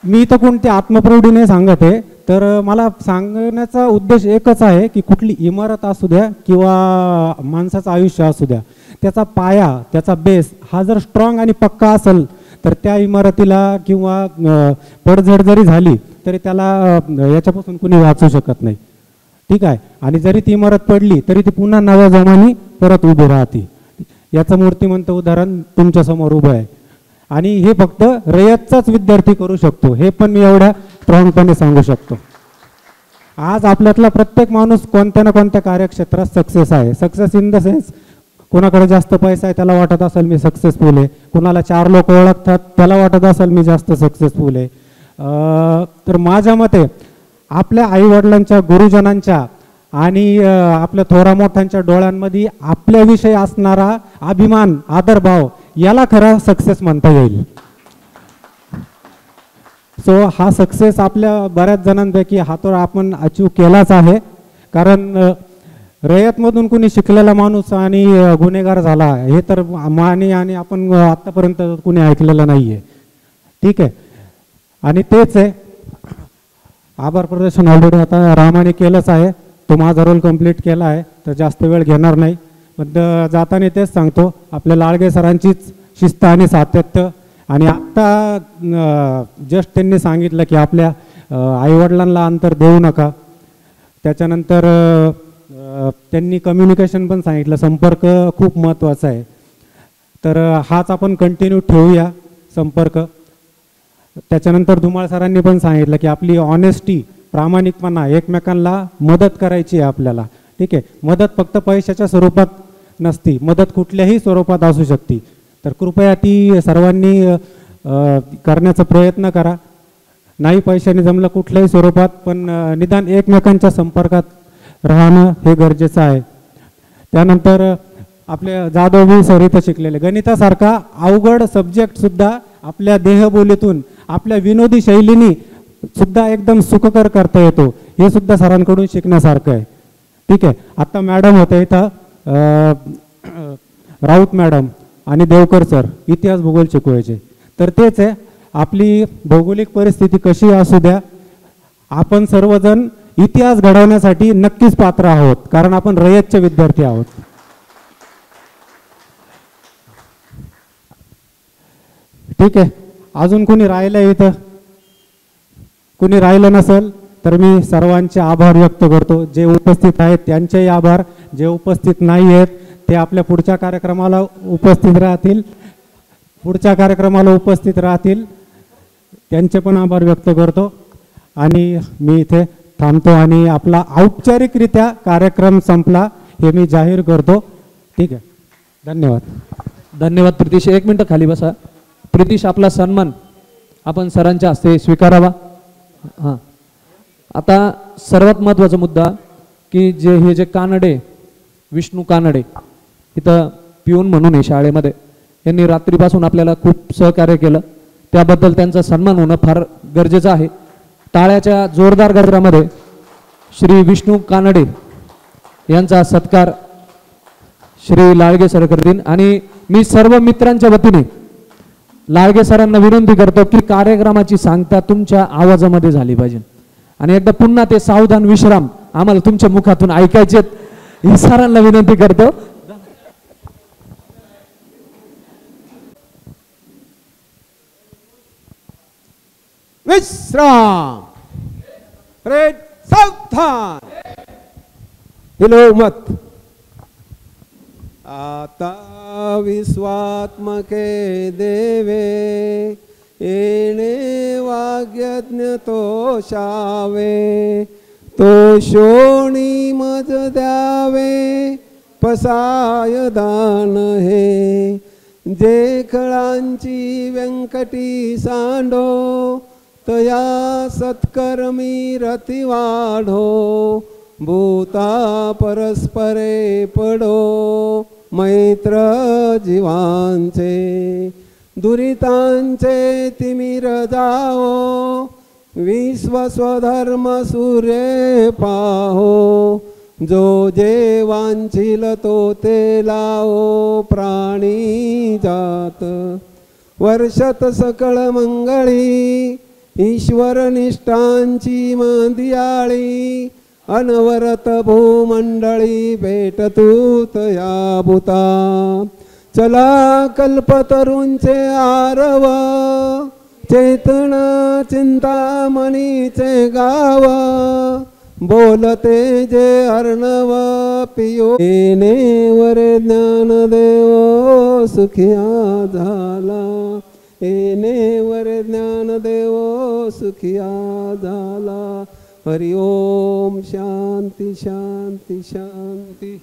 मी तर कोणती आत्मप्रौढी नाही सांगत आहे, तर मला सांगण्याचा उद्देश एकच आहे की कुठली इमारत असू द्या किंवा माणसाचं आयुष्य असू द्या, त्याचा पाया, त्याचा बेस हा जर स्ट्रॉंग आणि पक्का असेल तर त्या इमारतीला किंवा पडझड जरी झाली तरी त्याला याच्यापासून कुणी वाचू शकत नाही. ठीक आहे. आणि जरी ती इमारत पडली तरी ती पुन्हा नव्या जमानी परत उभी राहते. याचं मूर्तिमंत उदाहरण तुमच्यासमोर उभं आहे आणि हे फक्त रयतचाच विद्यार्थी करू शकतो, हे पण मी एवढ्या स्ट्रॉंगपणे सांगू शकतो. आज आपल्यातला प्रत्येक माणूस कोणत्या ना कोणत्या कार्यक्षेत्रात सक्सेस आहे. सक्सेस इन द सेन्स कोणाकडे जास्त पैसा आहे त्याला वाटत असेल मी सक्सेसफुल आहे, कोणाला 4 लोक ओळखतात त्याला वाटत असेल मी जास्त सक्सेसफुल आहे. तर माझ्या मते आपल्या आईवडिलांच्या, गुरुजनांच्या आणि आपल्या थोरा मोठ्यांच्या डोळ्यांमध्ये आपल्याविषयी असणारा अभिमान, आदरभाव याला खरा सक्सेस म्हणता येईल. सो हा सक्सेस आपल्या बऱ्याच जणांपैकी हा तर आपण अचीव केलाच आहे. कारण रयतमधून कुणी शिकलेला माणूस आणि गुन्हेगार झाला हे तर माने आणि आपण आत्तापर्यंत कुणी ऐकलेलं नाही आहे. ठीक आहे. आणि तेच आहे, आभार प्रदर्शन ऑलरेडी आता रामाने केलंच आहे. तो माझा रोल कंप्लीट केला आहे तर जास्त वेळ घेणार नाही. पण जाताना तेच सांगतो, आपल्या लाळगे सरांचीच शिस्त आणि सातत्य आणि आत्ता जस्ट त्यांनी सांगितलं की आपल्या आईवडिलांना अंतर देऊ नका. त्याच्यानंतर त्यांनी कम्युनिकेशन पण सांगितलं, संपर्क खूप महत्त्वाचा आहे. तर हाच आपण कंटिन्यू ठेवूया संपर्क. त्याच्यानंतर धुमाळ सरांनी पण सांगितलं की आपली ऑनेस्टी, प्रामाणिकपणा, एकमेकांना मदत करायची आहे आपल्याला. ठीक आहे, मदत फक्त पैशाच्या स्वरूपात नसती, मदत कुठल्याही स्वरूपात असू शकते. तर कृपया ती सर्वांनी करण्याचा प्रयत्न करा. नाही पैशाने जमलं कुठल्याही स्वरूपात, पण निदान एकमेकांच्या संपर्कात राहणं हे गरजेचं आहे. त्यानंतर आपले जाधव सर इथं शिकलेले गणितासारखा अवघड सब्जेक्टसुद्धा आपल्या देहबोलीतून, आपल्या विनोदी शैलीने सुद्धा एकदम सुखकर करता येतो. हे सुद्धा सरांकडून शिकण्यासारखं आहे. ठीक आहे, आता मॅडम होते इथं राऊत मॅडम आणि देवकर सर इतिहास भूगोल शिकवायचे. तर तेच आहे, आपली भौगोलिक परिस्थिती कशी असू द्या, आपण सर्वजण इतिहास घडवण्यासाठी नक्कीच पात्र आहोत, कारण आपण रयतचे विद्यार्थी आहोत. ठीक आहे, अजून कोणी राहिलं इथं? कोणी राहिलं नसेल तर मी सर्वांचे आभार व्यक्त करतो. जे उपस्थित आहेत त्यांचेही आभार, जे उपस्थित नाही आहेत ते आपल्या पुढच्या कार्यक्रमाला उपस्थित राहतील त्यांचे पण आभार व्यक्त करतो. आणि मी इथे थांबतो आणि आपला औपचारिकरित्या कार्यक्रम संपला हे मी जाहीर करतो. ठीक आहे, धन्यवाद. धन्यवाद प्रितीश. एक मिनटं खाली बसा. प्रितीश, आपला सन्मान आपण सरांच्या हस्ते स्वीकारावा. हां, आता सर्वात महत्त्वाचा मुद्दा की हे जे कानडे, विष्णू कानडे इथं पिऊन म्हणून आहे शाळेमध्ये, यांनी रात्रीपासून आपल्याला खूप सहकार्य केलं, त्याबद्दल त्यांचा सन्मान होणं फार गरजेचं आहे. टाळ्याच्या जोरदार गजरामध्ये श्री विष्णू कानडे यांचा सत्कार श्री लाळगे सर करतील. आणि मी सर्व मित्रांच्या वतीने लाळगे सरांना विनंती करतो की कार्यक्रमाची सांगता तुमच्या आवाजामध्ये झाली पाहिजे. आणि एकदा पुन्हा ते सावधान विश्राम आम्हाला तुमच्या मुखातून ऐकायचेत, ही सरांना विनंती करतो. विश्राम, रेड सावधान, हिलो मत. आता विश्वात्मके देवे येणे वाग्यज्ञ तोषावे, तो शोणी मज द्यावे पसाय दान हे, जे खळांची व्यंकटी सांडो तया सत्कर्मी रती वाढो, भूता परस्परे पडो मैत्र जीवांचे, दुरितांचे तिमिर जाओ विश्व स्वधर्म सूर्य पाहो, जो जे वांछिल तो ते लाओ प्राणी जात, वर्षत सकळ मंगळी ईश्वर निष्ठांची मांदियाळी, अनवरत भूमंडळी भेटतू तया भूता, चला कल्पतरूंचे आरव चेतना चिंतामणीचे गाव, बोलते जे अर्णव पियो, येणे वरे ज्ञानदेव सुखिया झाला, येणे वरे ज्ञानदेव सुखिया झाला. हरि ओम. शांती शांती शांती.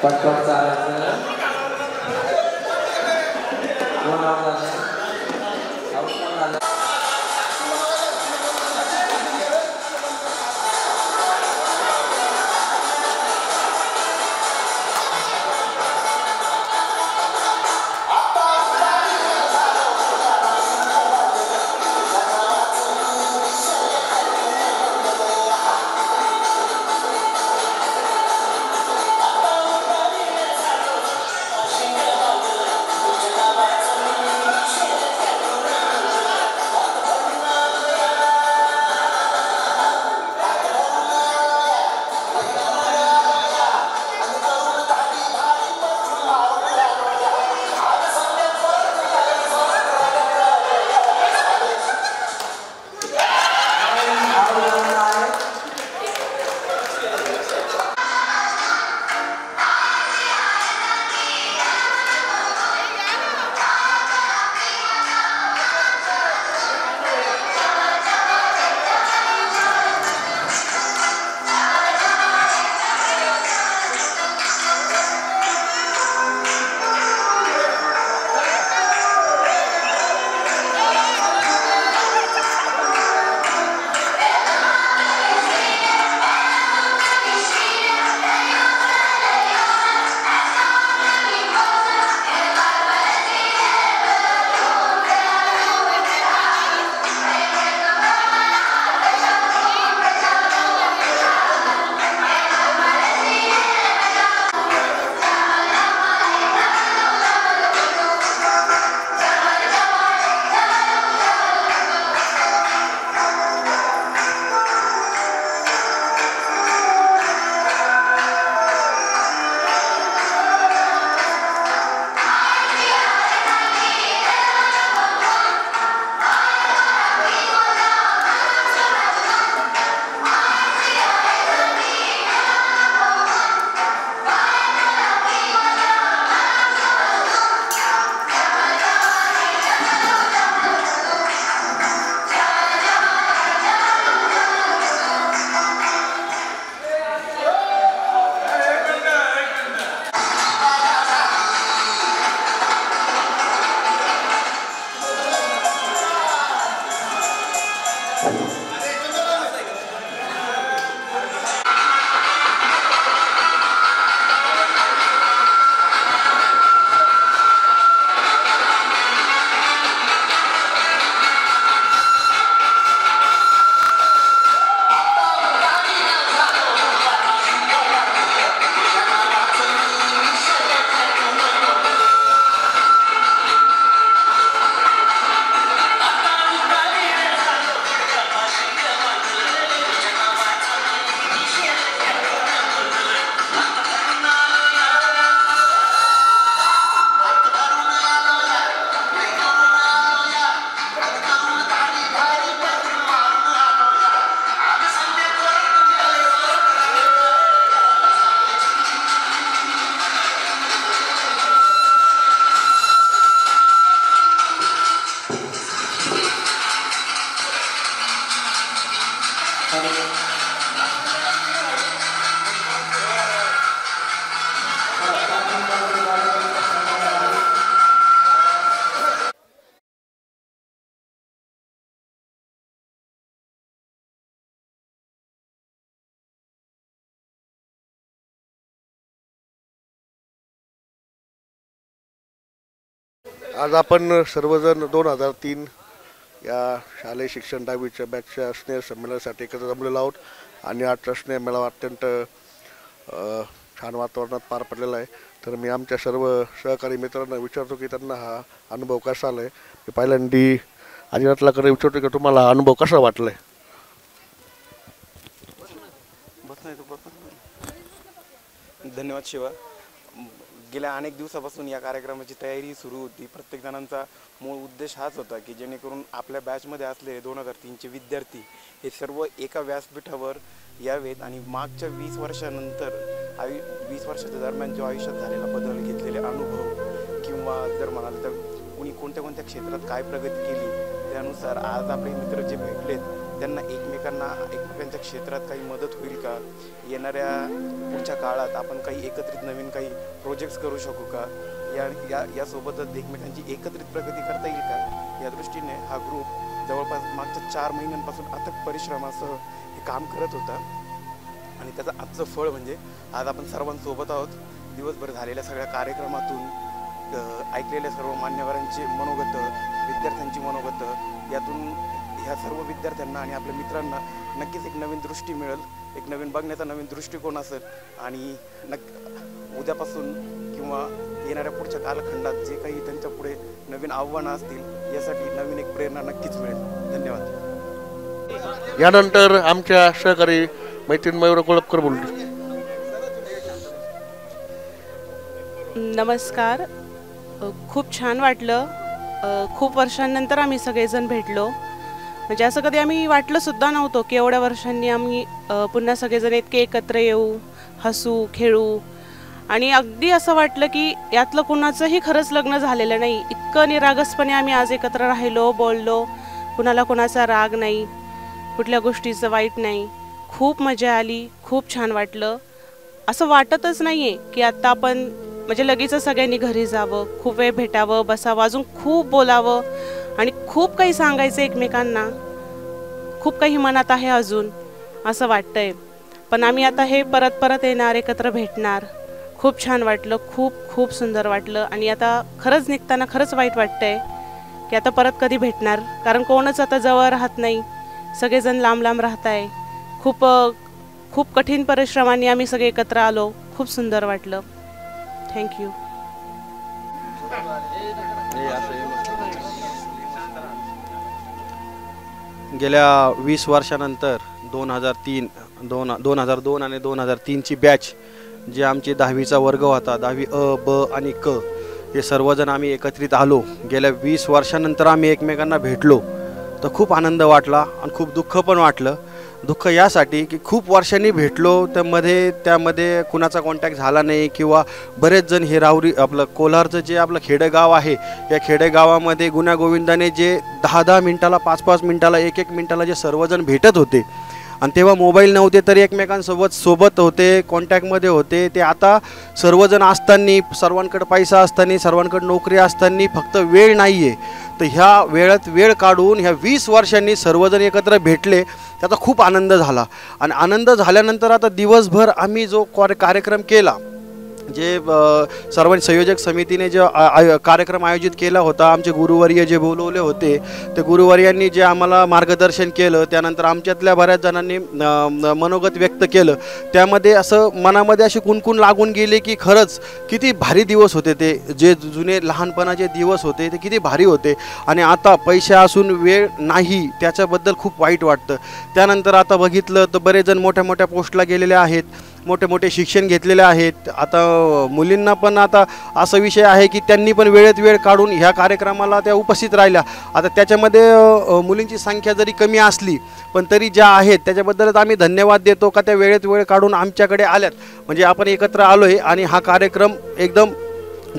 पटपट चालायचं कोण आवाज आला आज आपण सर्वजण 2003 या शालेय शिक्षण 10वीच्या बॅचच्या स्नेह संमेलनासाठी एकत्र जमलेलो आहोत आणि आजचा स्नेह मेळावा अत्यंत छान वातावरणात पार पडलेला आहे. तर मी आमच्या सर्व सहकारी मित्रांना विचारतो की त्यांना हा अनुभव कसा आला आहे. मी पहिल्यांदा अजिनाथलाकडे विचारतो की तुम्हाला हा अनुभव कसा वाटला आहे. धन्यवाद शिवा. गेल्या अनेक दिवसापासून या कार्यक्रमाची तयारी सुरू होती. प्रत्येक जणांचा मूळ उद्देश हाच होता की जेणेकरून आपल्या बॅचमध्ये असलेले 2003चे विद्यार्थी हे सर्व एका व्यासपीठावर यावेत आणि मागच्या 20 वर्षानंतर 20 वर्षाच्या दरम्यान जो आयुष्यात झालेला बदल, घेतलेले अनुभव किंवा जर म्हणाल तर कुणी कोणत्या कोणत्या क्षेत्रात काय प्रगती केली त्यानुसार आज आपले मित्र जे भेटलेत त्यांना एकमेकांच्या क्षेत्रात काही मदत होईल का, येणाऱ्या पुढच्या काळात आपण काही एकत्रित नवीन काही प्रोजेक्ट्स करू शकू का, यासोबतच एकमेकांची एकत्रित प्रगती करता येईल का, या दृष्टीने हा ग्रुप जवळपास मागच्या 4 महिन्यांपासून अथक परिश्रमासह हे काम करत होता आणि त्याचं आजचं फळ म्हणजे आज आपण सर्वांसोबत आहोत. दिवसभर झालेल्या सगळ्या कार्यक्रमातून ऐकलेल्या सर्व मान्यवरांची मनोगत, विद्यार्थ्यांची मनोगत, यातून ह्या सर्व विद्यार्थ्यांना आणि आपल्या मित्रांना नक्कीच एक नवीन दृष्टी मिळेल, एक नवीन बघण्याचा नवीन दृष्टिकोन असेल आणि उद्यापासून किंवा येणाऱ्या पुढच्या कालखंडात जे काही त्यांच्या पुढे नवीन आव्हानं असतील यासाठी नवीन एक प्रेरणा नक्कीच मिळेल. धन्यवाद. यानंतर आमच्या सहकारी मैत्रीण मयूर कोळपकर बोलतो. नमस्कार. खूप छान वाटलं. खूप वर्षांनंतर आम्ही सगळेजण भेटलो. म्हणजे असं कधी आम्ही वाटलं सुद्धा नव्हतं की एवढ्या वर्षांनी आम्ही पुन्हा सगळेजण इतके एकत्र येऊ, हसू, खेळू आणि अगदी असं वाटलं की यातलं कुणाचंही खरंच लग्न झालेलं नाही. इतकं निरागसपणे आम्ही आज एकत्र राहिलो, बोललो, कुणाला कुणाचा राग नाही, कुठल्या गोष्टीचं वाईट नाही. खूप मजा आली, खूप छान वाटलं. असं वाटतच नाही आहे की आत्ता आपण म्हणजे लगेच सगळ्यांनी घरी जावं, खूप वेळ भेटावं, बसावं, अजून खूप बोलावं आणि खूप काही सांगायचं एकमेकांना. खूप काही मनात आहे अजून असं वाटतंय. पण आम्ही आता हे परत परत येणार, एकत्र भेटणार. खूप छान वाटलं, खूप खूप सुंदर वाटलं आणि आता खरंच निघताना खरंच वाईट वाटतंय की आता परत कधी भेटणार, कारण कोणच आता जवळ राहत नाही, सगळेजण लांब लांब राहत आहे. खूप खूप कठीण परिश्रमांनी आम्ही सगळे एकत्र आलो. खूप सुंदर वाटलं. थँक्यू. गेल्या 20 वर्षानंतर 2002 आणि 2003ची बॅच जे आमची 10वीचा वर्ग होता, 10वी अ, ब आणि क, हे सर्वजण आम्ही एकत्रित आलो. गेल्या 20 वर्षानंतर आम्ही एकमेकांना भेटलो तर खूप आनंद वाटला आणि खूप दुःख पण वाटलं. दुःख यासाठी की खूप वर्षांनी भेटलो त्यामध्ये कुणाचा कॉन्टॅक्ट झाला नाही किंवा बरेच जण हे आपलं कोलारचं जे आपलं खेडेगाव आहे या खेडेगावामध्ये गुण्यागोविंदाने जे 10-10 मिनिटाला 5-5 मिनिटाला 1-1 मिनिटाला जे सर्वजण भेटत होते आणि तेव्हा मोबाईल नव्हते तरी एकमेकांसोबत होते, कॉन्टॅक्टमध्ये होते. ते आता सर्वजण असताना, सर्वांकडे पैसा असताना, सर्वांकडे नोकरी असताना फक्त वेळ नाही आहे. तर ह्या वेळात वेळ काढून ह्या 20 वर्षांनी सर्वजण एकत्र भेटले, त्याचा खूप आनंद झाला. आणि आनंद झाल्यानंतर आता दिवसभर आम्ही जो कार्यक्रम केला, जे सर्व संयोजक समितीने जो कार्यक्रम आयोजित केला होता, आमचे गुरुवर्य जे बोलवले होते ते गुरुवर्यांनी जे आम्हाला मार्गदर्शन केलं, त्यानंतर आमच्यातल्या बऱ्याच जणांनी मनोगत व्यक्त केलं. त्यामध्ये असं मनामध्ये अशी कुणकुण लागून गेली की खरंच किती भारी दिवस होते ते, जे जुने लहानपणाचे दिवस होते ते किती भारी होते. आणि आता पैसे असून वेळ नाही त्याच्याबद्दल खूप वाईट वाटतं. त्यानंतर आता बघितलं तर बरेच जण मोठ्या मोठ्या पोस्टला गेलेले आहेत, मोठे मोठे शिक्षण घेतलेले आहेत. आता मुलींना पण आता असा विषय आहे की त्यांनी पण वेळेत वेळ काढून ह्या कार्यक्रमाला त्या उपस्थित राहिल्या. आता त्याच्यामध्ये मुलींची संख्या जरी कमी असली पण तरी ज्या आहेत त्याच्याबद्दलच आम्ही धन्यवाद देतो का त्या वेळेत वेळ काढून आमच्याकडे आल्यात. म्हणजे आपण एकत्र आलो आहे आणि हा कार्यक्रम एकदम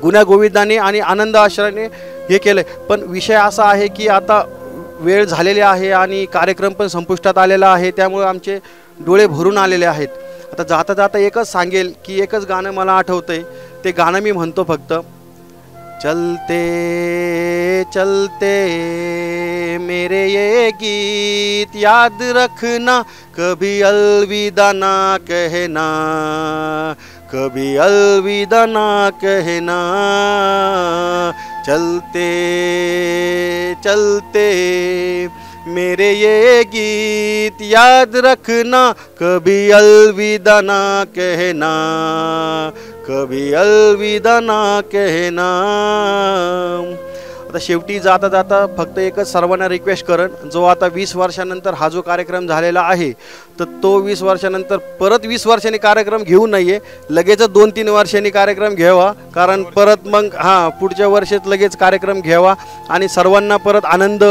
गुण्यागोविंदाने आणि आनंद आश्रयाने हे केलं आहे. पण विषय असा आहे की आता वेळ झालेली आहे आणि कार्यक्रम पण संपुष्टात आलेला आहे, त्यामुळे आमचे डोळे भरून आलेले आहेत. आता जाता जाता एकच सांगेल की एकच गाणं मला आठवतंय, ते गाणं मी म्हणतो फक्त. चलते चलते मेरे ये गीत याद रखना, कभी अलविदा ना कहना, कभी अलविदा ना कहना, चलते चलते मेरे ये गीत याद रखना, कभी अलविदा ना कहना, कभी अलविदा ना कहना. आता शेवटी जाता जाता फक्त एकच सर्वांना रिक्वेस्ट करण, जो आता 20 वर्षानंतर हा जो कार्यक्रम झालेला आहे तर तो 20 वर्षानंतर परत 20 वर्षांनी कार्यक्रम घेऊ नये, लगेच 2-3 वर्षांनी कार्यक्रम घ्यावा, कारण परत मग पुढच्या वर्षात लगेच कार्यक्रम घ्यावा आणि सर्वांना परत आनंद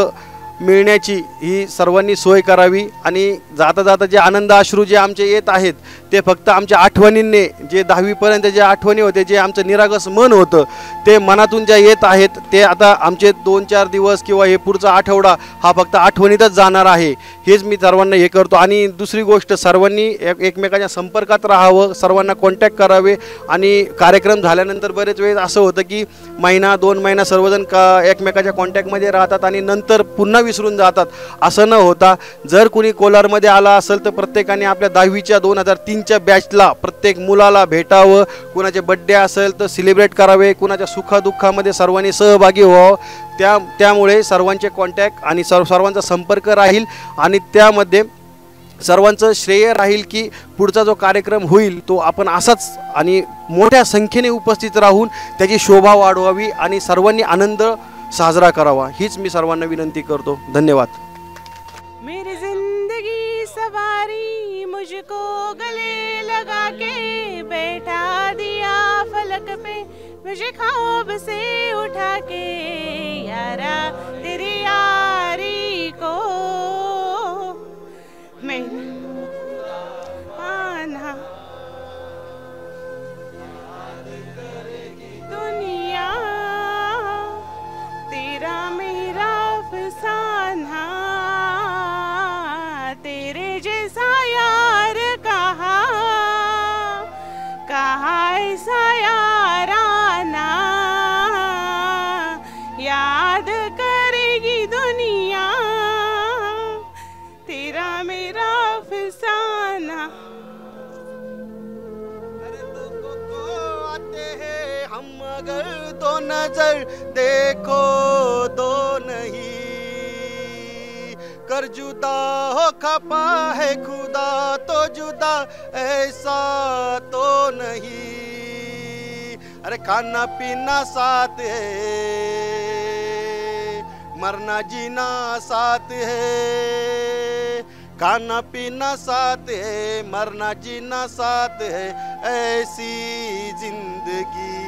मिळण्याची ही सर्वांनी सोय करावी. आणि जाता जाता जे आनंद अश्रू जे आमचे येत आहेत ते फक्त आमच्या आठवणींनी, जे 10वीपर्यंत जे आठवणी होते, जे आमचं निरागस मन होतं ते मनातून ज्या येत आहेत ते आता आमचे 2-4 दिवस किंवा हे पुढचा आठवडा हा फक्त आठवणीतच जाणार आहे, हेच मी सर्वांना हे करतो. आणि दुसरी गोष्ट, सर्वांनी एकमेकांच्या संपर्कात राहावं, सर्वांना कॉन्टॅक्ट करावे. आणि कार्यक्रम झाल्यानंतर बरेच वेळेस असं होतं की 1-2 महिना सर्वजण एकमेकाच्या कॉन्टॅक्टमध्ये राहतात आणि नंतर पुन्हा विसरून जातात. असं न होता जर कुणी कोलारमध्ये आला असेल तर प्रत्येकाने आपल्या 10वीच्या 2003च्या बॅचला प्रत्येक मुलाला भेटावं, कुणाचे बड्डे असेल तर सेलिब्रेट करावे, कुणाच्या सुखादुःखामध्ये सर्वांनी सहभागी व्हावं. त्यामुळे सर्वांचे कॉन्टॅक्ट आणि सर्वांचा संपर्क राहील आणि त्यामध्ये सर्वांचं श्रेय राहील की पुढचा जो कार्यक्रम होईल तो आपण असाच आणि मोठ्या संख्येने उपस्थित राहून त्याची शोभा वाढवावी आणि सर्वांनी आनंद साजरा करावा, हीच मी सर्वांना विनंती करतो. धन्यवाद. मेरी जिंदगी सवारी मुझको गले लगा के बैठा दिया फलक पे, मुझे ख्वाब से उठा के यारा तेरी यारी को मैं आना दुनिया तेरा मेरा फसाना, तेरे जैसा यार कहा ऐसा याराना, याद करेगी दुनिया तेरा मेरा फसाना. हम अगर तो नजर देखो तो नहीं, कर जुदा हो खपा है खुदा तो जुदा ऐसा तो नहीं. अरे खाना पीना साथ है, मरना जीना साथ है, खाना पीना साथ है, मरना जीना साथ है, ऐसी जिंदगी.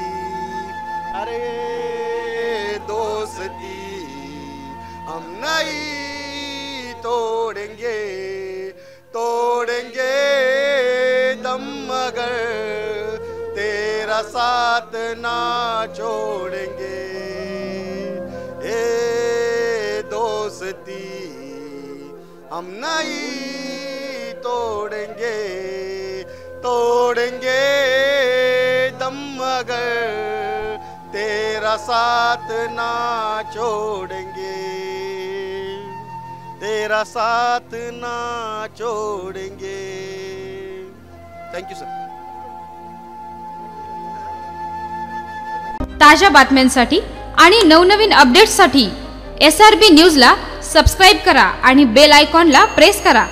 अरे दोस्ती हम नहीं तोड़ेंगे, तोड़ेंगे दम मगर तेरा साथ ना छोड़ेंगे. ए दोस्ती हम नहीं तोड़ेंगे, तोड़ेंगे दम मगर तेरा साथ ना छोड़ेंगे, तेरा साथ ना छोड़ेंगे. Thank you sir. ताज्या बातम्यांसाठी आणि नवनवीन अपडेट्ससाठी SRB न्यूजला सबस्क्राईब करा आणि बेल आयकॉनला प्रेस करा.